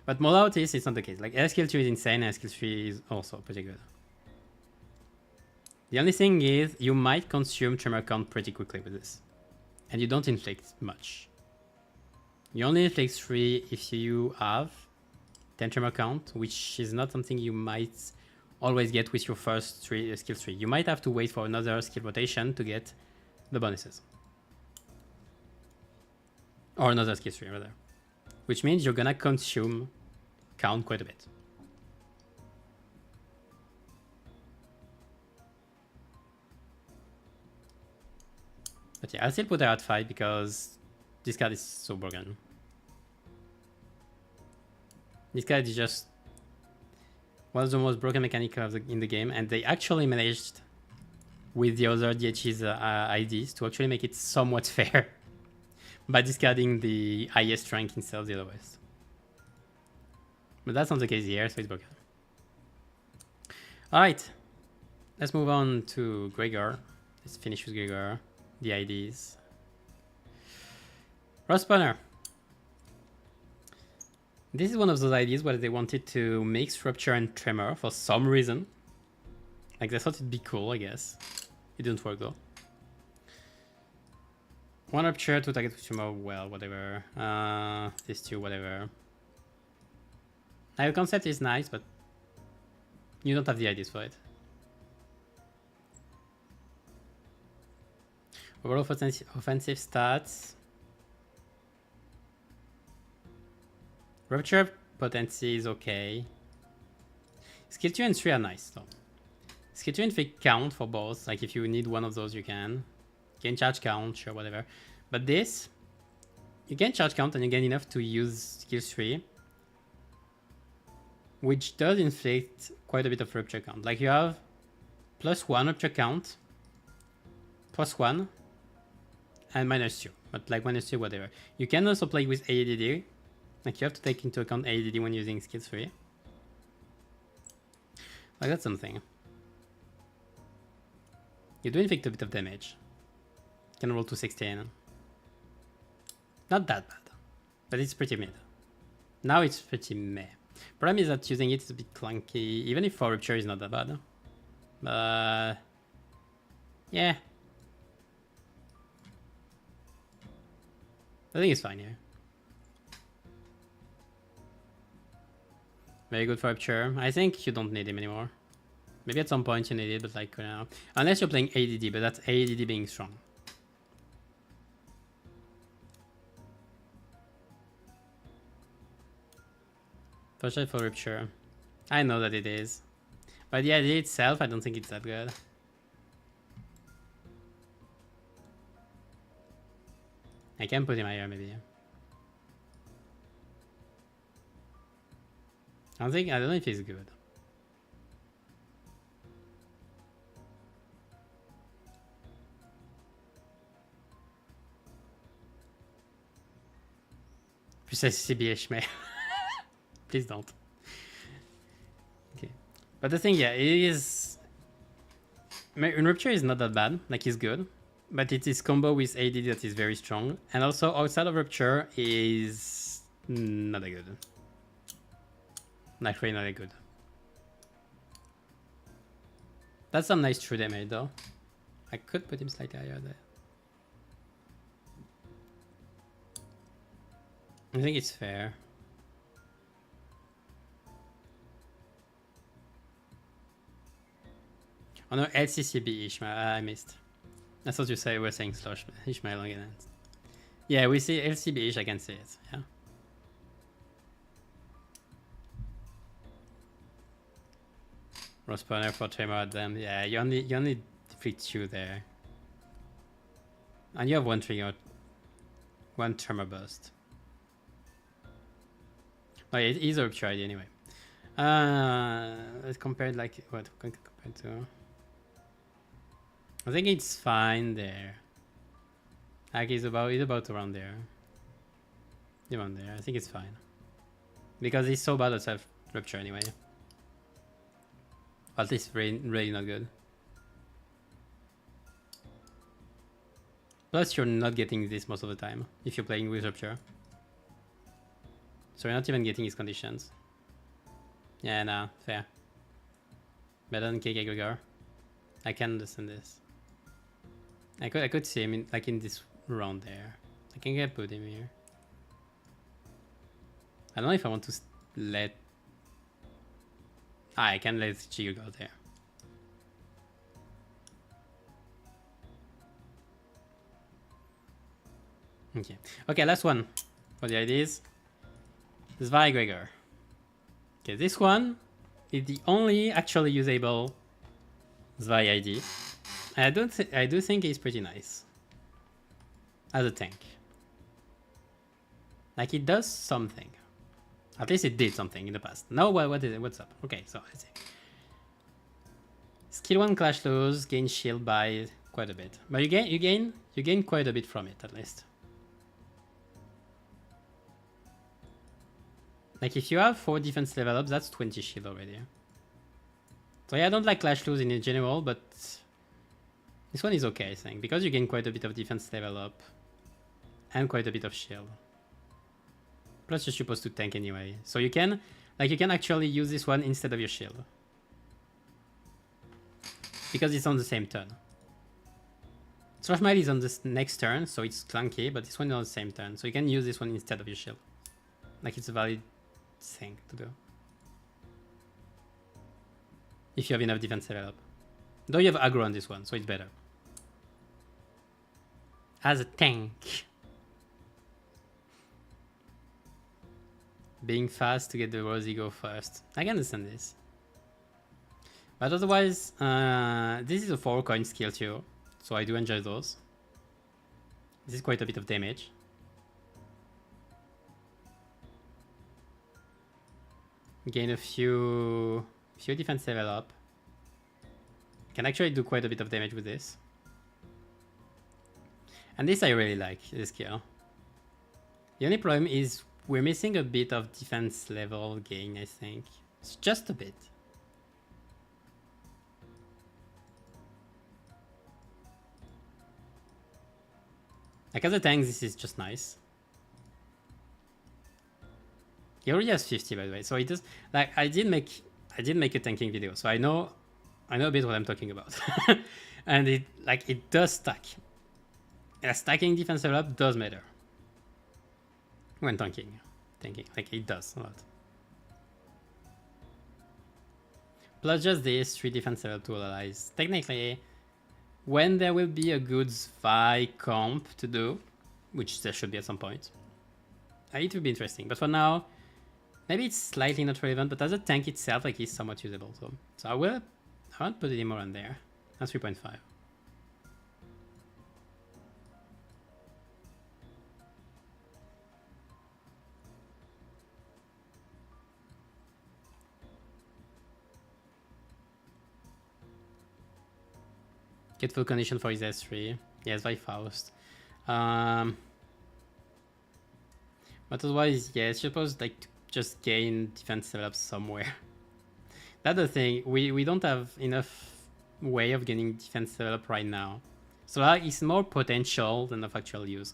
But Molautis is not the case. Like air skill 2 is insane, air skill 3 is also pretty good. The only thing is you might consume tremor count pretty quickly with this. And you don't inflict much. You only inflict 3 if you have 10 tremor count, which is not something you might always get with your first skill 3. You might have to wait for another skill rotation to get the bonuses. Or another skill 3 rather. Which means you're gonna consume count quite a bit. But yeah, I'll still put her at 5 because this card is so broken. This card is just one of the most broken mechanics in the game, and they actually managed with the other DH's IDs to actually make it somewhat fair by discarding the highest rank instead of the lowest. But that's not the case here, so it's broken. Alright, let's move on to Gregor. Let's finish with Gregor. The IDs. Rospawner. This is one of those ideas where they wanted to mix Rupture and Tremor for some reason. Like they thought it'd be cool, I guess. It didn't work though. One Rupture, 2 target with Tremor, well, whatever. These 2, whatever. Now the concept is nice, but you don't have the ideas for it. Overall offensive stats. Rupture potency is okay. Skill 2 and 3 are nice though. Skill 2 and 3 count for both. Like if you need one of those, you can. Gain charge count, sure, whatever. But this, you gain charge count and you gain enough to use skill 3. Which does inflict quite a bit of rupture count. Like you have +1 rupture count, +1, and -2. But like -2, whatever. You can also play with ADD. Like you have to take into account ADD when using skill 3. Like that's something. You do inflict a bit of damage. You can roll to 16. Not that bad. But it's pretty mid. Now it's pretty meh. Problem is that using it is a bit clunky, even if for Rupture is not that bad. Yeah. I think it's fine here. Very good for Rupture. I think you don't need him anymore. Maybe at some point you need it, but like now. Unless you're playing ADD, but that's ADD being strong. Torture for Rupture. I know that it is. But the idea itself, I don't think it's that good. I can put him higher maybe. I don't know if he's good. Precisely CBH, man. Please don't. Okay. But the thing, yeah, it is... Rupture is not that bad. Like, he's good. But it is combo with AD that is very strong. And also, outside of Rupture is... not that good. Like, really not that good. That's some nice true damage, though. I could put him slightly higher there. I think it's fair. Oh no, LCCB Ishmael. I missed. I thought you were saying Slush Ishmael again. Yeah, we see LCB Ish, I can see it. Yeah. Rospawner for Tremor at them. Yeah, you only defeat 2 there. And you have 1 trigger. 1 Tremor burst. Oh yeah, it is a Rupture ID anyway. Let's compare like what compared to. I think it's fine there. Like it's about around there. Around there. I think it's fine. Because it's so bad at self rupture anyway. At least really not good. Plus you're not getting this most of the time if you're playing with rupture. So you're not even getting his conditions. Yeah, nah, fair. Better than KK Gregor. I can understand this. I could see him in, like in this round there. I can put him here. I don't know if I want to let. I can let Chigo go there. Okay. Okay, last one for the IDs. Zwei Gregor. Okay, this one is the only actually usable Zwei ID. I do think it's pretty nice as a tank. Like it does something. At least it did something in the past. No, what is it? What's up? Okay, so let's see. Skill 1 clash lose, gain shield by quite a bit. But you gain quite a bit from it at least. Like if you have 4 defense level ups, that's 20 shield already. So yeah, I don't like clash lose in general, but this one is okay, I think, because you gain quite a bit of defense level up and quite a bit of shield. Plus you're supposed to tank anyway. So you can actually use this one instead of your shield. Because it's on the same turn. Slash Mile is on the next turn, so it's clunky, but this one is on the same turn. So you can use this one instead of your shield. Like it's a valid thing to do. If you have enough defense level up. Though you have aggro on this one, so it's better. As a tank. Being fast to get the Rose Ego first. I can understand this. But otherwise, this is a 4 coin skill too. So I do enjoy those. This is quite a bit of damage. Gain a few defense level up. Can actually do quite a bit of damage with this. And this I really like, this skill. The only problem is we're missing a bit of defense level gain, I think. It's just a bit. Like as a tank, this is just nice. He already has 50 by the way, so it does. Like I did make a tanking video, so I know a bit what I'm talking about. And it does stack. And stacking defense level up does matter when tanking. Like it does a lot. Plus just this 3 defense level 2 allies. Technically, when there will be a good Zwei comp to do, which there should be at some point, it will be interesting. But for now, maybe it's slightly not relevant, but as a tank itself, like, it's somewhat usable. So I won't put it more on there. That's 3.5. Get full condition for his S3. Yes, by Faust. But otherwise, yeah, it's supposed like to just gain defense level up somewhere. That's the thing. We don't have enough way of getting defense level up right now. So it's more potential than of actual use.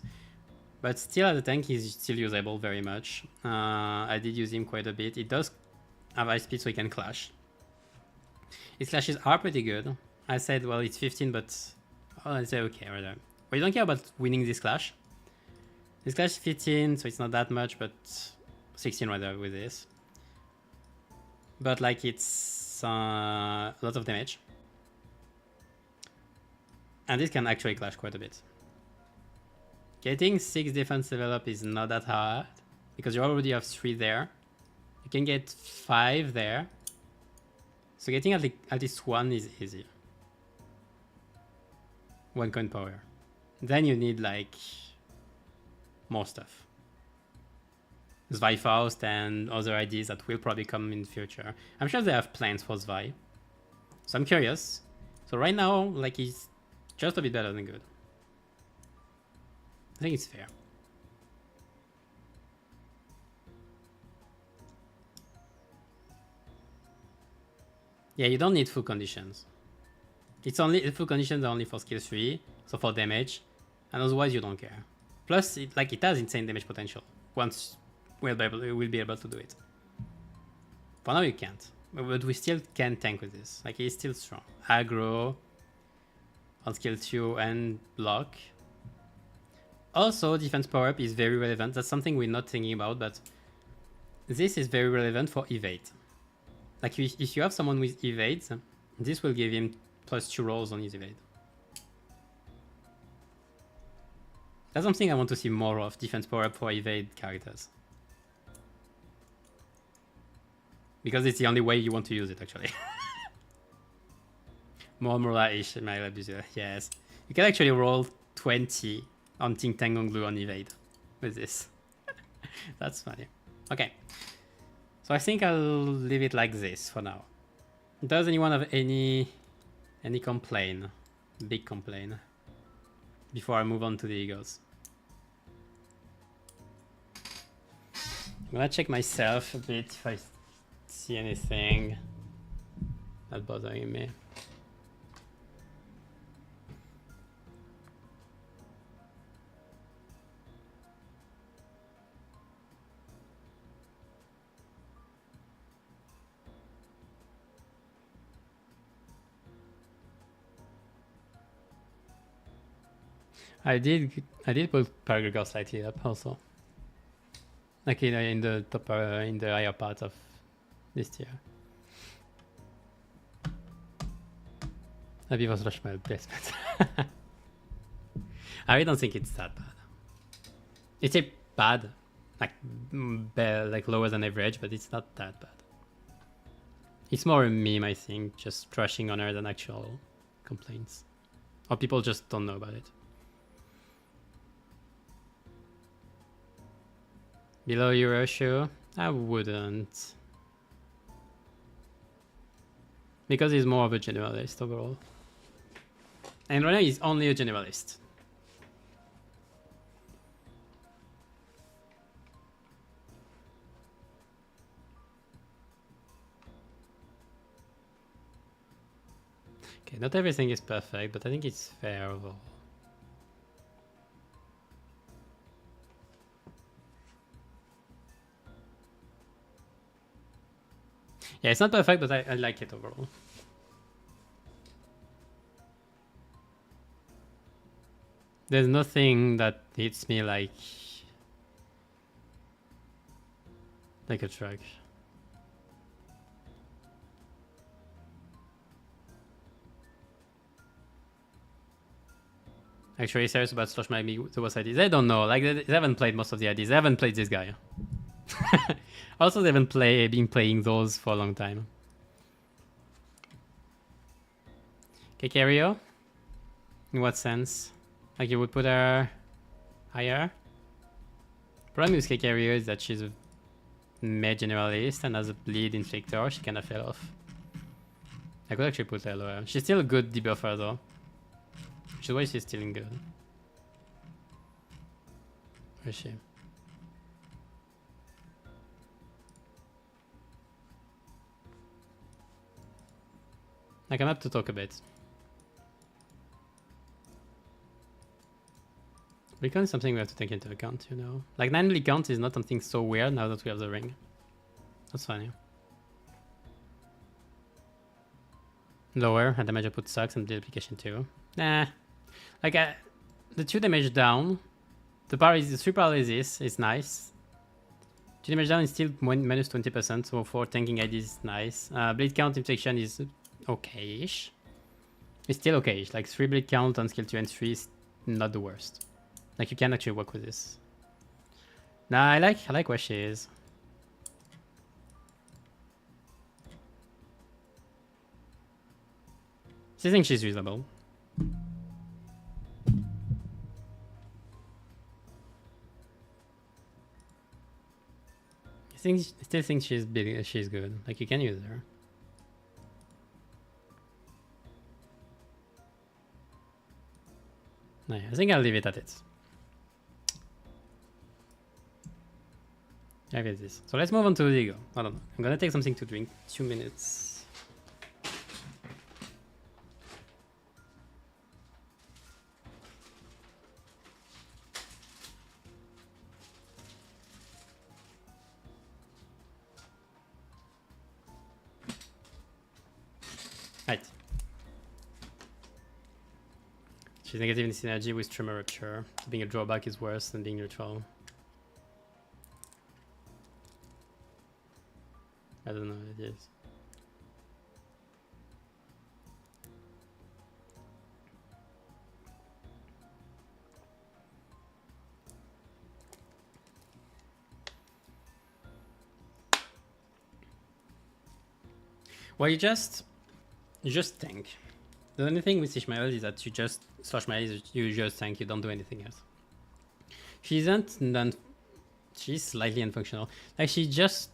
But still, as a tank, he's still usable very much. I did use him quite a bit. It does have high speed, so he can clash. His clashes are pretty good. I said, well, it's 15, but I say okay, right. We don't care about winning this clash. This clash is 15, so it's not that much, but 16 rather with this. But like it's a lot of damage. And this can actually clash quite a bit. Getting 6 defense level up is not that hard, because you already have 3 there. You can get 5 there. So getting at least 1 is easy. 1 coin power. Then you need like more stuff. Faust and other IDs that will probably come in the future. I'm sure they have plans for Zwei. So I'm curious. So right now, like, he's just a bit better than good. I think it's fair. Yeah, you don't need full conditions. It's only the full conditions are only for skill 3, so for damage, and otherwise you don't care. Plus, it has insane damage potential. Once we'll be able to do it. For now you can't, but we still can tank with this. Like, he's still strong. Aggro on skill 2 and block. Also, defense power up is very relevant. That's something we're not thinking about, but this is very relevant for evade. Like, if you have someone with evade, this will give him +2 rolls on his evade. That's something I want to see more of, defense power up for evade characters. Because it's the only way you want to use it, actually. More Mora-ish, my abuser. Yes. You can actually roll 20 on Ting Tang on Glue on evade with this. That's funny. Okay. So I think I'll leave it like this for now. Does anyone have any complaint? Big complaint? Before I move on to the egos. I'm gonna check myself a bit if I see anything not bothering me. I did put Paragraph slightly up also. Like in the top in the higher part of this tier. Maybe it was rush my placement. I really don't think it's that bad. It's a bad, like lower than average, but it's not that bad. It's more a meme, I think, just trashing on her than actual complaints, or people just don't know about it. Below Euroshow? I wouldn't. Because he's more of a generalist overall. And right now he's only a generalist. Okay, not everything is perfect, but I think it's fair overall. Yeah, it's not perfect, but I like it overall. There's nothing that hits me like a truck. Actually, serious about Slush might be the worst IDs. They don't know. Like, they haven't played most of the IDs. They haven't played this guy. Also, they haven't been playing those for a long time. Kekario? In what sense? Like, you would put her higher? Problem with Kekario is that she's a mage generalist, and as a bleed inflictor, she kind of fell off. I could actually put her lower. She's still a good debuffer though, which is why she's still in good. Where is she? Like, I'm up to talk a bit. Recon is something we have to take into account, you know. Like, 9 bleed count is not something so weird now that we have the ring. That's funny. Lower, and damage output sucks, and bleed application too. Nah. Like, the 2 damage down, the 3 paralysis is nice. 2 damage down is still minus 20%, so for tanking IDs is nice. Bleed count infliction is okay-ish. It's still okay-ish. Like, 3 bleed count on skill 2 and 3 is not the worst. Like, you can actually work with this. Nah, I like where she is. I think she's reasonable. I still think she's big. She's good. Like you can use her. No, I think I'll leave it at it. I guess this. So let's move on to the ego. I don't know. I'm gonna take something to drink. 2 minutes. Right. She's negative in synergy with Tremor Rupture. Being a drawback is worse than being neutral. I don't know what it is. Well, you just tank. The only thing with Ishmael is that you just you just tank. You don't do anything else. She isn't non. She's slightly unfunctional. Like she just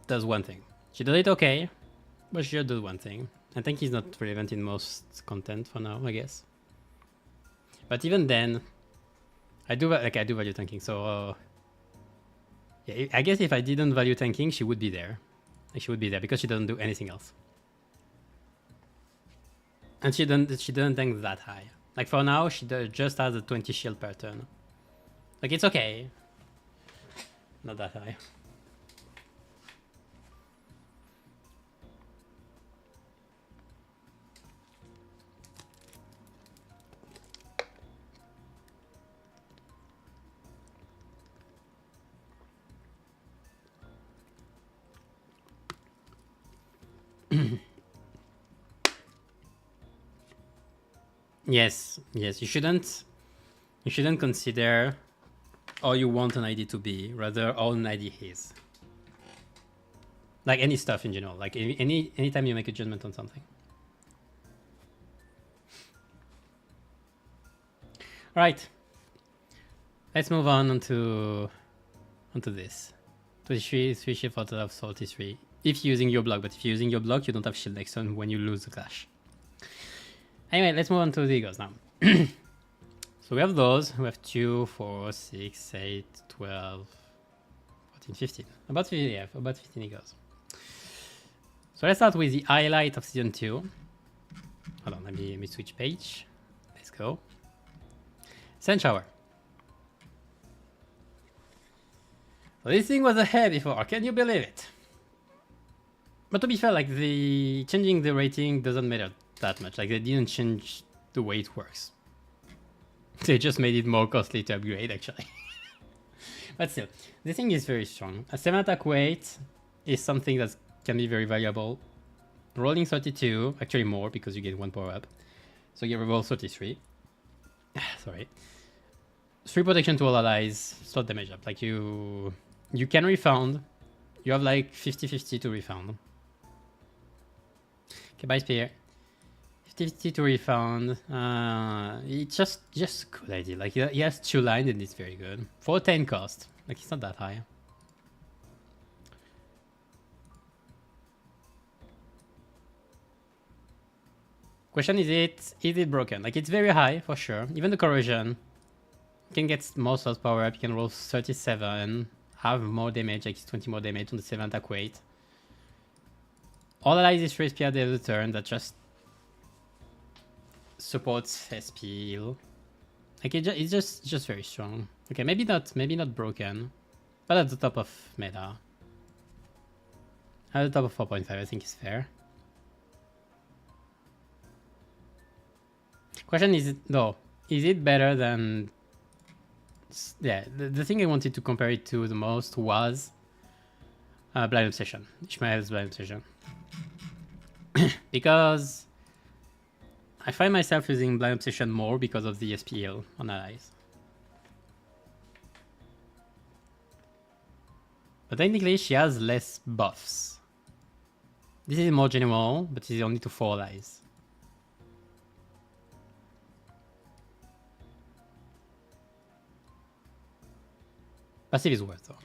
does one thing. She does it okay, but she just does one thing. I think he's not relevant in most content for now, I guess. But even then, I do value tanking. So yeah, I guess if I didn't value tanking, she would be there. Like, she would be there because she doesn't do anything else. And she doesn't tank that high. Like for now, she just has a 20 shield per turn. Like it's okay. Not that high. Yes, you shouldn't consider all you want an ID to be, rather all an ID is. Like any stuff in general, like anytime you make a judgment on something. Right. Let's move on onto this. 23, 3 shield for total of 43. If you're using your block, but if you're using your block, you don't have shield next turn when you lose the clash. Anyway, let's move on to the egos now. So we have those. We have 2, 4, 6, 8, 12, 14, 15. About 15, yeah, about 15 egos. So let's start with the highlight of season 2. Hold on, let me switch page. Let's go. Sand Shower. So this thing was ahead before, can you believe it? But to be fair, like changing the rating doesn't matter that much. Like they didn't change the way it works. They just made it more costly to upgrade actually. But still, this thing is very strong. A 7 attack weight is something that can be very valuable. Rolling 32, actually more because you get 1 power up. So you roll 33. Sorry. 3 protection to all allies, slot damage up. Like you can refound. You have like 50-50 to refound. Okay, bye Spear. 50-50 to refound. It's just good idea. Like he has 2 lines and it's very good. For 10 cost. Like it's not that high. Question, is it broken? Like it's very high for sure. Even the corrosion. You can get more slots power up. You can roll 37. Have more damage, like 20 more damage on the 7 attack weight. All allies is raise PR the turn that just supports SP heal. Like it's just very strong. Okay, maybe not broken, but at the top of meta. At the top of 4.5, I think is fair. Question is it better than? Yeah, the thing I wanted to compare it to the most was Blind Obsession, Ishmael's Blind Obsession. Because I find myself using Blind Obsession more because of the SPL on allies. But technically she has less buffs. This is more general, but it's only to 4 allies. Passive is worth though.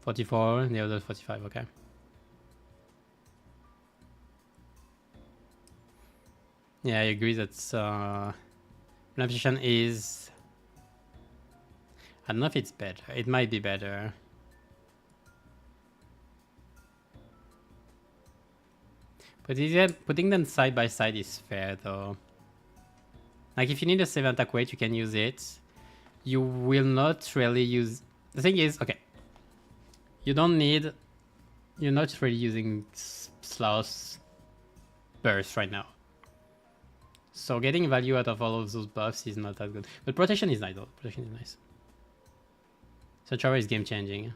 44, the other 45, okay. Yeah, I agree that position is... I don't know if it's better. It might be better. But putting them side by side is fair though. Like if you need a 7 attack weight, you can use it. You will not really use... The thing is, okay. You don't need... You're not really using Sloth burst right now. So getting value out of all of those buffs is not that good. But protection is nice though. Protection is nice. So Trevor is game changing.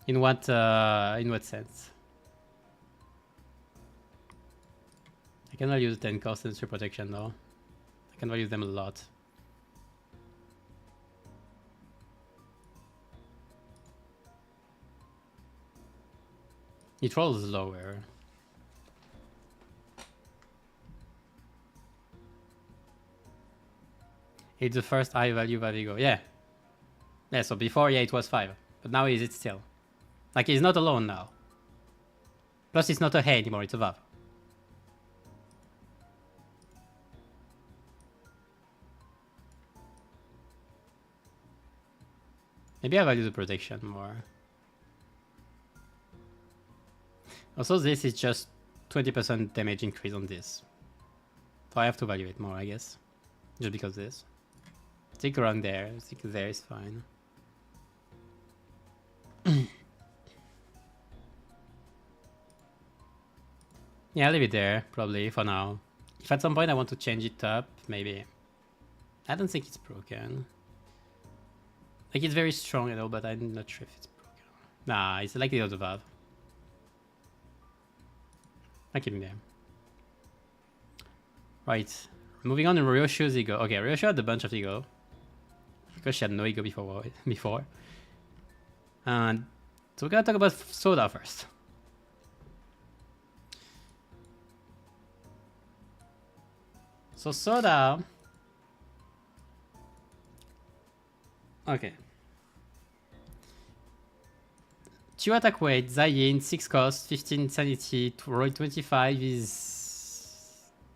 In what sense? I can value 10 cost and 3 protection though. I can value them a lot. It rolls lower. It's the first high value Vavigo. Yeah. Yeah, so before, yeah, it was 5. But now is it still? Like, he's not alone now. Plus, it's not a hay anymore, it's a Vav. Maybe I value the protection more. Also, this is just 20% damage increase on this. So I have to value it more, I guess. Just because this. Stick around there. Stick there is fine. Yeah, I'll leave it there, probably, for now. If at some point I want to change it up, maybe. I don't think it's broken. Like, it's very strong and all, but I'm not sure if it's broken. Nah, it's like the other valve. I'm kidding there. Right. Moving on to Ryoshu's ego. Okay, Ryoshu had a bunch of ego. Because she had no ego before. And so we're gonna talk about Soda first. So Soda... Okay. 2 attack weight, Zayin, 6 cost, 15 sanity, roll 25 is...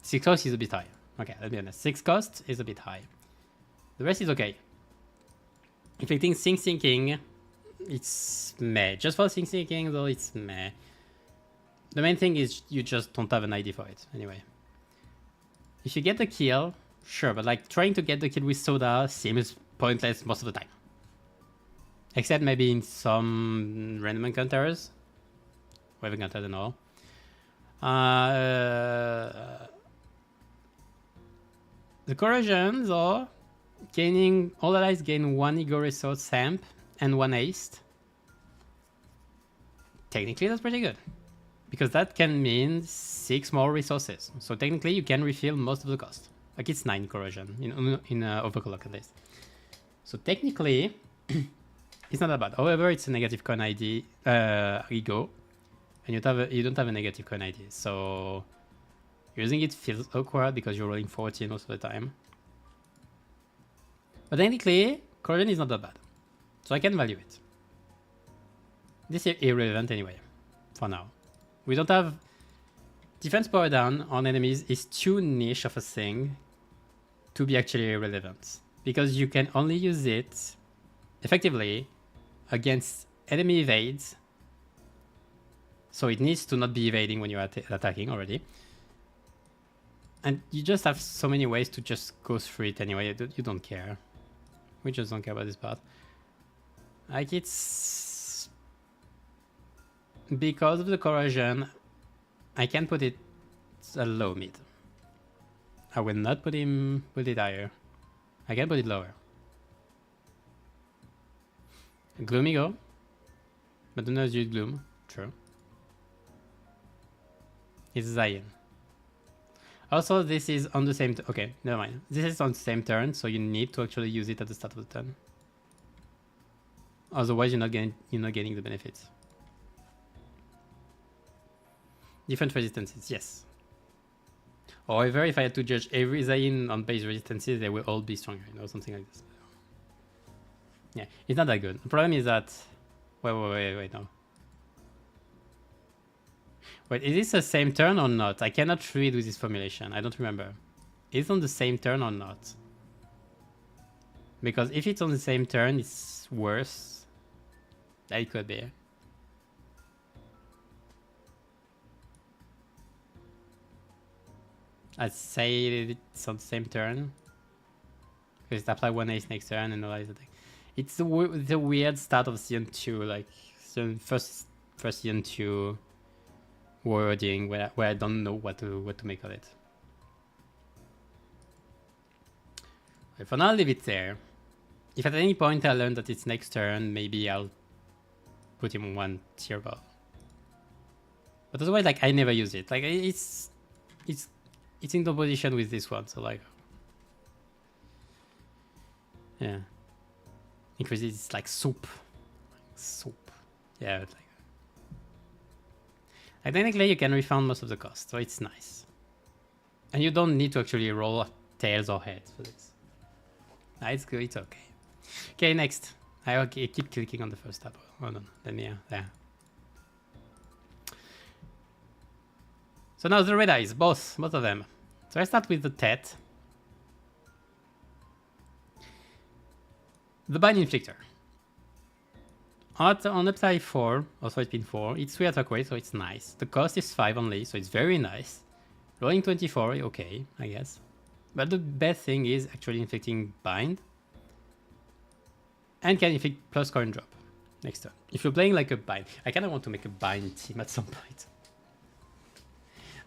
6 cost is a bit high. Okay, let's be honest. 6 cost is a bit high. The rest is okay. Inflicting Sync Sinking, it's meh. Just for Sync Sinking though, it's meh. The main thing is you just don't have an ID for it, anyway. If you get the kill, sure, but like trying to get the kill with Soda seems pointless most of the time. Except maybe in some random encounters. We have encountered and all. The corrosion though, gaining all allies gain 1 ego resource Samp and 1 haste. Technically that's pretty good. Because that can mean 6 more resources. So technically you can refill most of the cost. Like it's 9 corrosion in overclock at least. So technically it's not that bad. However, it's a negative coin ID ego, and you don't have a negative coin ID. So using it feels awkward because you're rolling 14 most of the time. But technically, corrosion is not that bad, so I can value it. This is irrelevant anyway, for now. We don't have defense power down on enemies is too niche of a thing to be actually irrelevant, because you can only use it effectively against enemy evades. So it needs to not be evading when you're attacking already. And you just have so many ways to just go through it anyway. You don't care. We just don't care about this part. Like it's... Because of the corrosion, I can put it a low mid. I will not put it higher. I can put it lower. Gloomy go. But do not use Gloom. True. It's Zayin. Also, this is on the same... Okay, never mind. This is on the same turn, so you need to actually use it at the start of the turn. Otherwise, you're not getting the benefits. Different resistances, yes. However, if I had to judge every Zayin on base resistances, they will all be stronger, you know, something like this. Yeah, it's not that good. The problem is that Wait, no. Wait, is this the same turn or not? I cannot read with this formulation. I don't remember. Is it on the same turn or not? Because if it's on the same turn, it's worse. That it could be. I'd say it's on the same turn. Because it apply one ace next turn and analyze attack. It's the weird start of season 2, like first season 2 wording where I don't know what to make of it. Okay, for now, I'll leave it there. If at any point I learn that it's next turn, maybe I'll put him on one tier above. But otherwise, like, I never use it. Like, it's in the position with this one, so like, yeah. Increases it's like soup. Yeah, but like technically you can refund most of the cost, so it's nice. And you don't need to actually roll tails or heads for this. Nah, it's good, it's okay. Okay, next. I keep clicking on the first tab. Hold on, then yeah, there. So now the red eyes, both of them. So I start with the Tet. The Bind Inflictor. On upside 4, also it's been 4, it's 3 attack rate, so it's nice. The cost is 5 only, so it's very nice. Rolling 24, okay, I guess. But the best thing is actually inflicting Bind. And can inflict plus coin drop next turn. If you're playing like a Bind, I kind of want to make a Bind team at some point.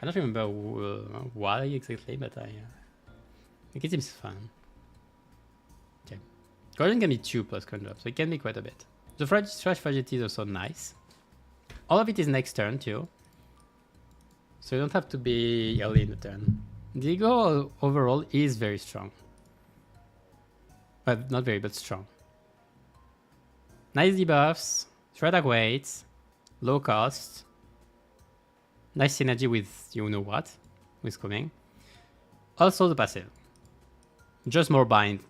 I don't remember why exactly, but I think it seems fun. Okay. Golden can be 2 plus coin drop, so it can be quite a bit. The Trash Fragility is also nice. All of it is next turn too. So you don't have to be early in the turn. The Ego overall is very strong. But not very, but strong. Nice debuffs, shred attack weights, low cost. Nice synergy with you know what, with coming. Also the passive. Just more bind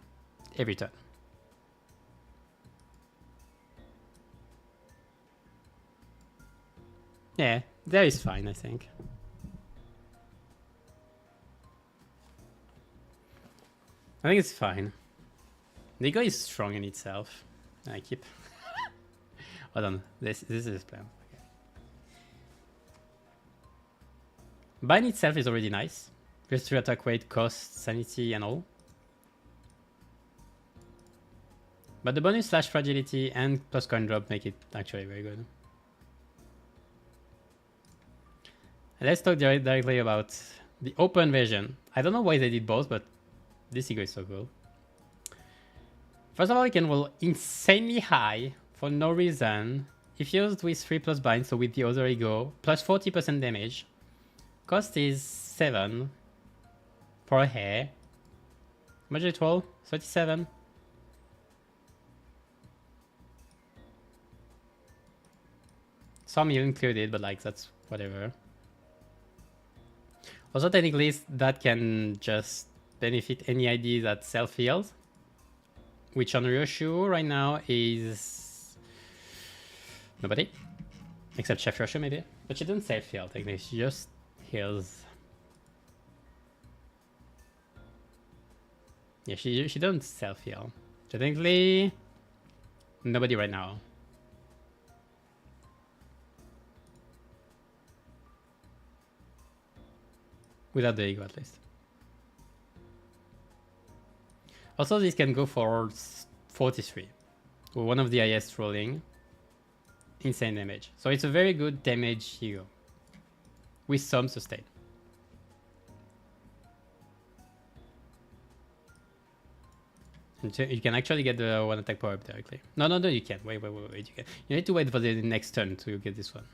every turn. Yeah, there is fine, I think. I think it's fine. The Ego is strong in itself. I keep... Hold on, this is his plan. Okay. Bind itself is already nice. Just 3 attack weight, cost, sanity, and all. But the bonus slash fragility and plus coin drop make it actually very good. Let's talk directly about the open version. I don't know why they did both, but this Ego is so cool. First of all, you can roll insanely high for no reason. If used with 3 plus bind, so with the other Ego, plus 40% damage. Cost is 7 for a hair. How much did it roll? 37. Some even cleared it, but like that's whatever. Also, technically, that can just benefit any ID that self-heals, which on Ryoshu right now is nobody, except Chef Ryoshu maybe, but she doesn't self-heal technically, she just heals. Yeah, she doesn't self-heal. Technically, nobody right now. Without the Ego, at least. Also, this can go for 43. With one of the highest rolling. Insane damage. So it's a very good damage Ego. With some sustain. And you can actually get the one attack power up directly. No, you can't. Wait, you can. You need to wait for the next turn to get this one.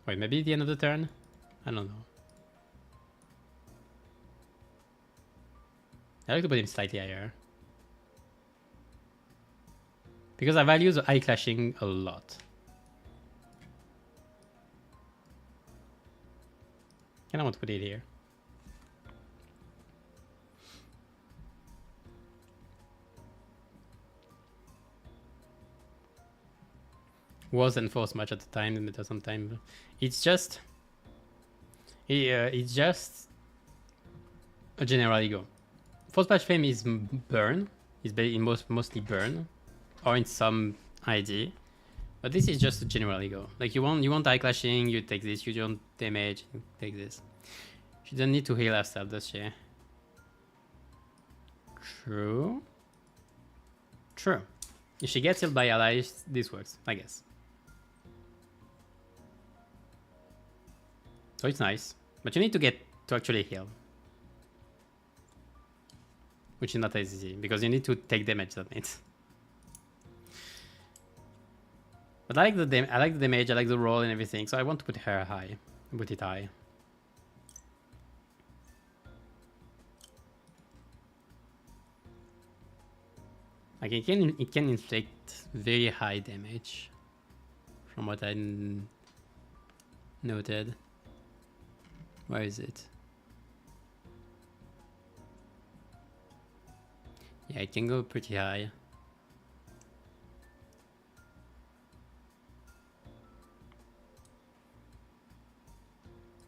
Wait, maybe the end of the turn? I don't know. I like to put him slightly higher. Because I value the eye clashing a lot. And I want to put it here. was enforced much at the time and meta sometime. It's just it's just a general ego. Force patch fame is burn. It's mostly burn, or in some ID. But this is just a general ego. Like you want eye clashing, you take this. You don't damage, you take this. She doesn't need to heal herself, does she? True. True. If she gets healed by allies, this works, I guess. So it's nice. But you need to get to actually heal. Which is not as easy, because you need to take damage that means. But I like the damage, I like the roll and everything, so I want to put her high. Put it high. Like it can inflict very high damage, from what I noted. Where is it? Yeah, it can go pretty high.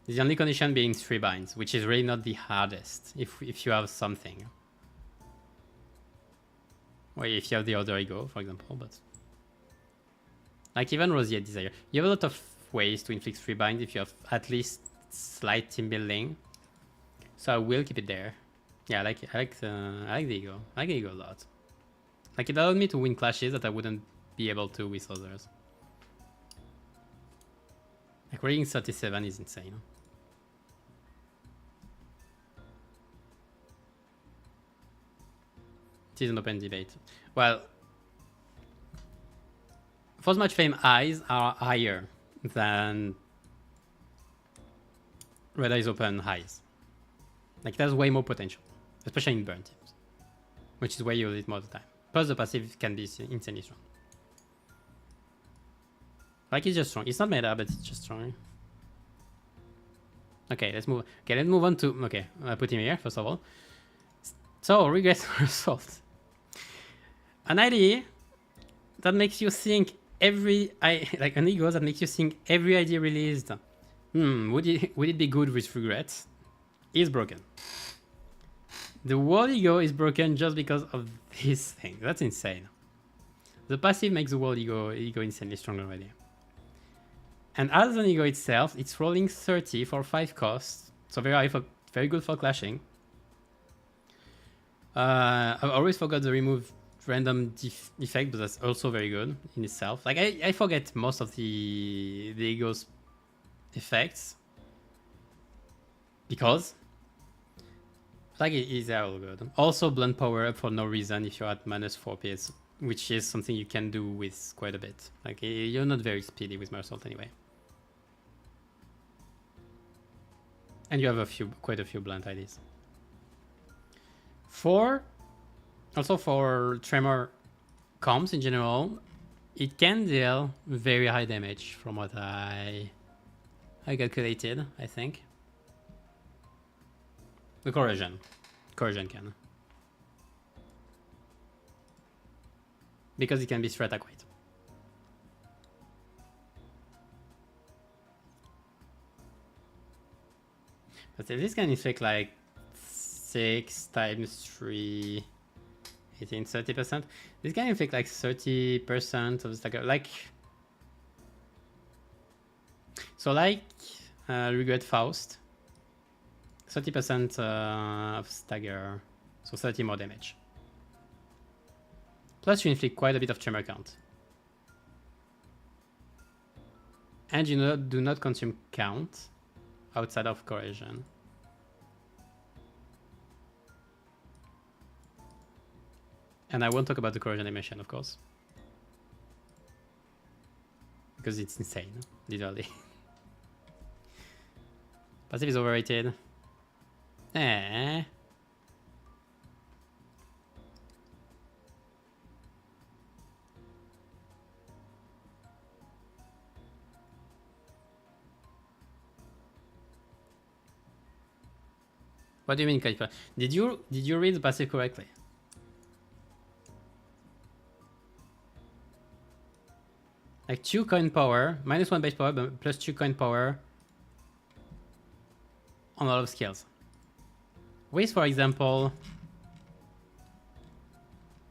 The only condition being 3 binds, which is really not the hardest if you have something. Or if you have the other ego, for example, but like even Rosier Desire. You have a lot of ways to inflict 3 binds if you have at least slight team building. So I will keep it there. Yeah, I like the ego. I like the ego a lot. Like it allowed me to win clashes that I wouldn't be able to with others. Like rating 37 is insane. It is an open debate. Well, Force Match Fame eyes are higher than Red Eyes Open highs. Like it has way more potential, especially in burn teams, which is where you use it more of the time. Plus the passive can be insanely strong. Like it's just strong. It's not meta, but it's just strong. Okay, let's move. Okay, let's move on to. Okay, I put him here first of all. So regress result. An ID that makes you think like an ego that makes you think every ID released. Would it be good with regrets? Is broken. The world ego is broken just because of this thing. That's insane. The passive makes the world ego insanely strong already. And as an ego itself, it's rolling 30 for 5 costs. So very good for clashing. I always forgot the remove random effect, but that's also very good in itself. Like I forget most of the ego's effects because like it is all good. Also blunt power up for no reason if you're at -4 PS, which is something you can do with quite a bit. Like you're not very speedy with Mersault anyway. And you have quite a few blunt IDs. Also for Tremor comps in general, it can deal very high damage from what I calculated, I think. The Corrosion can. Because it can be threat acquaint. But this can inflict like 6 times 3, 18, 30%. This can inflict like 30% of the stagger. Like, so like Regret Faust, 30% of stagger, so 30 more damage. Plus you inflict quite a bit of tremor count. And you do not consume count outside of corrosion. And I won't talk about the corrosion animation, of course. Because it's insane, literally. Passive is overrated. Eh. What do you mean, Kaipa? Did you read the passive correctly? Like 2 coin power, -1 base power, but plus 2 coin power on a lot of skills. With, for example,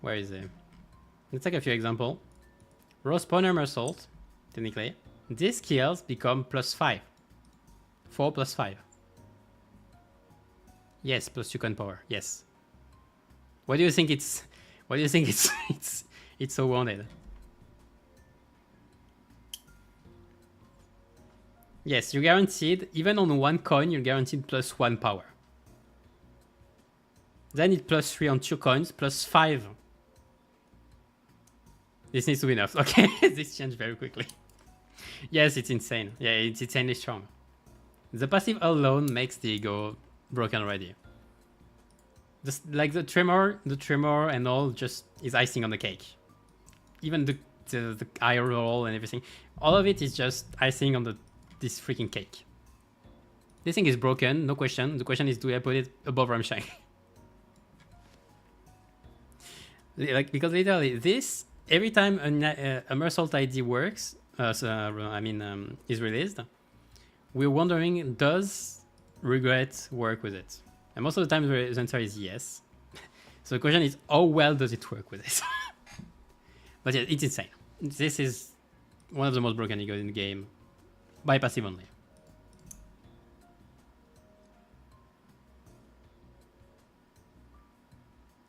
where is it? Let's take a few examples. Raw spawner mersault, technically. These skills become +5. 4 + 5. Yes, plus 2 coin power. Yes. What do you think it's? What do you think it's so wanted? Yes, you're guaranteed, even on 1 coin, you're guaranteed +1 power. Then it's +3 on 2 coins, +5. This needs to be enough. Okay, this changed very quickly. Yes, it's insane. Yeah, it's insanely strong. The passive alone makes the ego broken already. Just like the tremor and all just is icing on the cake. Even the eye roll and everything, all of it is just icing on this freaking cake. This thing is broken, no question. The question is, do I put it above Ramshang? Like, because literally this, every time a mersault ID works, is released, we're wondering, does regret work with it? And most of the time the answer is yes. So the question is, how well does it work with it? But yeah, it's insane. This is one of the most broken egos in the game by passive only.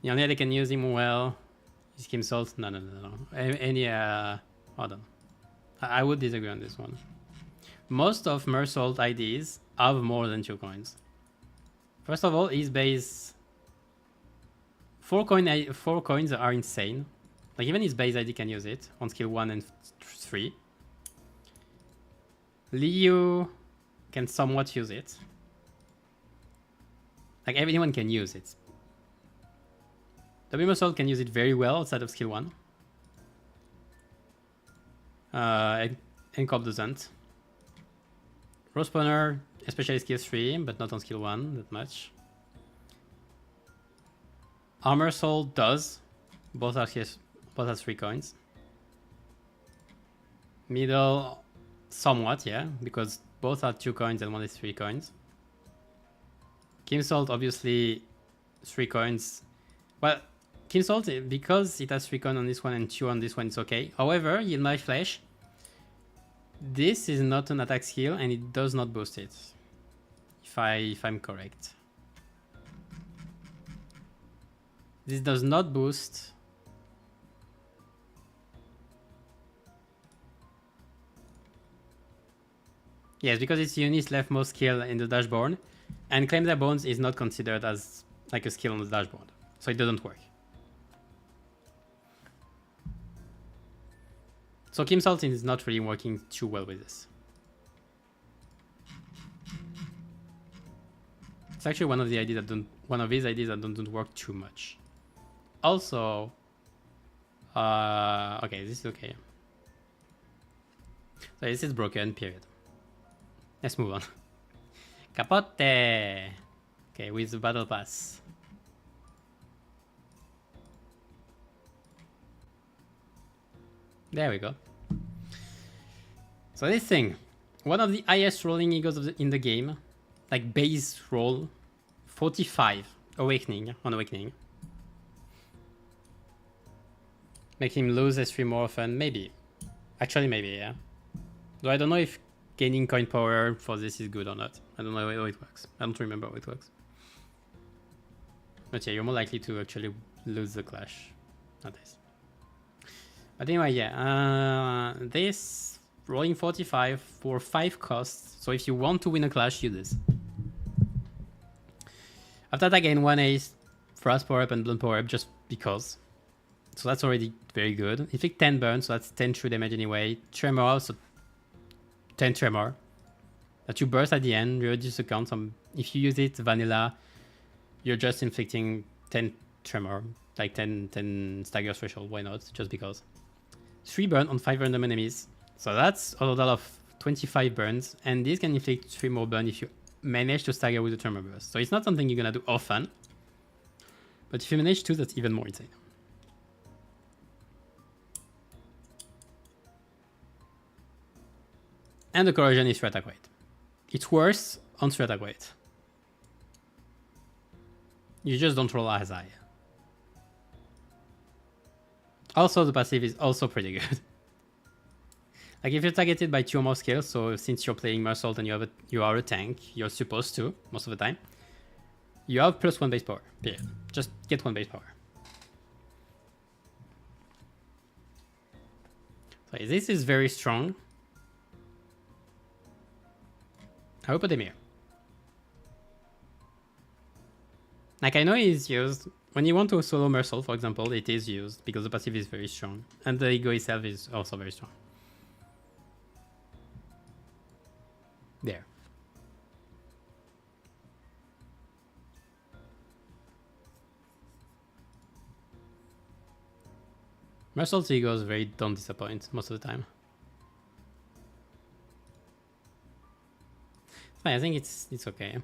The only they can use him well is Kim Salt. No. Any hold on. I would disagree on this one. Most of mersault IDs have more than 2 coins. First of all, his base 4 coins are insane. Like, even his base ID can use it on skill 1 and 3. Liu can somewhat use it. Like, everyone can use it. W mersault can use it very well outside of skill 1. And corp doesn't. Raw spawner, especially skill 3, but not on skill 1 that much. Armor soul does. Both have 3 coins. Middle, somewhat, yeah, because both are 2 coins and one is 3 coins. Kim Salt, obviously 3 coins. Well, Kim Salt, because it has 3 coins on this one and 2 on this one, it's okay. However, in my flesh, this is not an attack skill and it does not boost it. If I'm correct. This does not boost. Yes, because it's Uni's leftmost skill in the dashboard, and Claim Their Bones is not considered as like a skill on the dashboard, so it doesn't work. So Kim Salt is not really working too well with this. It's actually one of his ideas that don't work too much. Also, okay, this is okay. So this is broken, period. Let's move on. Capote! Okay, with the battle pass. There we go. So this thing, one of the highest rolling egos in the game, like base roll, 45 awakening on awakening. Make him lose S3 more often, maybe. Actually, maybe, yeah. Though I don't know if gaining coin power for this is good or not. I don't know how it works. I don't remember how it works. But yeah, you're more likely to actually lose the clash. Not this. But anyway, yeah. This rolling 45 for 5 costs. So if you want to win a clash, use this. After that, I gain 1 ace, frost power up and blunt power up just because. So that's already very good. Inflict 10 burn, so that's 10 true damage anyway. Tremor also 10 tremor. That you burst at the end, you reduce the count. If you use it vanilla, you're just inflicting 10 tremor, like 10 stagger threshold. Why not? Just because. 3 burn on 5 random enemies. So that's a total of 25 burns, and this can inflict 3 more burn if you manage to stagger with the tremor burst. So it's not something you're gonna do often, but if you manage to, that's even more insane. And the corrosion is 3 attack weight. It's worse on 3 attack weight. You just don't roll as high. Also, the passive is also pretty good. Like if you're targeted by 2 or more skills, so since you're playing Mersault and you are a tank, you're supposed to, most of the time, you have +1 base power, period. Just get 1 base power. So this is very strong. I will put him here. Like I know he's used, when you want to solo Mersault, for example, it is used because the passive is very strong. And the ego itself is also very strong. There. Mersault's egos very don't disappoint most of the time. I think it's okay.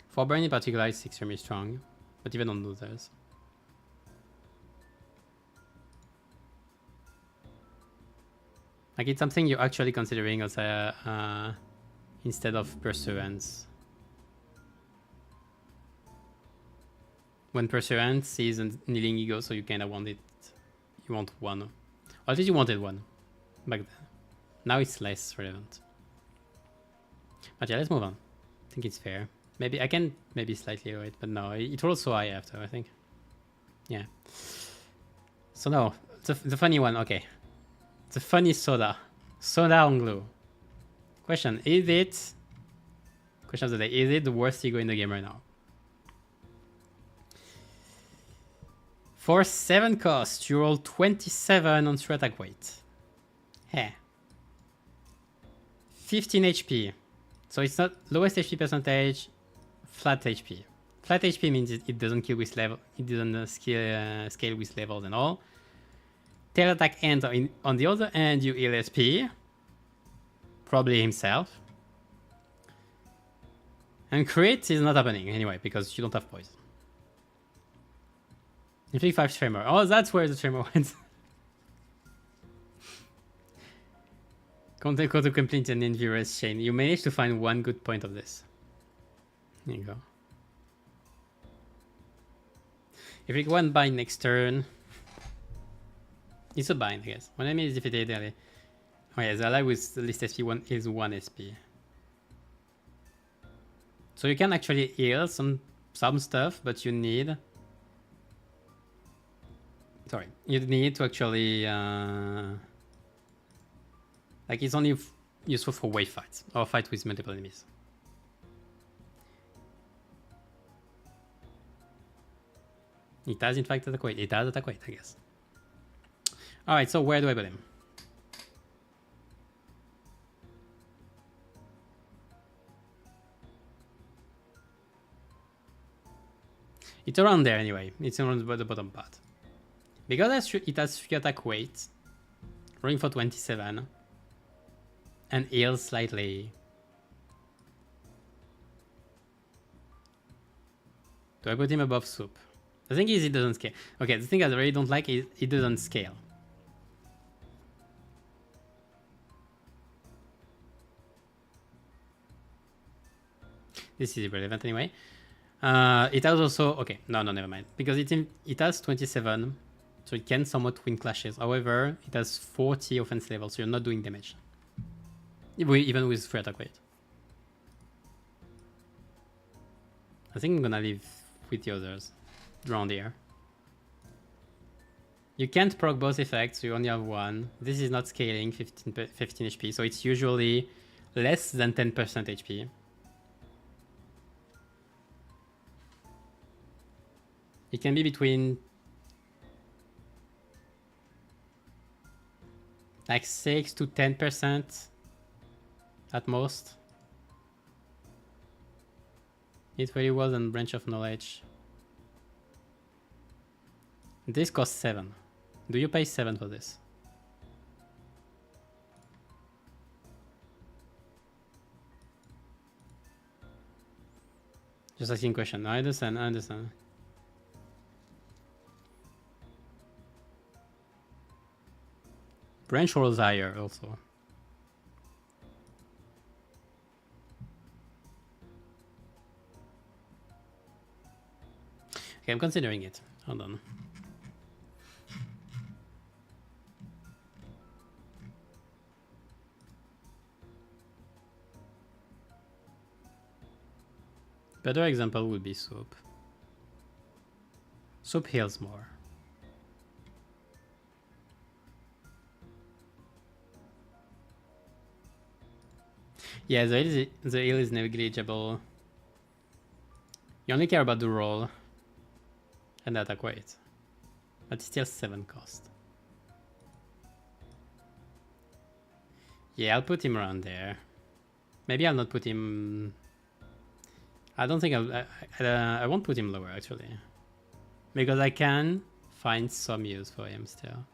For burn in particular, it's extremely strong, but even on losers. Like it's something you're actually considering as a instead of pursuance. When pursuance is a kneeling ego, so you kind of want it. You want one, or at least you wanted one back then. Now it's less relevant. But yeah, let's move on. I think it's fair. Maybe I can slightly lower it, but no, it rolls so high after, I think. Yeah. So no, the funny one, okay. The funny soda. Soda on glue. Question of the day, is it the worst ego in the game right now? For 7 cost, you roll 27 on 3 attack weight. Hey. 15 HP. So it's not lowest HP percentage, flat HP. Flat HP means it doesn't kill with level, it doesn't scale with levels and all. Tail attack ends on the other end, you heal SP. Probably himself. And crit is not happening anyway, because you don't have poison. Inflict 5 Tremor. Oh, that's where the Tremor went. Content code to complete an injurious chain. You managed to find one good point of this. There you go. If we go one bind next turn. It's a bind, I guess. When enemy is defeated, oh yeah, the ally with the least SP one is 1 SP. So you can actually heal some stuff, but you need. Sorry, you need to actually. Like it's only useful for wave fights or fight with multiple enemies. It does in fact attack weight. It does attack weight, I guess. Alright, so where do I put him? It's around there anyway. It's around the bottom part. Because it has 3 attack weight, rolling for 27, and heals slightly. Do I put him above soup? The thing is, it doesn't scale. Okay, the thing I really don't like is it doesn't scale. This is irrelevant anyway. It has also okay. No, never mind. Because it has 27, so it can somewhat win clashes. However, it has 40 offense level, so you're not doing damage. Even with 3 attack weight. I think I'm gonna leave with the others around here. You can't proc both effects, so you only have one. This is not scaling 15 HP, so it's usually less than 10% HP. It can be between like 6 to 10% at most. It really was on branch of knowledge. This costs 7. Do you pay 7 for this? Just asking question. I understand. Branch rolls higher also. Okay, I'm considering it. Hold on. Better example would be soup. Soup heals more. Yeah, the heal is negligible. You only care about the roll and the attack weight. But it's still 7 cost. Yeah, I'll put him around there. Maybe I'll not put him... I don't think I won't put him lower actually. Because I can find some use for him still.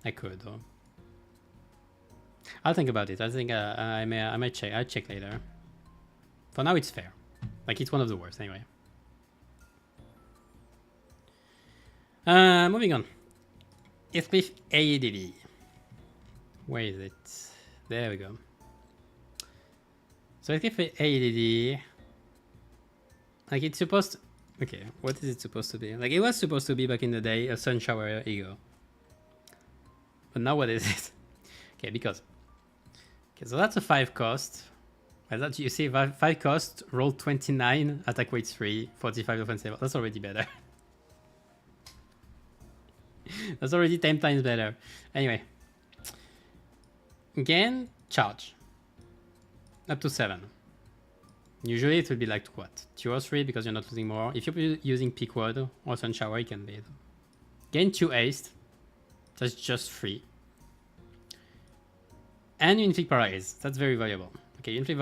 I could though. I'll think about it. I think I might check. I'll check later. For now, it's fair. Like it's one of the worst anyway. Moving on. Heathcliff AEDD. Where is it? There we go. So Heathcliff AEDD. Like it's supposed to... Okay, what is it supposed to be? Like it was supposed to be back in the day a sun shower ego. But now what is it? Okay, because... Okay, so that's a 5 cost. And that you see 5 cost, roll 29, attack weight 3, 45 offensive. That's already better. That's already 10 times better. Anyway. Again, charge. Up to 7. Usually it will be like what? 2 or 3 because you're not losing more. If you're using Peak Word or Sun Shower, you can lead. Gain 2 haste. That's just 3. And Unific Paralyze. That's very valuable. Okay, Unific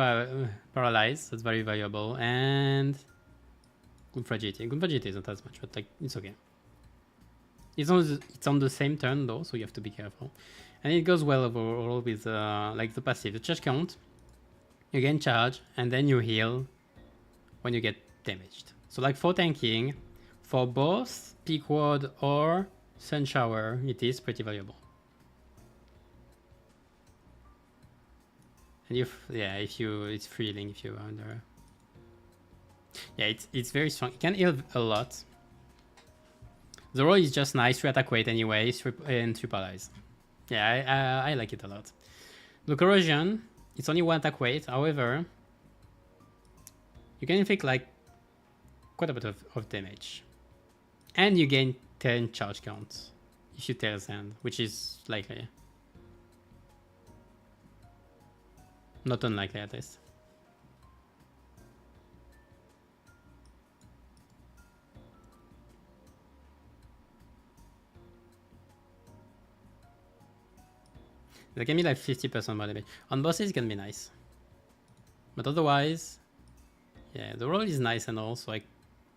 Paralyze. That's very valuable. And Good Fragility. Good Fragility isn't as much, but like it's okay. It's on the same turn though, so you have to be careful. And it goes well overall with like the passive. The charge count. You gain charge, and then you heal when you get damaged. So like for tanking, for both Peak Ward or Sun Shower, it is pretty valuable. And it's freeing if you're under. Yeah, it's very strong. It can heal a lot. The roll is just nice, 3 attack weight anyway, and 3 paralyze. Yeah, I like it a lot. The corrosion, it's only 1 attack weight. However, you can inflict like quite a bit of damage, and you gain 10 charge count if you Tail Sand, which is likely. Not unlikely at least. That can be like 50% more damage. On bosses it can be nice. But otherwise, yeah, the roll is nice and all, so I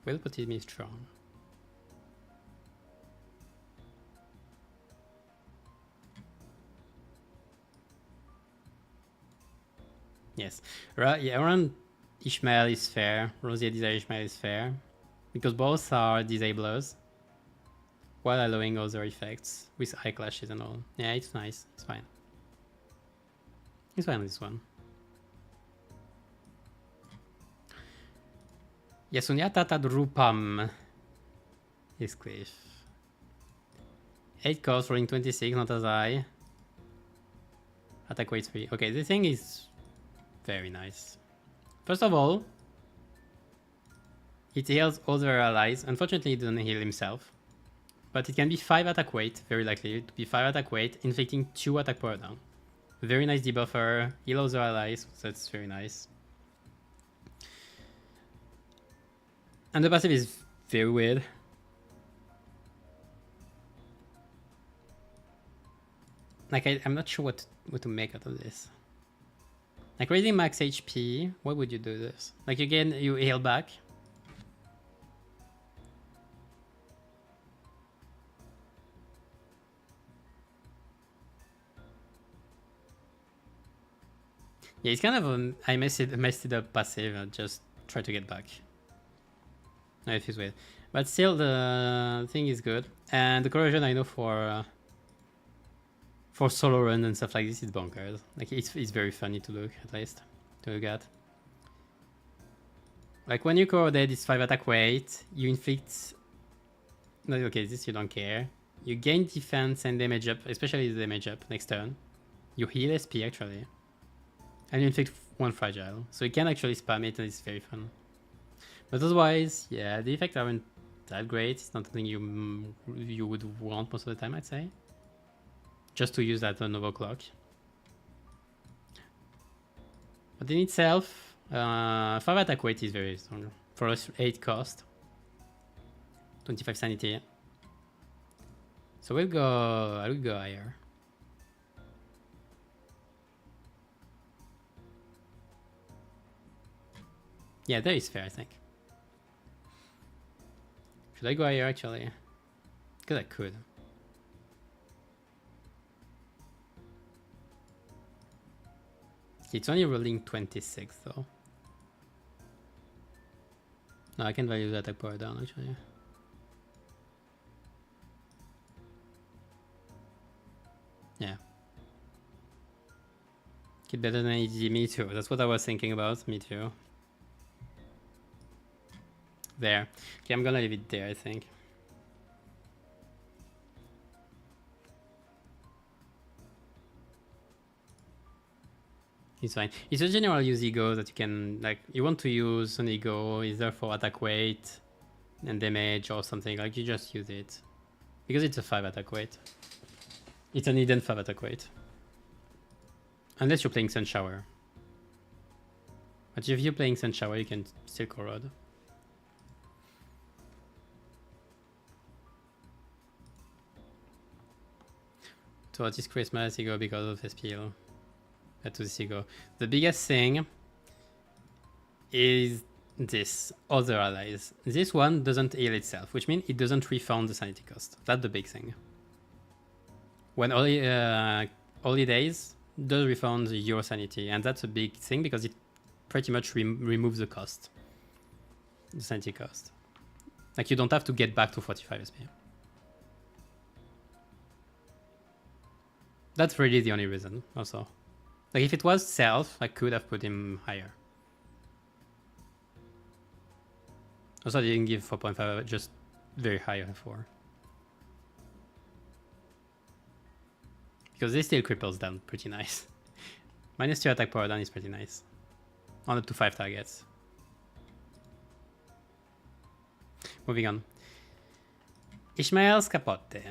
will put him in strong. Yes, yeah, around Ishmael is fair. Rosie Desire Ishmael is fair. Because both are disablers. While allowing other effects with eye clashes and all. Yeah, it's nice. It's fine. It's fine with this one. Yasunya Tatad Rupam. Heathcliff. 8 cost, rolling 26, not as high. Attack weight 3. Okay, this thing is very nice. First of all, it heals other allies. Unfortunately, it doesn't heal himself. But it can be 5 attack weight, very likely to be 5 attack weight, inflicting 2 attack power down. Very nice debuffer, heal other allies, so that's very nice. And the passive is very weird. Like, I'm not sure what to make out of this. Like, raising max HP, why would you do this? Like, again, you heal back. Yeah, it's kind of I messed it up passive and just try to get back. No, it feels weird. But still, the thing is good. And the corrosion, I know for solo run and stuff like this, it's bonkers. Like, it's very funny to look, at least. To look at. Like, when you corroded, it's 5 attack weight. You inflict... No, okay, this you don't care. You gain defense and damage up, especially the damage up next turn. You heal SP, actually. And you inflict 1 fragile. So you can actually spam it, and it's very fun. But otherwise, yeah, the effects aren't that great. It's not something you would want most of the time, I'd say. Just to use that on overclock. But in itself, 5 attack weight is very strong. For 8 cost. 25 sanity. So I will go higher. Yeah, that is fair, I think. Should I go higher, actually? Because I could. It's only rolling 26, though. No, I can value the attack power down, actually. Yeah. Get better than EG, me too. That's what I was thinking about, me too. There. Okay, I'm gonna leave it there, I think. It's fine. It's a general use ego that you can, like, you want to use an ego either for attack weight and damage or something, like, you just use it. Because it's a 5 attack weight. It's an hidden 5 attack weight. Unless you're playing Sun Shower. But if you're playing Sun Shower, you can still corrode. So what is Christmas ego because of SPL? To this ego. The biggest thing is this other allies. This one doesn't heal itself, which means it doesn't refund the sanity cost. That's the big thing. When holidays does refund your sanity, and that's a big thing because it pretty much removes the cost, the sanity cost. Like, you don't have to get back to 45 SP. That's really the only reason, also. Like, if it was self, I could have put him higher. Also, I didn't give 4.5, just very high for. Because this still cripples down pretty nice. -2 attack power down is pretty nice. On up to 5 targets. Moving on. Ishmael's Capote.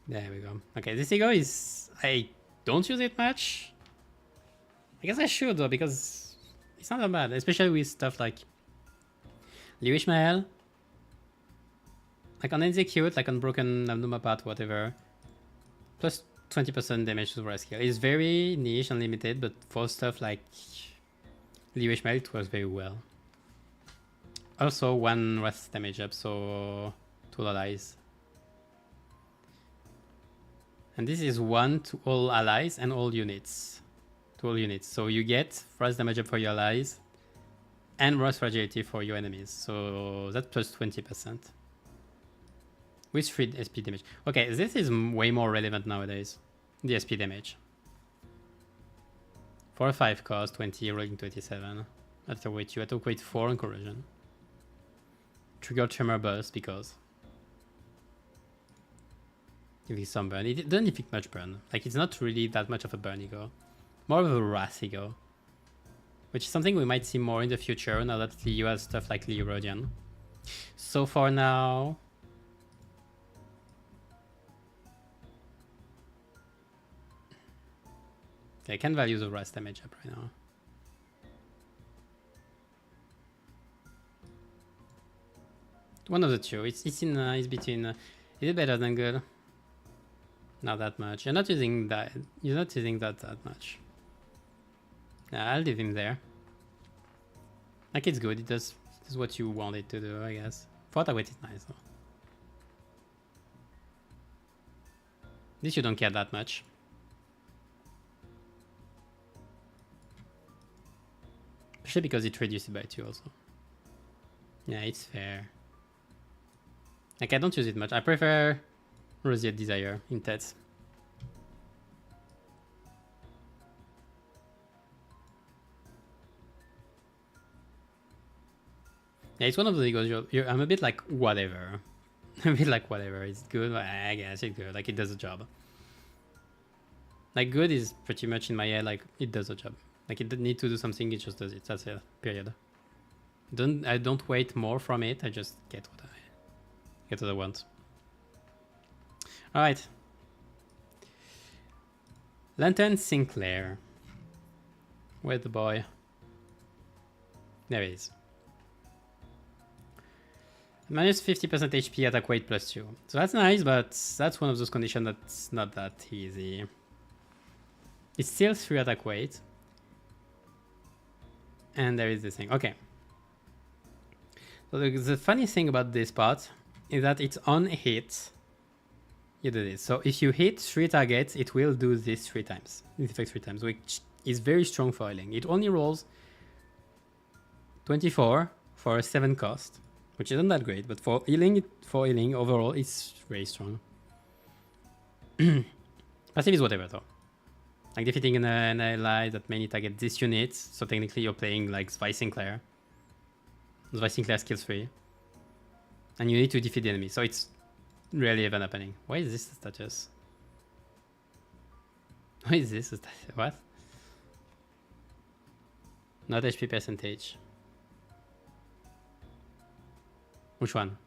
There we go. Okay, this ego is... I don't use it much. I guess I should, though, because it's not that bad. Especially with stuff like Liu Ishmael. Like on execute, like on broken Numa path, whatever. Plus 20% damage to the rest skill. It's very niche and limited, but for stuff like Liu Ishmael, it works very well. Also, 1 rest damage up, so 2 allies. And this is 1 to all allies and all units. To all units. So you get rest damage up for your allies and rest fragility for your enemies. So that's plus 20%. With 3 SP damage. Okay, this is way more relevant nowadays. The SP damage. For a 5 cost, 20, rolling 27. That's a weight 2. I took weight 4 on corrosion. Trigger Tremor-based because if it's some burn. It doesn't inflict much burn. Like, it's not really that much of a burn ego. More of a wrath ego. Which is something we might see more in the future now that Liu has stuff like Liu Rodian. So for now... I can value the wrath damage up right now. One of the two. It's between... is it better than good? Not that much. You're not using that. You're not using that much. Yeah, I'll leave him there. Like, it's good. It does what you want it to do, I guess. For that weight, it's nice though. This you don't care that much. Especially because it reduces it by 2 also. Yeah, it's fair. Like, I don't use it much. I prefer Roseate Desire in Tets. Yeah, it's one of the egos. I'm a bit like, whatever. A bit like, whatever. It's good. I guess it's good. Like, it does the job. Like, good is pretty much in my head, like, it does the job. Like, it doesn't need to do something, it just does it. That's it. Period. I don't wait more from it. I just get what I want. All right. Lantern Sinclair. Where's the boy? There he is. Minus 50% HP, attack weight +2. So that's nice, but that's one of those conditions that's not that easy. It's still 3 attack weight. And there is this thing. Okay. So the funny thing about this part is that it's on hit. You do this. So if you hit 3 targets, it will do this 3 times. This effect 3 times, which is very strong for healing. It only rolls 24 for a 7 cost, which isn't that great, but for healing overall, it's very strong. Passive is whatever though. Like defeating an ally that mainly target this unit, so technically you're playing like Zwei Sinclair. Zwei Sinclair skills 3. And you need to defeat the enemy, so it's rarely even happening. Why is this the status? Why is this the status? What? Not HP percentage. Which one?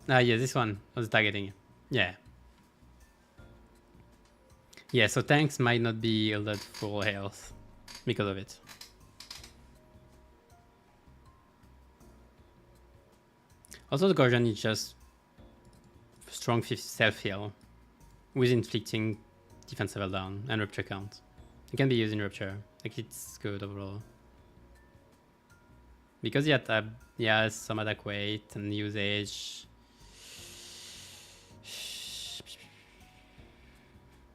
Ah, yeah, this one was targeting. Yeah. Yeah, so tanks might not be healed at full health because of it. Also, the Guardian is just strong self-heal with inflicting defense level down and Rupture count. It can be used in Rupture. Like, it's good overall. Because he has some attack weight and usage.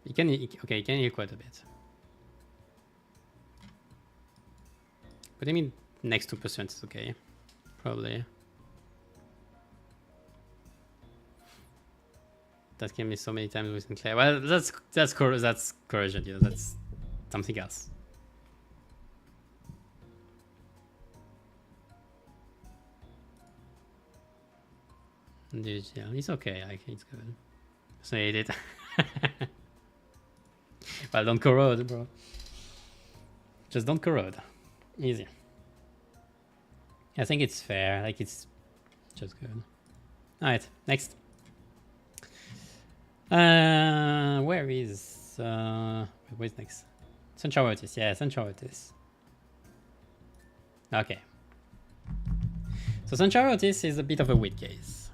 He can heal quite a bit. But I mean, next 2% is okay. Probably. That came me so many times with Sinclair. Well, that's corrosion, you know, that's something else. Dude, yeah, it's okay. I think it's good. So I hate it. Well, don't corrode, bro. Just don't corrode. Easy. I think it's fair. Like, it's just good. Alright, next. Where's next? Central Otis. Yeah, Central Otis. Okay. So Central Otis is a bit of a weird case.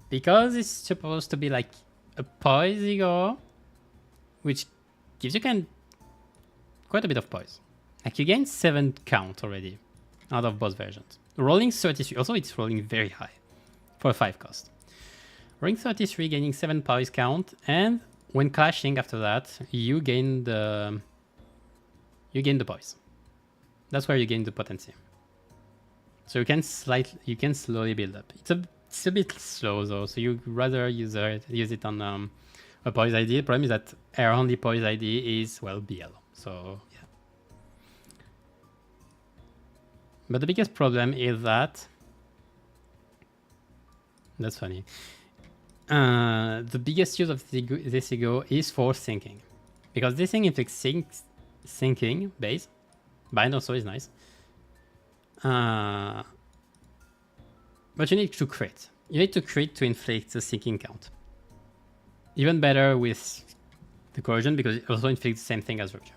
Because it's supposed to be like a poise ego, which gives you quite a bit of poise. Like, you gain 7 count already out of both versions. Rolling 33, also it's rolling very high for a 5 cost. Rolling 33, gaining 7 poise count, and when clashing after that, you gain the poise. That's where you gain the potency. So you can slowly build up. It's a bit slow though, so you rather use it on a poise ID. The problem is that our only poise ID is, well, BL. So yeah. But the biggest problem is that that's funny. The biggest use of this ego is for syncing, because this thing inflicts syncing base. Bind also is nice. But you need to crit. You need to crit to inflict the syncing count. Even better with the corrosion, because it also inflicts the same thing as Rupture.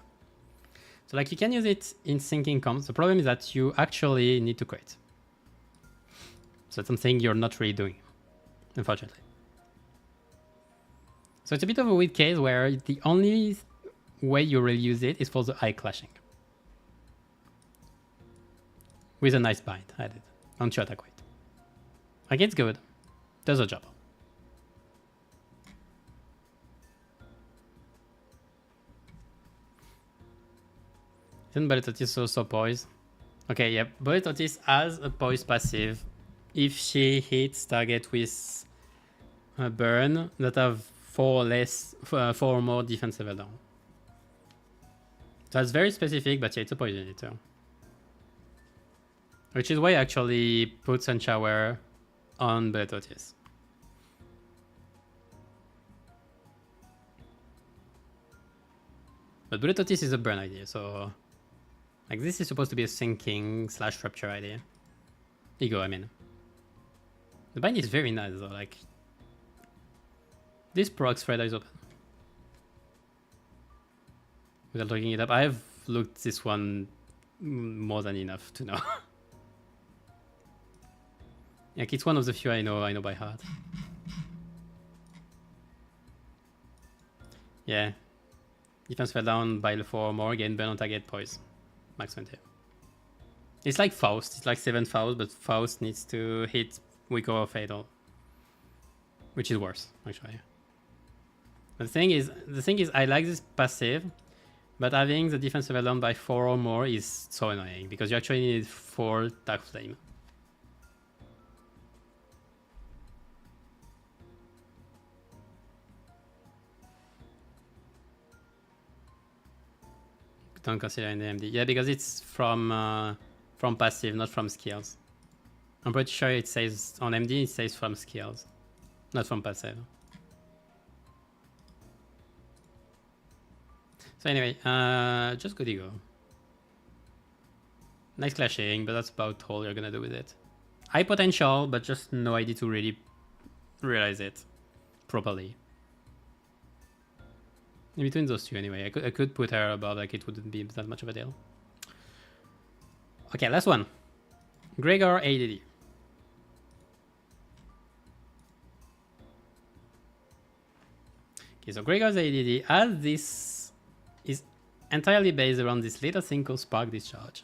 So like, you can use it in syncing comps. The problem is that you actually need to crit. So it's something you're not really doing, unfortunately. So it's a bit of a weird case where the only way you really use it is for the eye clashing. With a nice bind added on 2 attack weight. Like, it's good. Does a job. Isn't Bullet Otis also poise? Okay, yeah. Bullet Otis has a poise passive if she hits target with a burn that have 4 or more defense level down. That's very specific, but yeah, it's a poison eater. Which is why I actually put Sunshower on Bullet Otis. But Bullet Otis is a burn idea, so like this is supposed to be a sinking / rupture idea. Ego, I mean. The bind is very nice though, like this proc Fredda is open. Without looking it up, I've looked this one more than enough to know. Like it's one of the few I know by heart. Yeah. Defense fell down by 4 or more, gain burn on target, poise. Max 20. It's like Faust, it's like 7 Faust, but Faust needs to hit weak or fatal. Which is worse, actually. But the thing is I like this passive, but having the defense level down by 4 or more is so annoying because you actually need 4 Dark Flame. Don't consider in the MD. Yeah, because it's from passive, not from skills. I'm pretty sure it says on MD it says from skills, not from passive. So anyway, just good ego. Nice clashing, but that's about all you're gonna do with it. High potential, but just no idea to really realize it properly. In between those two anyway, I could put her above, like it wouldn't be that much of a deal. Okay, last one. Gregor ADD. Okay, so Gregor's ADD, as this is entirely based around this little thing called Spark Discharge,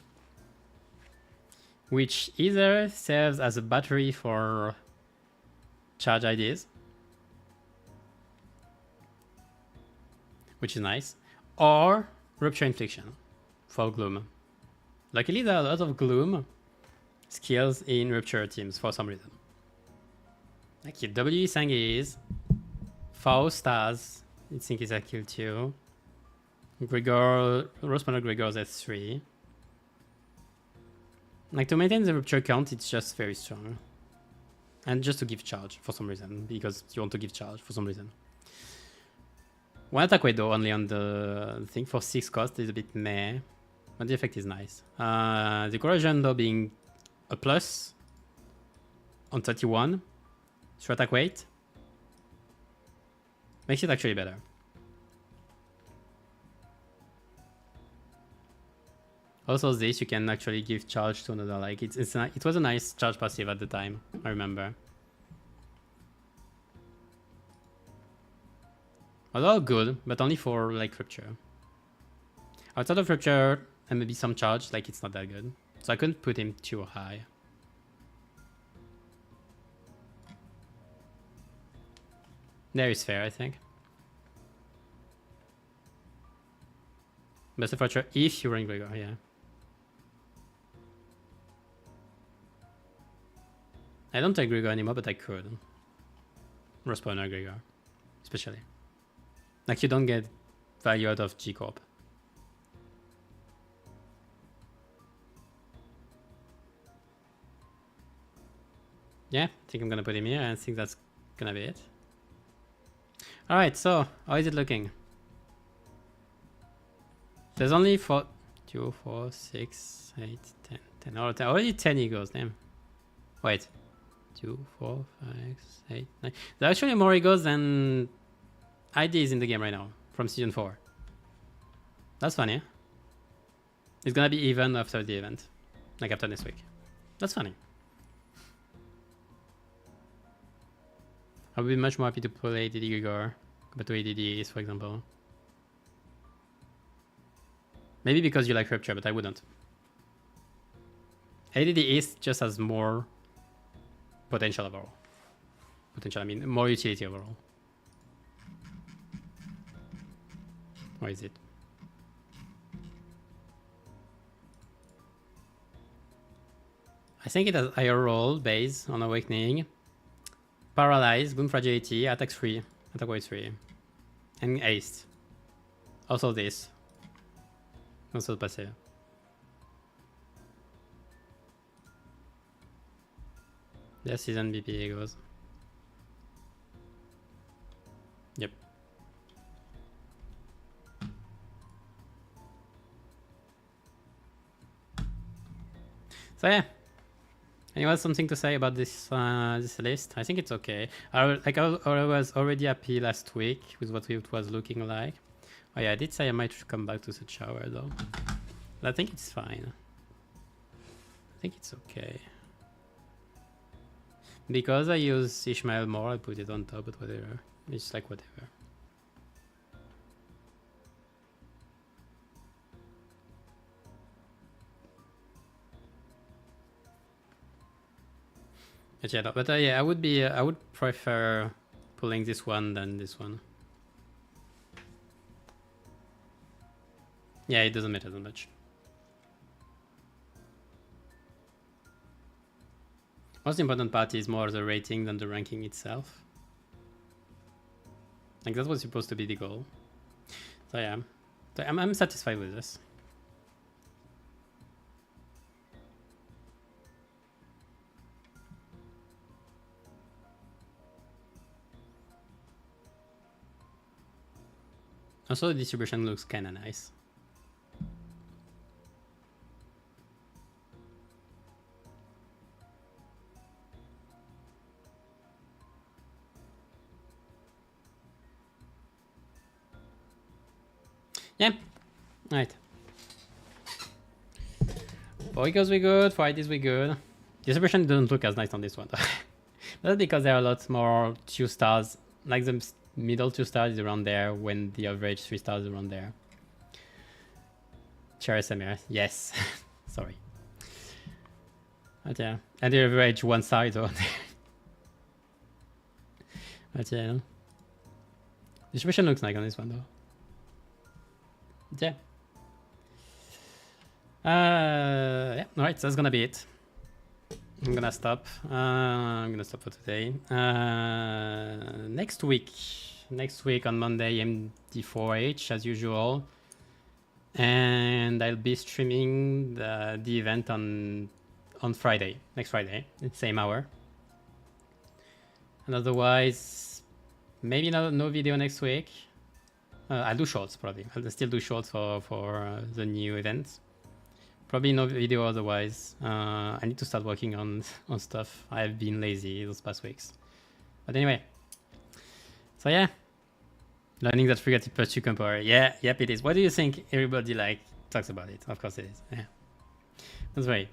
which either serves as a battery for charge IDs, which is nice, or Rupture Infliction for Gloom. Luckily, there are a lot of Gloom skills in Rupture teams for some reason. Like W Sang is, Faust has, I think is a kill 2. Gregor, Rosemary Gregor's S3. Like to maintain the Rupture count, it's just very strong. And just to give charge for some reason, because you want to give charge for some reason. One attack weight though, only on the thing for 6 cost is a bit meh, but the effect is nice. The corrosion though being a plus on 31, so attack weight makes it actually better. Also this, you can actually give charge to another, like it was a nice charge passive at the time, I remember. Although good, but only for like Rupture. Outside of Rupture and maybe some charge, like it's not that good. So I couldn't put him too high. There is fair, I think. Best of Rupture if you run Gregor, yeah. I don't take Gregor anymore, but I could. Respawner Gregor, especially. Like you don't get value out of G corp. Yeah, I think I'm gonna put him here, and I think that's gonna be it. Alright, so how is it looking? There's only 2, 4, 6, 8, 10, 10. Already 10 egos, damn. Wait. 2, 4, 5, 6, 8, 9. There are actually more egos than IDs in the game right now from season 4. That's funny. It's gonna be even after the event, like after this week. That's funny. I would be much more happy to play ADD Gregor compared to ADDs, for example. Maybe because you like Rupture, but I wouldn't. ADD East just has more potential overall. Potential, I mean, more utility overall. Or is it? I think it has higher roll, base on awakening, paralyze, boon fragility, attack 3, attack weight 3, and haste. Also this. Also passive. This is BP EGOs. Yep. So yeah. Anyone something to say about this this list? I think it's okay. I was already happy last week with what it was looking like. Oh yeah, I did say I might come back to the shower though. But I think it's fine. I think it's okay. Because I use Ishmael more, I put it on top, but whatever. It's like whatever. But yeah, I would prefer pulling this one than this one. Yeah, it doesn't matter that much. Most important part is more the rating than the ranking itself. Like that was supposed to be the goal. So yeah, so I'm satisfied with this. Also, the distribution looks kind of nice. Yeah, right. For EGOs we good, for IDs we good. Distribution doesn't look as nice on this one. That's because there are lots more 2 stars, like the middle 2 stars is around there when the average 3 stars is around there. Chair SMR, yes. Sorry. But yeah, and the average 1 star is around there. But yeah, distribution looks nice on this one though. Yeah. Yeah, alright, so that's gonna be it. I'm gonna stop. I'm gonna stop for today. Next week on Monday, MD4H as usual. And I'll be streaming the event on Friday, next Friday, same hour. And otherwise, maybe no video next week. I'll do shorts probably. I'll still do shorts for the new events. Probably no video otherwise. I need to start working on stuff. I've been lazy those past weeks. But anyway. So yeah. Learning that frigate plus 2 compare. Yeah, yep it is. What do you think everybody talks about it? Of course it is. Yeah. That's right.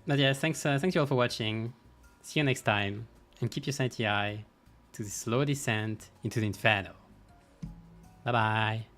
But yeah, thanks you all for watching. See you next time. And keep your sanity high to the slow descent into the inferno. Bye bye.